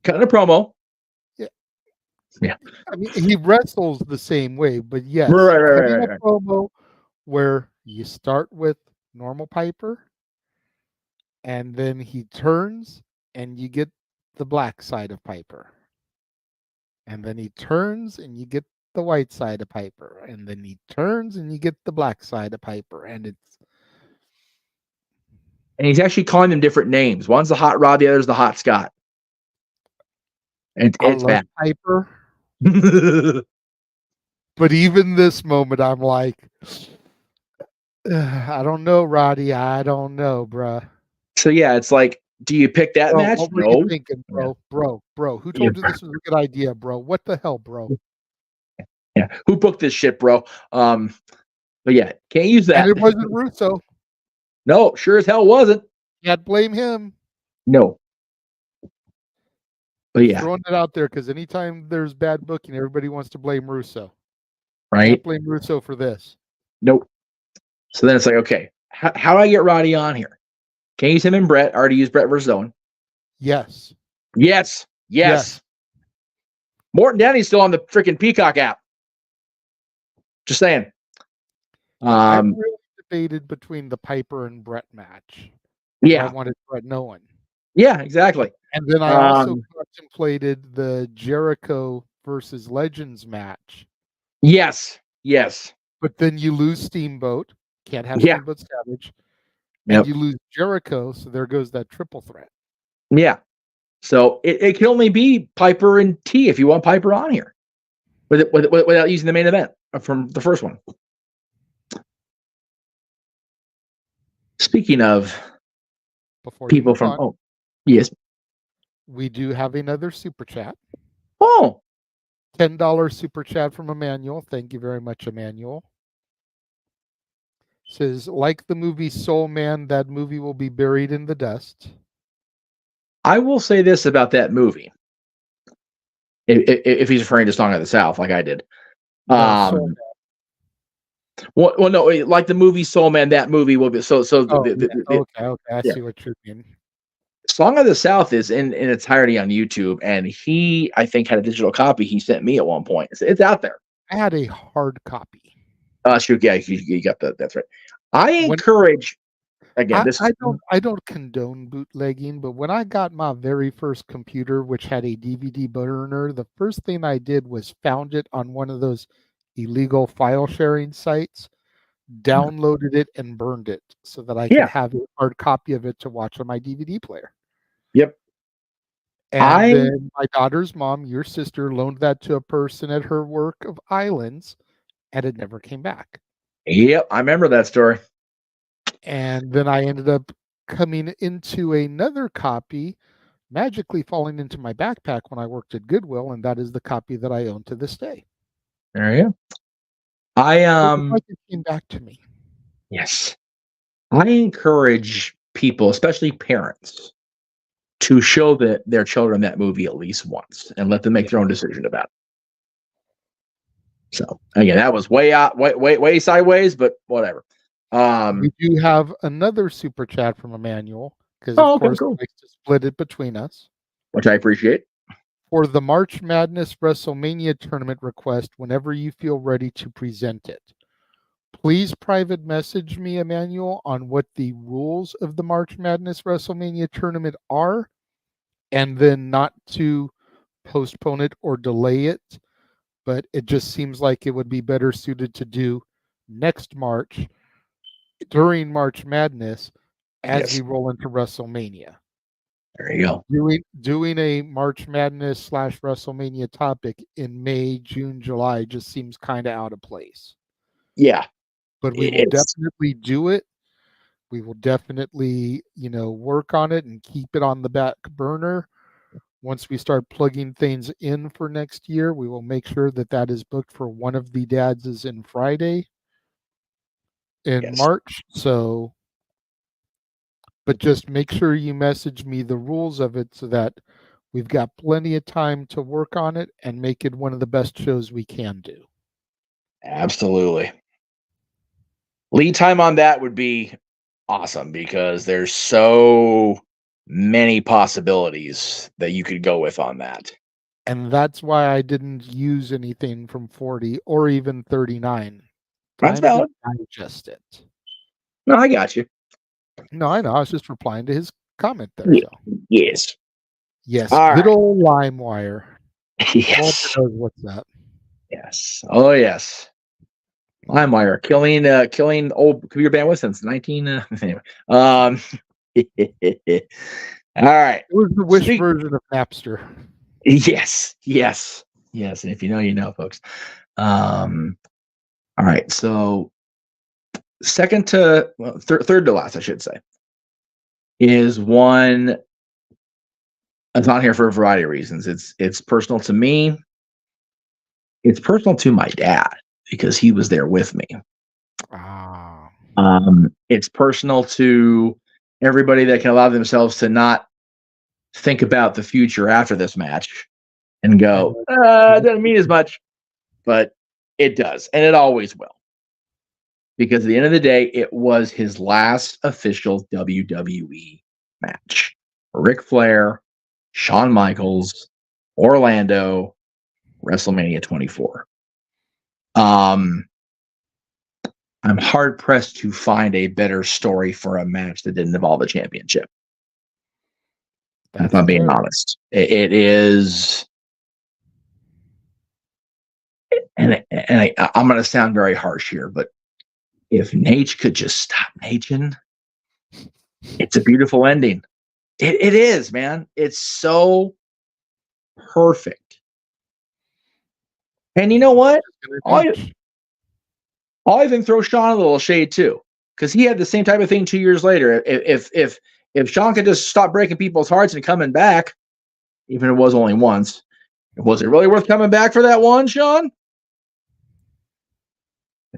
Kind of promo. Yeah. I mean, he wrestles the same way, but yes, right. A promo where you start with normal Piper, and then he turns, and you get the black side of Piper, and then he turns, and you get the white side of Piper, and then he turns, and you get the black side of Piper, and he's actually calling them different names. One's the Hot Rod, the other's the Hot Scott. It's bad. Piper. But even this moment, I'm like, I don't know, Roddy. I don't know, bruh. So yeah, it's like, do you pick that match? What were you thinking, bro? Bro. Who told you this was a good idea, bro? What the hell, bro? Yeah, who booked this shit, bro? But yeah, can't use that. And it wasn't Russo. No, sure as hell wasn't. Can't blame him. No. But yeah, throwing it out there because anytime there's bad booking, everybody wants to blame Russo. Right? Can't blame Russo for this. Nope. So then it's like, okay, how do I get Roddy on here? Can you use him and Brett? I already used Brett versus Owen. Yes. Morton Downey's still on the freaking Peacock app. Just saying. I really debated between the Piper and Brett match. Yeah. I wanted Brett and Owen. Yeah, exactly. And then I also contemplated the Jericho versus Legends match. Yes. But then you lose Steamboat. Can't have Steamboat Savage. And you lose Jericho, so there goes that triple threat. Yeah. So it can only be Piper and T if you want Piper on here. Without using the main event from the first one. Speaking of people from yes. We do have another super chat. Oh. $10 super chat from Emmanuel. Thank you very much, Emmanuel. Says, like the movie Soul Man, that movie will be buried in the dust. I will say this about that movie. If he's referring to Song of the South, like I did. Well, no, like the movie Soul Man, that movie will be okay. I see what you mean. Song of the South is in entirety on YouTube, and he, I think, had a digital copy he sent me at one point. It's out there. I had a hard copy. Shoot, yeah, you got that. That's right. I encourage again, I don't condone bootlegging, but when I got my very first computer, which had a DVD burner, the first thing I did was found it on one of those illegal file sharing sites, downloaded it, and burned it so that I could have a hard copy of it to watch on my DVD player. Yep. And then my daughter's mom, your sister, loaned that to a person at her work of Islands, and it never came back. Yep, I remember that story. And then I ended up coming into another copy, magically falling into my backpack when I worked at Goodwill, and that is the copy that I own to this day. There you go. It came back to me. Yes. I encourage people, especially parents, to show their children that movie at least once and let them make their own decision about it. So again, that was way sideways, but whatever. We do have another super chat from Emmanuel because of course he likes to split it between us, which I appreciate. For the March Madness WrestleMania tournament request, whenever you feel ready to present it, please private message me, Emmanuel, on what the rules of the March Madness WrestleMania tournament are, and then not to postpone it or delay it. But it just seems like it would be better suited to do next March during March Madness as we roll into WrestleMania. There you go. Doing a March Madness / WrestleMania topic in May, June, July just seems kind of out of place. Yeah. But we will definitely do it. We will definitely, work on it and keep it on the back burner. Once we start plugging things in for next year, we will make sure that is booked for one of the DADS in Friday in March. So, but just make sure you message me the rules of it so that we've got plenty of time to work on it and make it one of the best shows we can do. Absolutely. Lead time on that would be awesome because there's so many possibilities that you could go with on that. And that's why I didn't use anything from 40 or even 39. That's valid. Digest it. No, I got you. No, I know. I was just replying to his comment there. Yeah. So. Yes. Yes. All good old LimeWire. Yes. Walter knows what's up. Yes. Oh, yes. LimeWire killing old computer bandwidth since 19. Anyway. All right. It was the Wish version of Napster. Yes. And if you know, you know, folks. All right. So third to last, I should say, is one that's on here for a variety of reasons. It's personal to me. It's personal to my dad because he was there with me. It's personal to everybody that can allow themselves to not think about the future after this match and go, it doesn't mean as much, but it does. And it always will. Because at the end of the day, it was his last official WWE match. Ric Flair, Shawn Michaels, Orlando, WrestleMania 24. I'm hard pressed to find a better story for a match that didn't involve a championship. If I'm being honest, it is, and I'm going to sound very harsh here, but if Nate could just stop Nagin, it's a beautiful ending. It is, man. It's so perfect. And you know what? I'll even throw Shawn a little shade too, because he had the same type of thing 2 years later. If Shawn could just stop breaking people's hearts and coming back, even if it was only once, was it really worth coming back for that one, Shawn?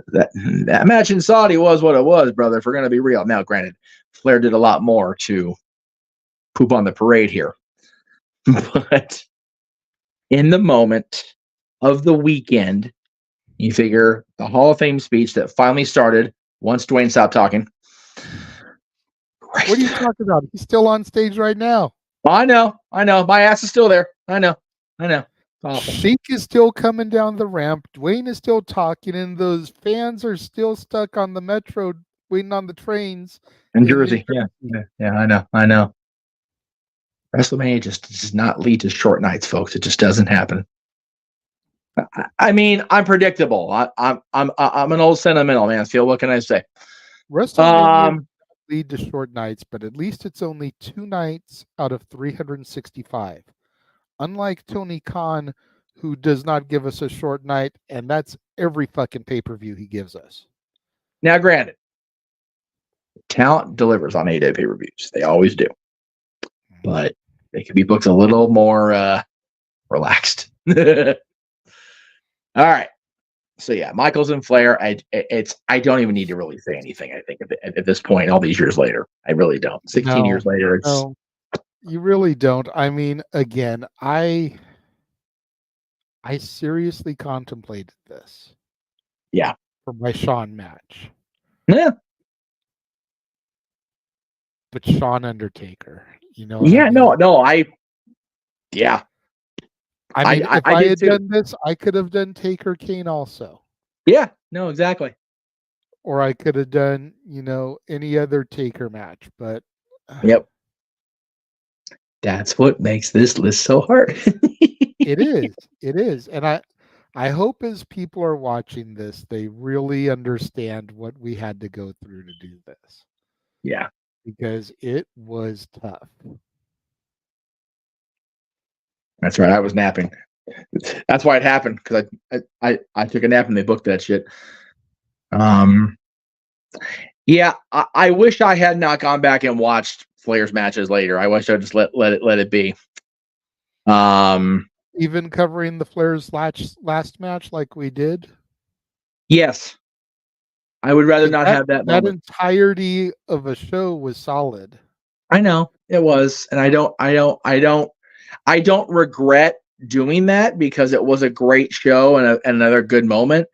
That match in Saudi was what it was, brother, if we're going to be real. Now, granted, Flair did a lot more to poop on the parade here. But in the moment of the weekend, you figure the Hall of Fame speech that finally started once Dwayne stopped talking. What are you talking about? He's still on stage right now. I know. My ass is still there. I know. Sheik is still coming down the ramp. Dwayne is still talking, and those fans are still stuck on the Metro waiting on the trains in Jersey. Yeah, I know. WrestleMania just does not lead to short nights, folks. It just doesn't happen. I mean, I'm predictable. I'm an old sentimental man. Phil, what can I say? WrestleMania lead to short nights, but at least it's only 2 nights out of 365. Unlike Tony Khan, who does not give us a short night, and that's every fucking pay-per-view he gives us. Now, granted, talent delivers on 8-day pay-per-views. They always do. But they could be booked a little more relaxed. All right. So yeah, Michaels and Flair. I don't even need to really say anything. I think at this point, all these years later, I really don't. 16 years later, it's no, you really don't. I mean, again, I seriously contemplated this. Yeah. For my Shawn match. Yeah. But Shawn Undertaker, you know. Yeah. I mean? Yeah. I mean, if I had done this, I could have done Taker Kane also. Yeah, no, exactly. Or I could have done, any other Taker match, but yep. That's what makes this list so hard. It is. And I hope as people are watching this, they really understand what we had to go through to do this. Yeah. Because it was tough. That's right. I was napping. That's why it happened, because I took a nap and they booked that shit. Yeah, I wish I had not gone back and watched Flair's matches later. I wish I just let it be. Even covering the Flair's last match like we did. Yes, I would rather not have that moment. That entirety of a show was solid. I know it was, and I don't regret doing that, because it was a great show and another good moment.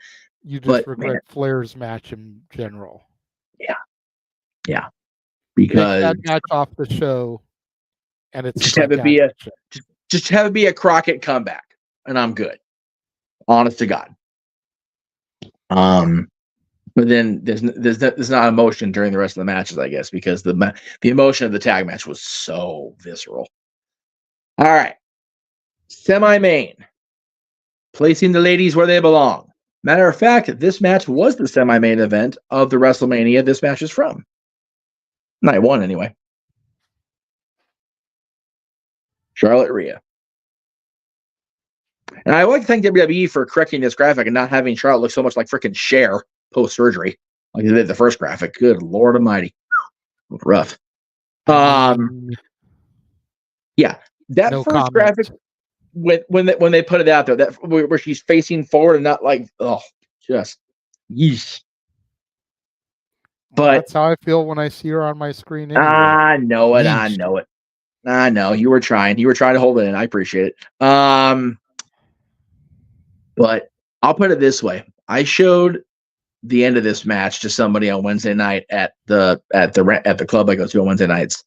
You just regret Flair's match in general. Yeah, because take that match off the show, and it's just have it be a Crockett comeback, and I'm good. Honest to God. But then there's not emotion during the rest of the matches, I guess, because the emotion of the tag match was so visceral. All right. Semi-main. Placing the ladies where they belong. Matter of fact, this match was the semi-main event of the WrestleMania this match is from. Night 1, anyway. Charlotte Rhea. And I like to thank WWE for correcting this graphic and not having Charlotte look so much like freaking Cher post-surgery, like they did the first graphic. Good Lord Almighty. Rough. Yeah. That first comment. Graphic, when they put it out there, that where she's facing forward and not like, just yeesh. But that's how I feel when I see her on my screen. Anyway. I know it. I know you were trying to hold it in. I appreciate it. But I'll put it this way: I showed the end of this match to somebody on Wednesday night at the club I go to on Wednesday nights,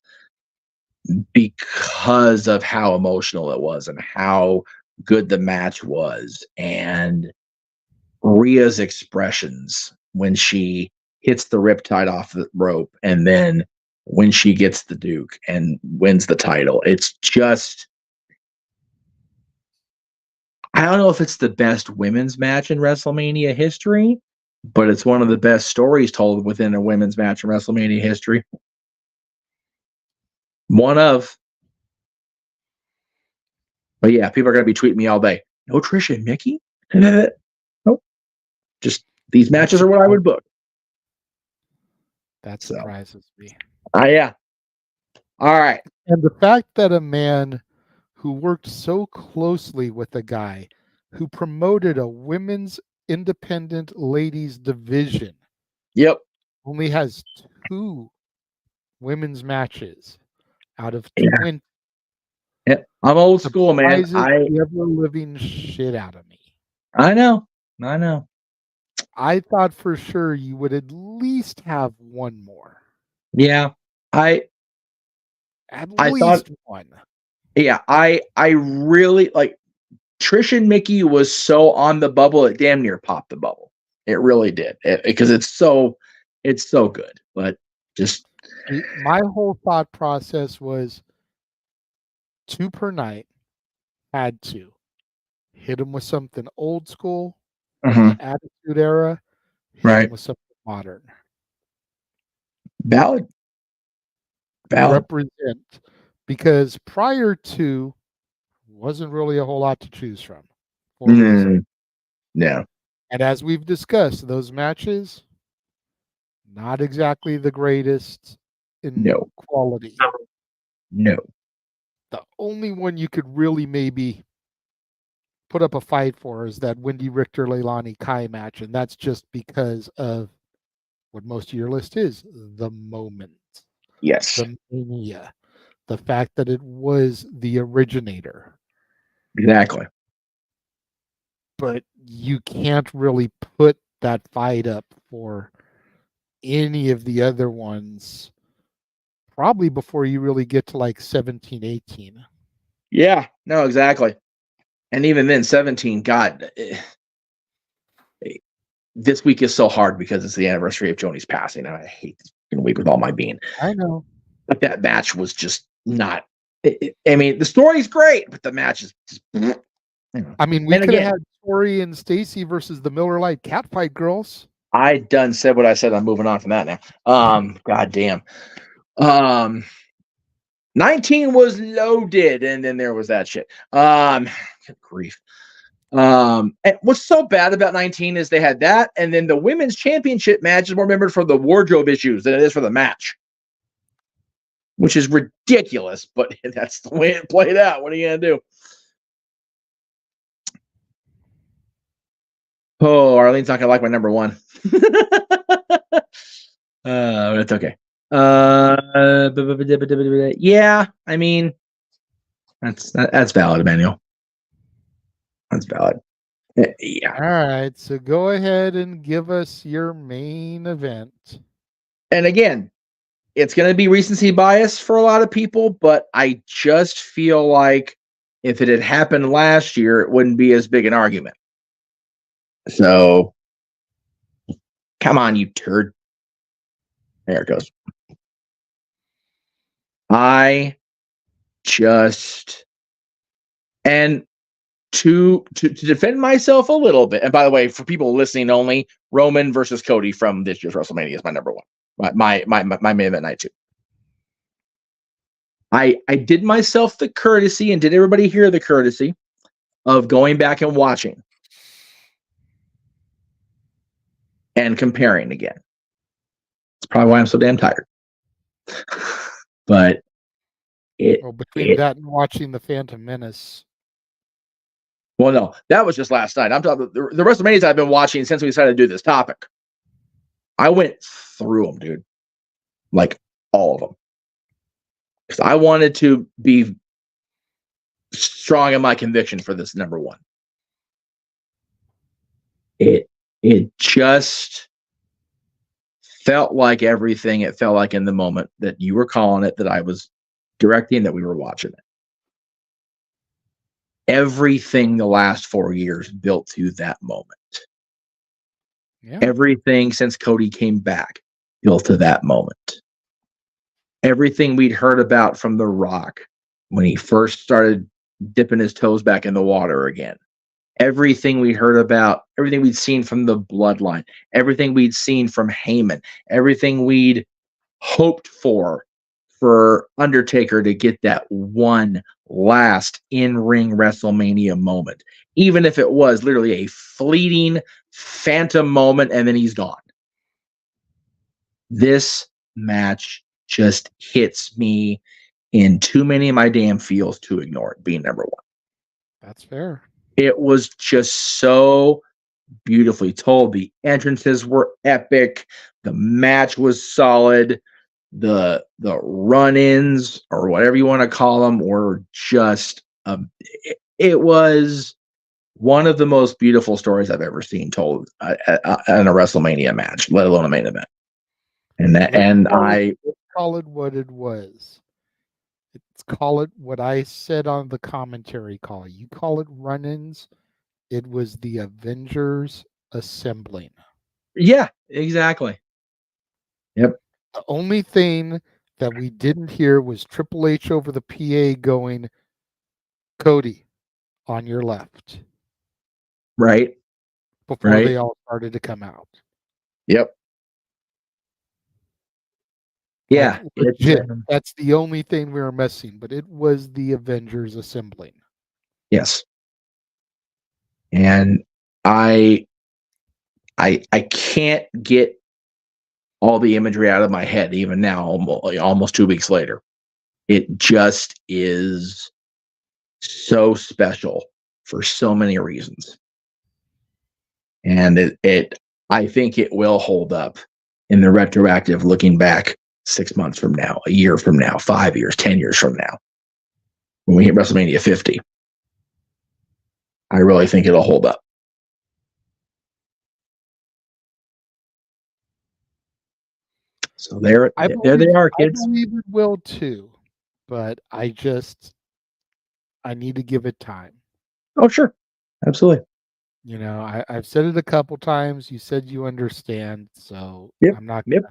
because of how emotional it was and how good the match was, and Rhea's expressions when she hits the riptide off the rope, and then when she gets the Duke and wins the title. It's just, I don't know if it's the best women's match in WrestleMania history, but it's one of the best stories told within a women's match in WrestleMania history. One of. But yeah, people are going to be tweeting me all day. No Trish and Nikki? Nope. Just these matches are what I would book. That surprises me. Yeah. All right. And the fact that a man who worked so closely with a guy who promoted a women's independent ladies division. Yep. Only has 2 women's matches out of 20. Yeah. I'm old school, man. The ever-living shit out of me. I know. I thought for sure you would at least have one more. Yeah. I thought one. Yeah, I really like Trish and Mickey was so on the bubble, it damn near popped the bubble. It really did. Because it's so It's so good, but just My whole thought process was 2 per night. Had to hit them with something old school from the Attitude Era. Hit them right. with something modern. Valid. Represent, because prior to wasn't really a whole lot to choose from for a reason. No. And as we've discussed, those matches not exactly the greatest in quality. No. The only one you could really maybe put up a fight for is that Wendy Richter Leilani Kai match, and that's just because of what most of your list is, the moment. Yes. The mania. The fact that it was the originator. Exactly. But you can't really put that fight up for any of the other ones probably before you really get to like 17, 18. Yeah, no, exactly. And even then, 17, God, this week is so hard because it's the anniversary of Joni's passing, and I hate this week with all my being. I know. But that match was just not. I mean, the story's great, but the match is just. I mean, we could have had Tori and Stacy versus the Miller Lite Catfight Girls. I done said what I said. I'm moving on from that now. God damn. 19 was loaded, and then there was that shit. Good grief. And what's so bad about 19 is they had that, and then the women's championship match is more remembered for the wardrobe issues than it is for the match, which is ridiculous, but that's the way it played out. What are you gonna do? Oh, Arlene's not gonna like my number one. It's okay. Yeah, I mean, that's valid, Emmanuel. That's valid. Yeah. All right, so go ahead and give us your main event. And again, it's going to be recency bias for a lot of people, but I just feel like if it had happened last year, it wouldn't be as big an argument. So, come on, you turd. There it goes. I just, and to defend myself a little bit, and by the way, for people listening only, Roman versus Cody from this year's WrestleMania is my number one. My main event night too. I did myself the courtesy, and did everybody hear the courtesy of going back and watching and comparing again. It's probably why I'm so damn tired. But between that and watching the Phantom Menace. Well, no, that was just last night. I'm talking the WrestleManias I've been watching since we decided to do this topic. I went through them, dude. Like all of them. Because I wanted to be strong in my conviction for this number one. It just felt like everything it felt like in the moment that you were calling it, that I was directing, that we were watching it. Everything the last 4 years built to that moment. Yeah. Everything since Cody came back built to that moment. Everything we'd heard about from The Rock when he first started dipping his toes back in the water again. Everything we heard about, everything we'd seen from the Bloodline, everything we'd seen from Heyman, everything we'd hoped for Undertaker to get that one last in-ring WrestleMania moment, even if it was literally a fleeting phantom moment and then he's gone. This match just hits me in too many of my damn feels to ignore it being number one. That's fair. It was just so beautifully told. The entrances were epic. The match was solid. The run-ins, or whatever you want to call them, were just it was one of the most beautiful stories I've ever seen told in a WrestleMania match, let alone a main event. Let's call it what it was. Let's call it what I said on the commentary call. You call it run-ins. It was the Avengers assembling. Yeah, exactly. Yep. The only thing that we didn't hear was Triple H over the PA going, Cody, on your left, Right. before Right. they all started to come out. Yep. Yeah. Like, legit. That's the only thing we were missing, but it was the Avengers assembling. Yes. And I can't get all the imagery out of my head even now, almost 2 weeks later. It just is so special for so many reasons. And I think it will hold up in the retroactive, looking back 6 months from now, a year from now, 5 years, 10 years from now, when we hit WrestleMania 50. I really think it'll hold up. So there they are, kids. I believe it will too, but I need to give it time. Oh, sure. Absolutely. You know, I've said it a couple times. You said you understand, so I'm not going to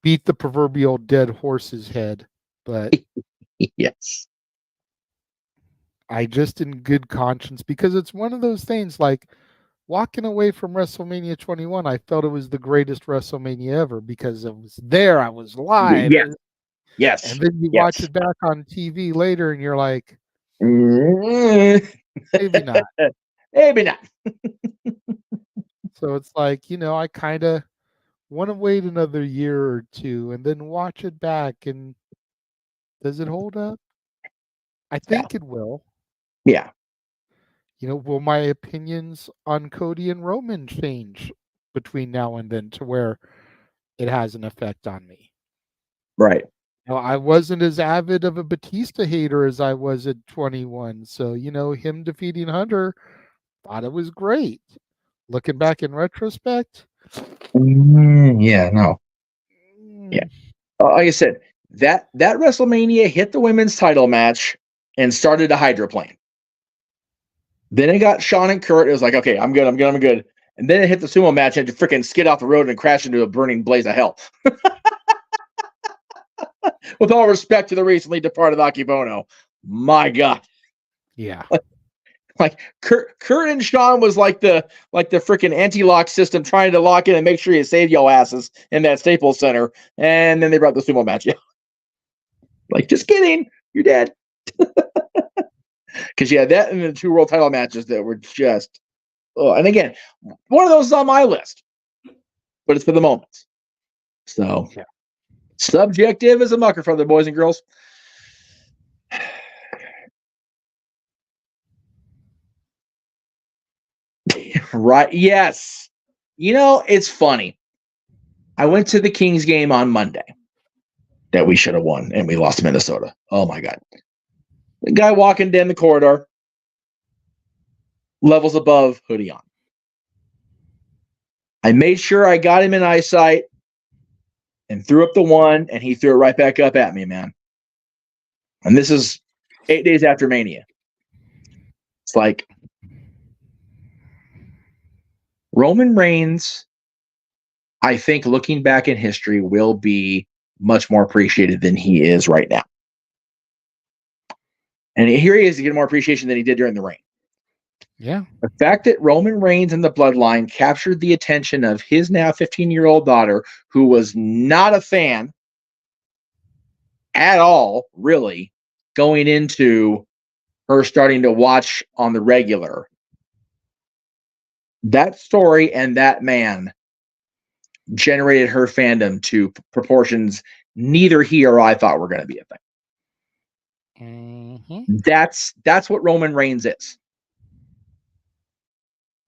beat the proverbial dead horse's head, but yes. I just, in good conscience, because it's one of those things like walking away from WrestleMania 21, I felt it was the greatest WrestleMania ever because I was there, I was live. Yes. And then you watch it back on TV later and you're like, maybe not. Maybe not. So it's like, you know, I kind of want to wait another year or two and then watch it back. And does it hold up? I think it will. Yeah. You know, will my opinions on Cody and Roman change between now and then to where it has an effect on me? Right. Now, I wasn't as avid of a Batista hater as I was at 21. So, you know, him defeating Hunter, thought it was great. Looking back in retrospect. Yeah, no. Yeah. Like I said, that WrestleMania hit the women's title match and started a hydroplane. Then it got Shawn and Kurt. It was like, okay, I'm good. And then it hit the sumo match and had to freaking skid off the road and crash into a burning blaze of hell. With all respect to the recently departed Akibono. My God. Yeah. Like Kurt and Shawn was like the freaking anti-lock system trying to lock in and make sure you save y'all asses in that Staples Center. And then they brought the sumo match. Yeah. Like, just kidding. You're dead. Because you had that and the 2 world title matches that were just, and again, one of those is on my list, but it's for the moments. So, subjective as a mucker for the boys and girls. Right. Yes. You know, it's funny. I went to the Kings game on Monday that we should have won, and we lost to Minnesota. Oh, my God. The guy walking down the corridor, levels above, hoodie on. I made sure I got him in eyesight and threw up the 1, and he threw it right back up at me, man. And this is 8 days after Mania. It's like Roman Reigns, I think, looking back in history, will be much more appreciated than he is right now. And here he is to get more appreciation than he did during the reign. Yeah. The fact that Roman Reigns and the Bloodline captured the attention of his now 15-year-old daughter, who was not a fan at all, really, going into her starting to watch on the regular. That story and that man generated her fandom to proportions neither he or I thought were going to be a thing. Mm-hmm. That's what Roman Reigns is.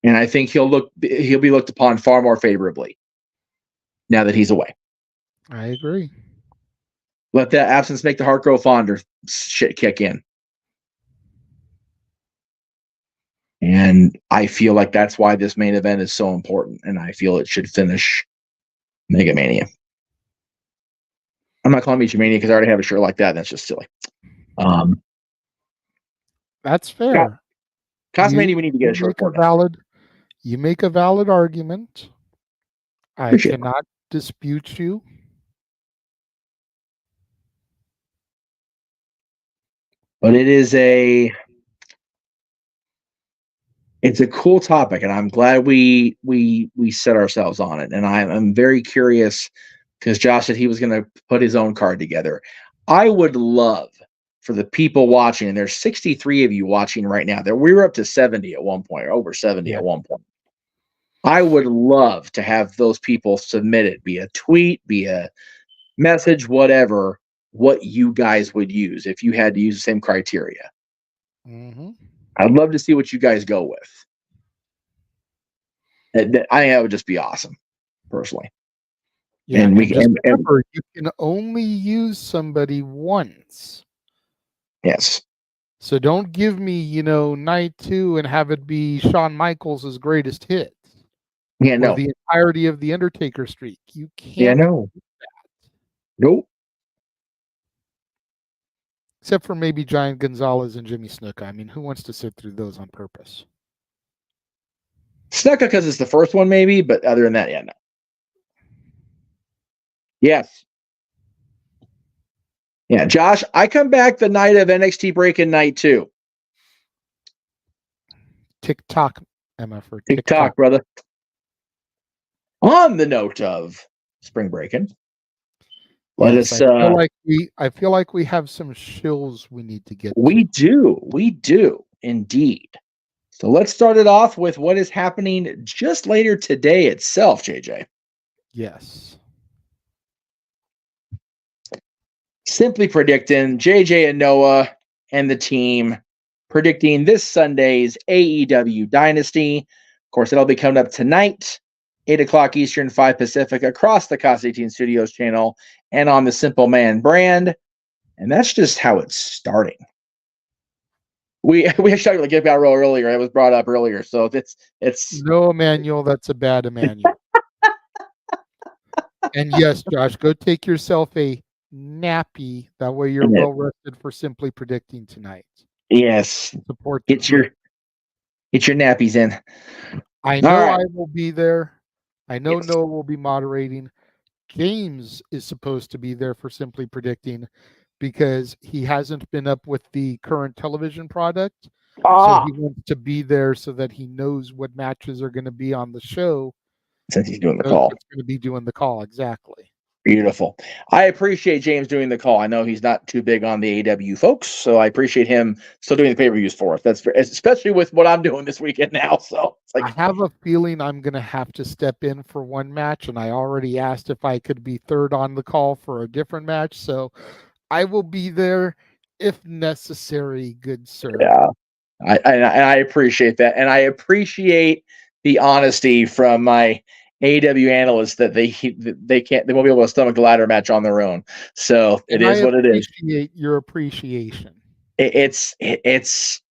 And I think he'll be looked upon far more favorably now that he's away. I agree. Let that absence make the heart grow fonder shit kick in. And I feel like that's why this main event is so important. And I feel it should finish MegaMania. I'm not calling it Mania because I already have a shirt like that. That's just silly. That's fair. Cosmania, we need to get a shirt for You make a valid argument. I cannot dispute you. But it's a cool topic, and I'm glad we set ourselves on it. And I'm very curious because Josh said he was going to put his own card together. I would love for the people watching, and there's 63 of you watching right now. We were up to 70 at one point, or over 70 at one point. I would love to have those people submit it, be a tweet, be a message, whatever, what you guys would use if you had to use the same criteria. Mm-hmm. I'd love to see what you guys go with. I think that would just be awesome, personally. Yeah, and remember, you can only use somebody once. Yes. So don't give me, night 2 and have it be Shawn Michaels' greatest hit. Yeah, no. Or the entirety of the Undertaker streak. You can't. Yeah, no. Do that. Nope. Except for maybe Giant Gonzalez and Jimmy Snuka. I mean, who wants to sit through those on purpose? Snuka because it's the first one, maybe, but other than that, yeah, no. Yes. Yeah, Josh, I come back the night of NXT Break-In Night 2. TikTok, Emma, for TikTok, brother. On the note of Spring Break-In, I feel like we have some shills we need to get. We do indeed. So let's start it off with what is happening just later today itself, JJ. Yes. Simply predicting JJ and Noah and the team predicting this Sunday's AEW Dynasty. Of course, it'll be coming up tonight, 8 o'clock Eastern, 5 Pacific, across the Cos 18 Studios channel and on the Simple Man brand. And that's just how it's starting. We actually to get about real earlier. It was brought up earlier, so it's no, Emmanuel. That's a bad Emmanuel. And yes, Josh, go take yourself a nappy. That way, you're well rested for simply predicting tonight. Yes, support. Get your nappies in. I know I will be there. I know Noah will be moderating. James is supposed to be there for simply predicting, because he hasn't been up with the current television product. So he wants to be there so that he knows what matches are going to be on the show. Since he's doing the call. It's going to be doing the call, exactly. Beautiful. I appreciate James doing the call. I know he's not too big on the AW folks, so I appreciate him still doing the pay-per-views for us. That's especially with what I'm doing this weekend now. So it's like, I have a feeling I'm going to have to step in for one match, and I already asked if I could be third on the call for a different match. So I will be there if necessary, good sir. Yeah, I appreciate that, and I appreciate the honesty from my AEW analysts that they won't be able to stomach a ladder match on their own. So it is what it is. I appreciate your appreciation. It's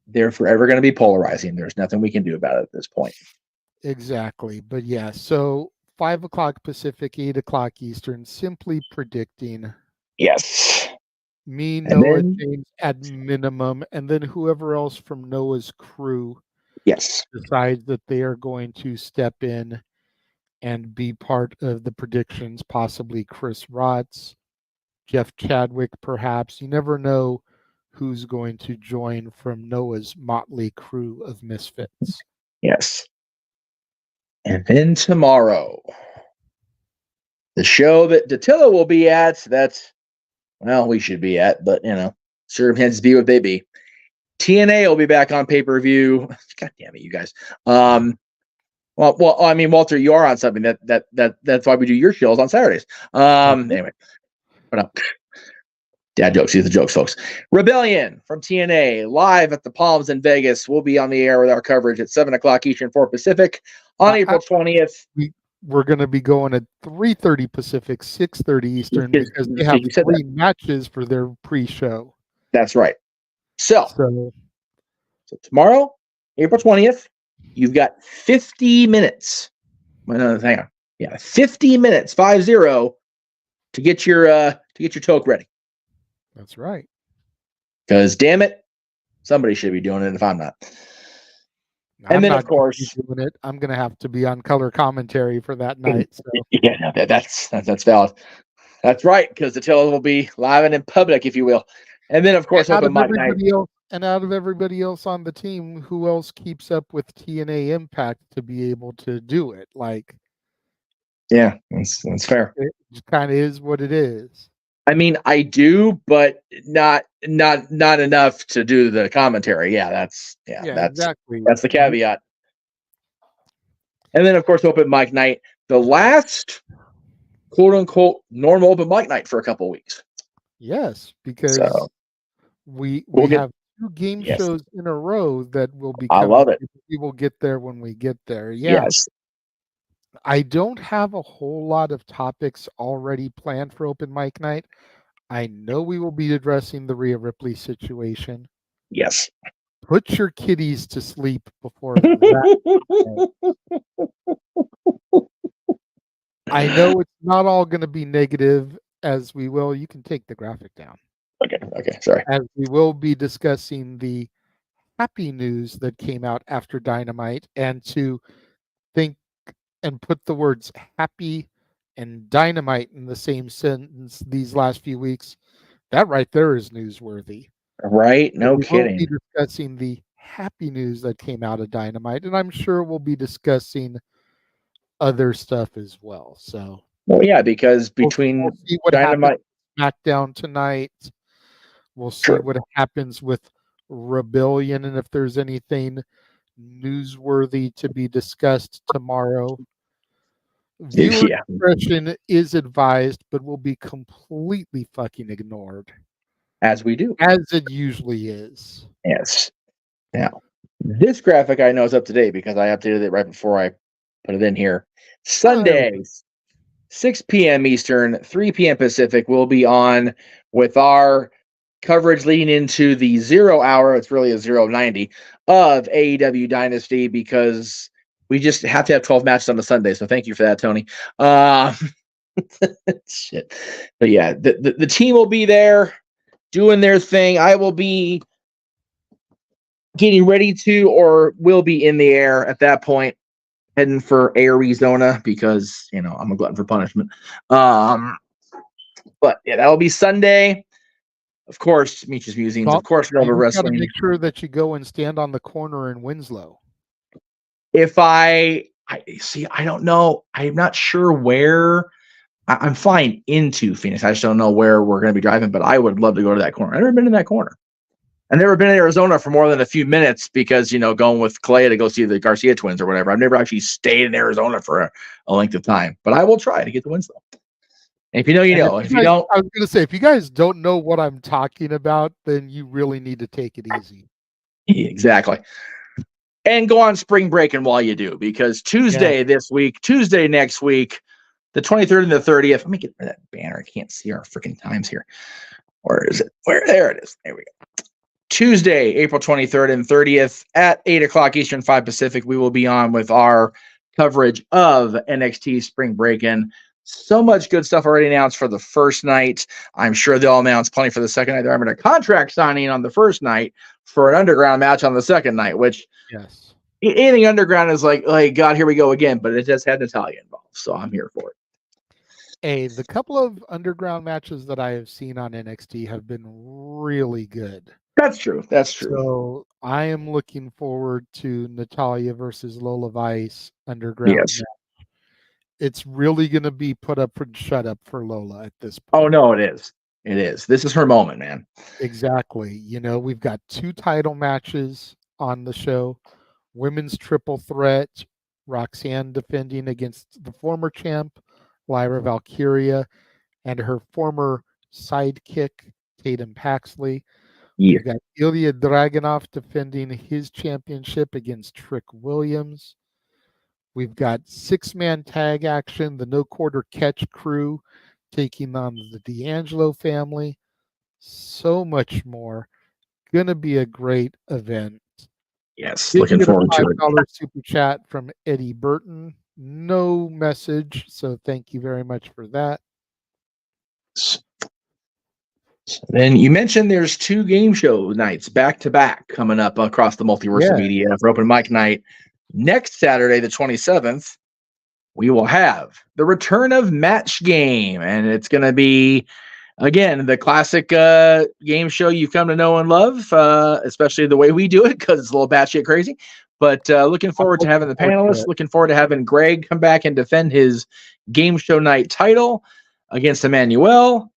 they're forever going to be polarizing. There's nothing we can do about it at this point. Exactly, but yeah. So 5 o'clock Pacific, 8 o'clock Eastern. Simply predicting. Yes. Me, Noah, James at minimum, and then whoever else from Noah's crew decides that they are going to step in and be part of the predictions, possibly Chris Rotz, Jeff Chadwick, perhaps. You never know who's going to join from Noah's motley crew of misfits. Yes. And then tomorrow, the show that Dattila will be at, we should be at, but, circumstances be what they be. TNA will be back on pay-per-view. God damn it, you guys. Well, I mean, Walter, you are on something that's why we do your shows on Saturdays. Anyway, but dad jokes. These are the jokes, folks. Rebellion from TNA live at the Palms in Vegas. We'll be on the air with our coverage at 7 o'clock Eastern, 4 Pacific on April 20th. We're going to be going at 3:30 Pacific, 6:30 Eastern, because they have 3 matches for their pre-show. That's right. So tomorrow, April 20th, you've got 50 minutes. Hang on. Yeah, 50 minutes, 50, to get your toke ready. That's right. Because damn it, somebody should be doing it if I'm not. And then, not of course, doing it. I'm going to have to be on color commentary for that night. So. Yeah, no, that's valid. That's right, because the tales will be live and in public, if you will. And then, of course, open mic night. And out of everybody else on the team, who else keeps up with TNA Impact to be able to do it? Like, yeah, that's fair. It kind of is what it is. I mean, I do, but not enough to do the commentary. Yeah, that's exactly. That's the caveat. And then, of course, open mic night, the last quote unquote normal open mic night for a couple of weeks. Yes, because we have 2 game shows in a row that will be coming. I love it. We will get there when we get there. Yeah. Yes. I don't have a whole lot of topics already planned for open mic night. I know we will be addressing the Rhea Ripley situation. Yes. Put your kiddies to sleep before that. I know it's not all going to be negative, as we will. You can take the graphic down. Okay, sorry. As we will be discussing the happy news that came out after Dynamite, and to think and put the words happy and Dynamite in the same sentence these last few weeks, that right there is newsworthy. Right? No kidding. We'll be discussing the happy news that came out of Dynamite, and I'm sure we'll be discussing other stuff as well. So, well, yeah, because between we'll see what Dynamite, SmackDown tonight, we'll see what happens with Rebellion, and if there's anything newsworthy to be discussed tomorrow. Viewer discretion is advised, but will be completely fucking ignored. As we do. As it usually is. Yes. Now, this graphic I know is up to date because I updated it right before I put it in here. Sundays, 6 p.m. Eastern, 3 p.m. Pacific, we'll be on with our coverage leading into the 0 hour. It's really a 090 of AEW Dynasty because we just have to have 12 matches on a Sunday. So thank you for that, Tony. Shit. But yeah, the team will be there doing their thing. I will be getting ready to, or will be in the air at that point, heading for Arizona because, I'm a glutton for punishment. But yeah, that'll be Sunday. Of course, Meech's Musings. Of course, Nova Wrestling. Make sure that you go and stand on the corner in Winslow. If I see, I don't know. I'm not sure where. I'm flying into Phoenix. I just don't know where we're going to be driving, but I would love to go to that corner. I've never been in that corner. I've never been in Arizona for more than a few minutes because, going with Clay to go see the Garcia twins or whatever. I've never actually stayed in Arizona for a length of time, but I will try to get to Winslow. And if you know, you know. If you don't, I was going to say, if you guys don't know what I'm talking about, then you really need to take it easy. Exactly. And go on spring breaking while you do, because Tuesday this week, Tuesday next week, the 23rd and the 30th. Let me get rid of that banner. I can't see our freaking times here. Where is it? There it is. There we go. Tuesday, April 23rd and 30th at 8 o'clock Eastern, 5 Pacific, we will be on with our coverage of NXT Spring Break-In. So much good stuff already announced for the first night. I'm sure they'll announce plenty for the second night. They're having a contract signing on the first night for an underground match on the second night, which anything underground is like, God, here we go again. But it just had Natalia involved, so I'm here for it. Hey, the couple of underground matches that I have seen on NXT have been really good. That's true. That's true. So I am looking forward to Natalia versus Lola Vice underground match. It's really going to be put up and shut up for Lola at this point. Oh, no, it is. It is. This is her moment, man. Exactly. We've got 2 title matches on the show. Women's triple threat. Roxanne defending against the former champ, Lyra Valkyria, and her former sidekick, Tatum Paxley. Yeah. We've got Ilya Dragunov defending his championship against Trick Williams. We've got 6-man tag action, the No Quarter Catch crew taking on the D'Angelo family. So much more. Gonna be a great event. Yes, looking forward to it. $5 super chat from Eddie Burton. No message, so thank you very much for that. Then you mentioned there's 2 game show nights back to back coming up across the multiverse of media for open mic night. Next Saturday, the 27th, we will have the return of Match Game, and it's going to be, again, the classic game show you've come to know and love, especially the way we do it, because it's a little batshit crazy. But looking forward to having the panelists, looking forward to having Greg come back and defend his game show night title against Emmanuel.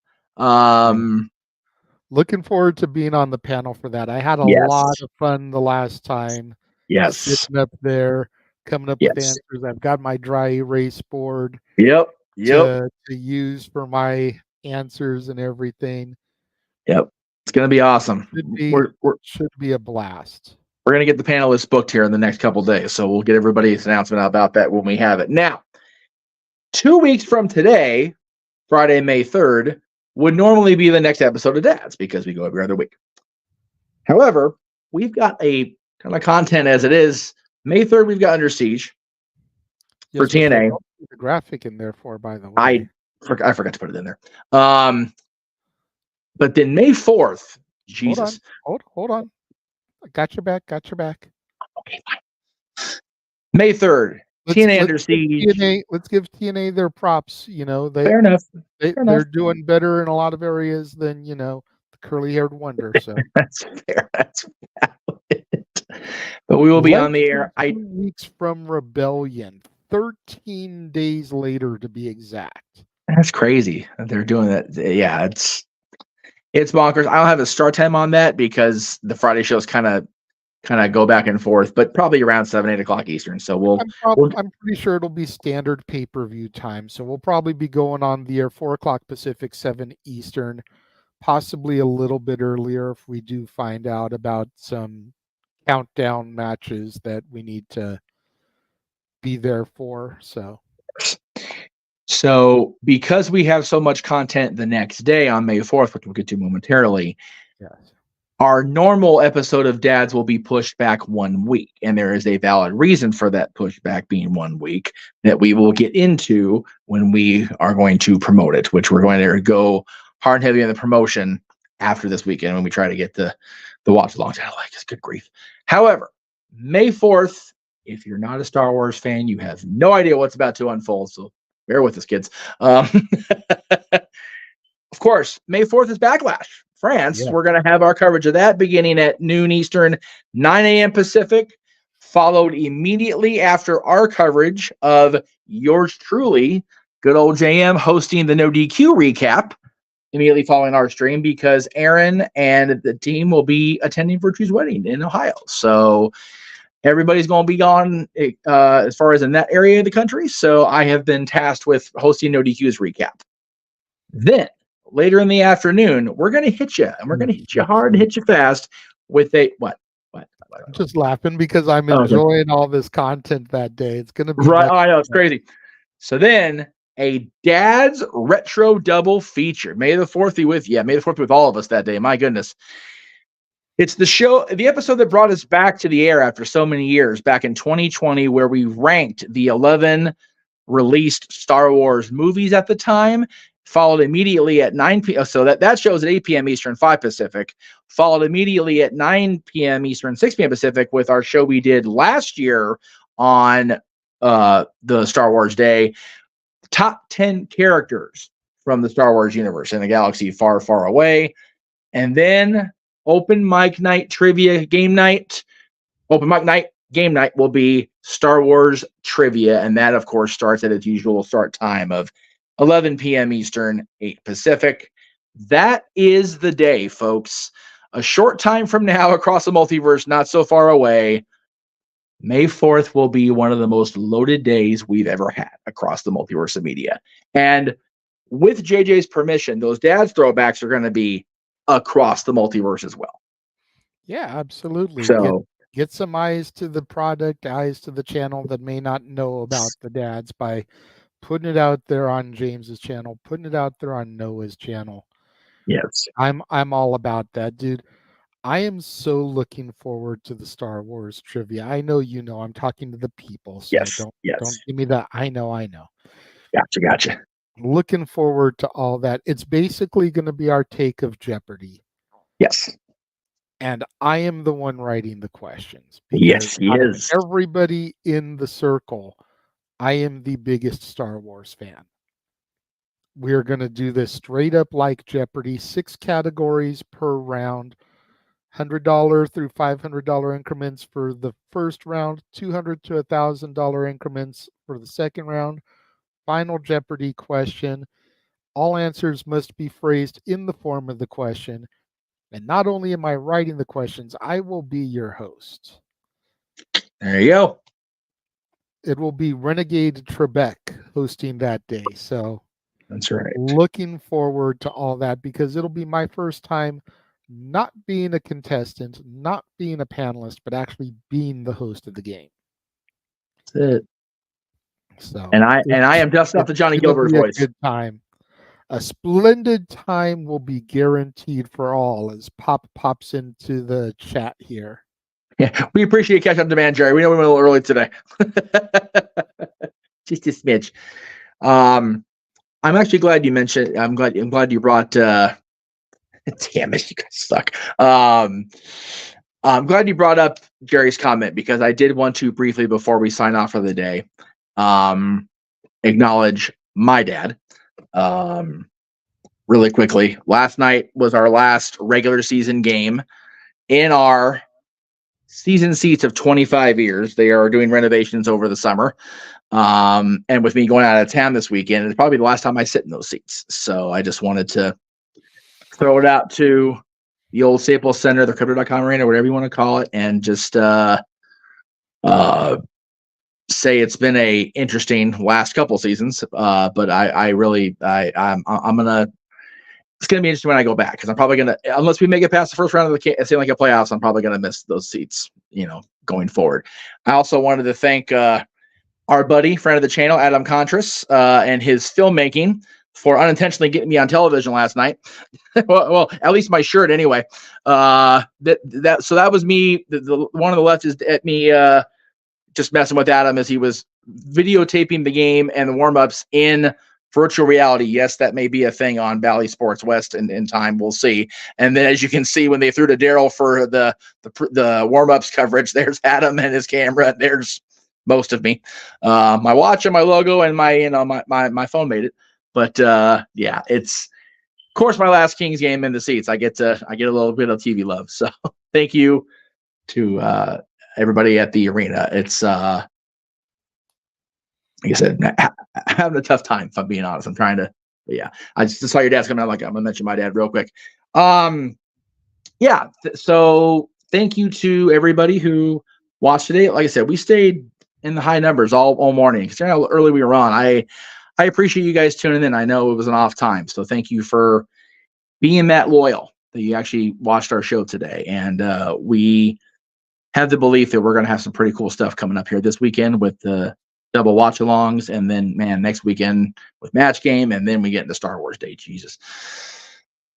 Looking forward to being on the panel for that. I had a lot of fun the last time. Yes. Sitting up there, coming up with answers. I've got my dry erase board. Yep. To use for my answers and everything. Yep. It's going to be awesome. Should be a blast. We're going to get the panelists booked here in the next couple of days, so we'll get everybody's announcement about that when we have it. Now, 2 weeks from today, Friday, May 3rd, would normally be the next episode of DADS because we go every other week. However, we've got a kind of content as it is. May 3rd, we've got Under Siege for TNA. The graphic in there for, by the way. I forgot to put it in there. But then May 4th, Jesus. Hold on. I got your back. Okay, fine. May 3rd, TNA Under Siege. Let's give TNA their props. Fair enough. They're doing better in a lot of areas than, the curly-haired wonder. So That's fair. That's valid. But we will be on the air. 2 weeks from Rebellion. 13 days later, to be exact. That's crazy. They're doing that. Yeah, it's bonkers. I don't have a start time on that because the Friday shows kind of go back and forth, but probably around 7-8 o'clock Eastern. So I'm pretty sure it'll be standard pay-per-view time. So we'll probably be going on the air 4 o'clock Pacific, 7 Eastern, possibly a little bit earlier if we do find out about some countdown matches that we need to be there for. So because we have so much content the next day on May 4th, which we'll get to momentarily, our normal episode of DADS will be pushed back 1 week. And there is a valid reason for that pushback being 1 week that we will get into when we are going to promote it, which we're going to go hard and heavy on the promotion after this weekend when we try to get the watch along title. Like, good grief. However, May 4th, if you're not a Star Wars fan, you have no idea what's about to unfold. So bear with us, kids. Of course, May 4th is Backlash, France. Yeah. We're going to have our coverage of that beginning at noon Eastern, 9 a.m. Pacific, followed immediately after our coverage of yours truly, good old JM, hosting the No DQ recap immediately following our stream because Aaron and the team will be attending Virtue's wedding in Ohio. So everybody's going to be gone as far as in that area of the country. So I have been tasked with hosting No DQ's recap. Then later in the afternoon, we're going to hit you, and we're going to hit you hard and hit you fast with a what? I'm just laughing because I'm enjoying all this content that day. It's going to be right. I know, it's crazy. So then a DADS retro double feature. May the 4th be with you. Yeah, May the 4th be with all of us that day. My goodness. It's the episode that brought us back to the air after so many years, back in 2020, where we ranked the 11 released Star Wars movies at the time, followed immediately at 9 p.m. So that shows at 8 p.m. Eastern, 5 Pacific, followed immediately at 9 p.m. Eastern, 6 p.m. Pacific with our show we did last year on the Star Wars Day, top 10 characters from the Star Wars universe in a galaxy far, far away. And then open mic night trivia game night. Open mic night game night will be Star Wars trivia. And that, of course, starts at its usual start time of 11 p.m. Eastern, 8 Pacific. That is the day, folks. A short time from now across the multiverse, not so far away, May 4th will be one of the most loaded days we've ever had across the multiverse of media. And with JJ's permission, those DADS throwbacks are going to be across the multiverse as well. Yeah, absolutely. So get some eyes to the product, eyes to the channel that may not know about the DADS by putting it out there on James's channel, putting it out there on Noah's channel. Yes. I'm all about that, dude. I am so looking forward to the Star Wars trivia. I know you know I'm talking to the people, so don't give me that I know. Gotcha. Looking forward to all that. It's basically going to be our take of Jeopardy. Yes. And I am the one writing the questions. Yes, he out of is. everybody in the circle, I am the biggest Star Wars fan. We're going to do this straight up like Jeopardy, 6 categories per round, $100 through $500 increments for the first round, $200 to $1,000 increments for the second round. Final Jeopardy question. All answers must be phrased in the form of the question. And not only am I writing the questions, I will be your host. There you go. It will be Renegade Trebek hosting that day. So that's right. Looking forward to all that because it'll be my first time not being a contestant, not being a panelist, but actually being the host of the game. That's it. So and I am dusting off the Johnny Gilbert's voice. Good time. A splendid time will be guaranteed for all as Pop pops into the chat here. Yeah, we appreciate catch up demand, Jerry. We know we went a little early today. Just a smidge. I'm actually glad you mentioned. I'm glad you brought. Damn it, you guys suck. I'm glad you brought up Jerry's comment because I did want to briefly before we sign off for the day, acknowledge my dad. Really quickly. Last night was our last regular season game in our season seats of 25 years. They are doing renovations over the summer. And with me going out of town this weekend, it's probably the last time I sit in those seats. So I just wanted to throw it out to the old Staples Center, the Crypto.com Arena, whatever you want to call it, and just say it's been a interesting last couple seasons. But I'm gonna. It's gonna be interesting when I go back because I'm probably gonna, unless we make it past the first round of the Stanley Cup playoffs, I'm probably gonna miss those seats, going forward. I also wanted to thank our buddy, friend of the channel, Adam Contras, and his filmmaking for unintentionally getting me on television last night. well, at least my shirt anyway. So that was me. The one on the left is at me just messing with Adam as he was videotaping the game and the warm-ups in virtual reality. Yes, that may be a thing on Bally Sports West in time. We'll see. And then, as you can see, when they threw to Daryl for the warm-ups coverage, there's Adam and his camera. There's most of me, my watch and my logo and my phone made it. But yeah, it's of course my last Kings game in the seats. I get a little bit of TV love. So thank you to everybody at the arena. It's like I said, having a tough time, if I'm being honest. I'm trying to, but yeah. I just saw your dad's coming out. I'm gonna mention my dad real quick. Yeah. So thank you to everybody who watched today. Like I said, we stayed in the high numbers all morning. Considering how early we were on, I appreciate you guys tuning in. I know it was an off time, so thank you for being that loyal that you actually watched our show today. And we have the belief that we're going to have some pretty cool stuff coming up here this weekend with the double watch-alongs, and then next weekend with Match Game, and then we get into Star Wars Day. Jesus,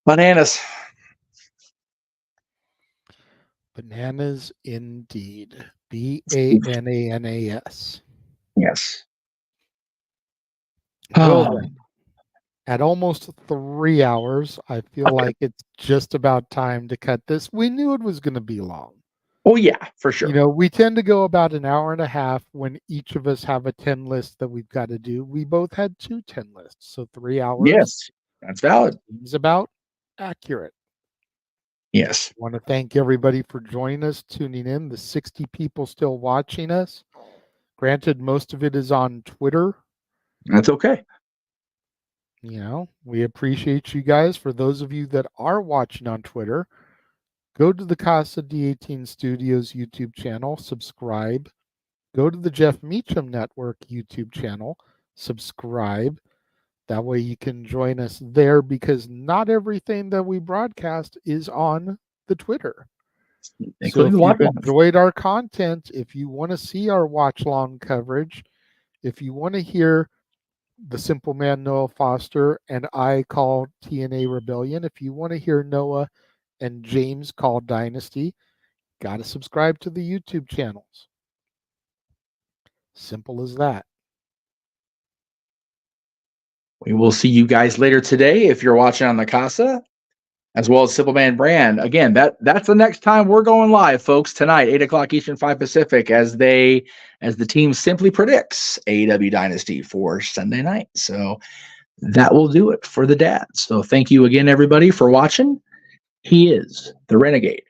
bananas. Bananas indeed. BANANAS. Yes. Well then, at almost 3 hours, I feel like it's just about time to cut this. We knew it was going to be long. Oh yeah, for sure. We tend to go about an hour and a half when each of us have a 10 list that we've got to do. We both had 2 10 lists, so 3 hours. Yes, that's valid. Seems about accurate. Yes. I want to thank everybody for joining us, tuning in. The 60 people still watching us. Granted, most of it is on Twitter. That's okay. We appreciate you guys. For those of you that are watching on Twitter, go to the Casa D18 Studios YouTube channel, subscribe. Go to the Jeff Meacham Network YouTube channel, subscribe. That way you can join us there because not everything that we broadcast is on the Twitter. So if you've enjoyed our content, if you want to see our watch-along coverage, if you want to hear the Simple Man Noah Foster and I call TNA Rebellion, if you want to hear Noah and James call Dynasty, got to subscribe to the YouTube channels. Simple as that. We will see you guys later today if you're watching on the Casa, as well as Simple Man Brand. Again, that's the next time we're going live, folks. Tonight, 8 o'clock Eastern, 5 Pacific, as the team simply predicts AEW Dynasty for Sunday night. So that will do it for the dads. So thank you again, everybody, for watching. He is the Renegade.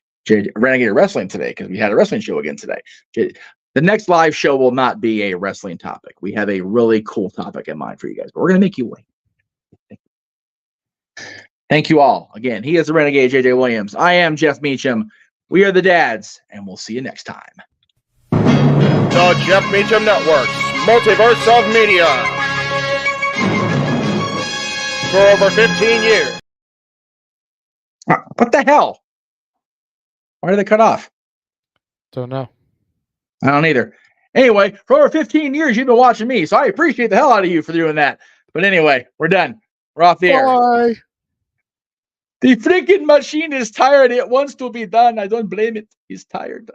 Renegade Wrestling today, because we had a wrestling show again today. The next live show will not be a wrestling topic. We have a really cool topic in mind for you guys, but we're going to make you wait. Thank you all. Again, he is the Renegade, JJ Williams. I am Jeff Meacham. We are the dads, and we'll see you next time. The Jeff Meacham Network's Multiverse of Media. For over 15 years. What the hell? Why did they cut off? Don't know. I don't either. Anyway, for over 15 years, you've been watching me, so I appreciate the hell out of you for doing that. But anyway, we're done. We're off the air. Bye. The freaking machine is tired. It wants to be done. I don't blame it. He's tired.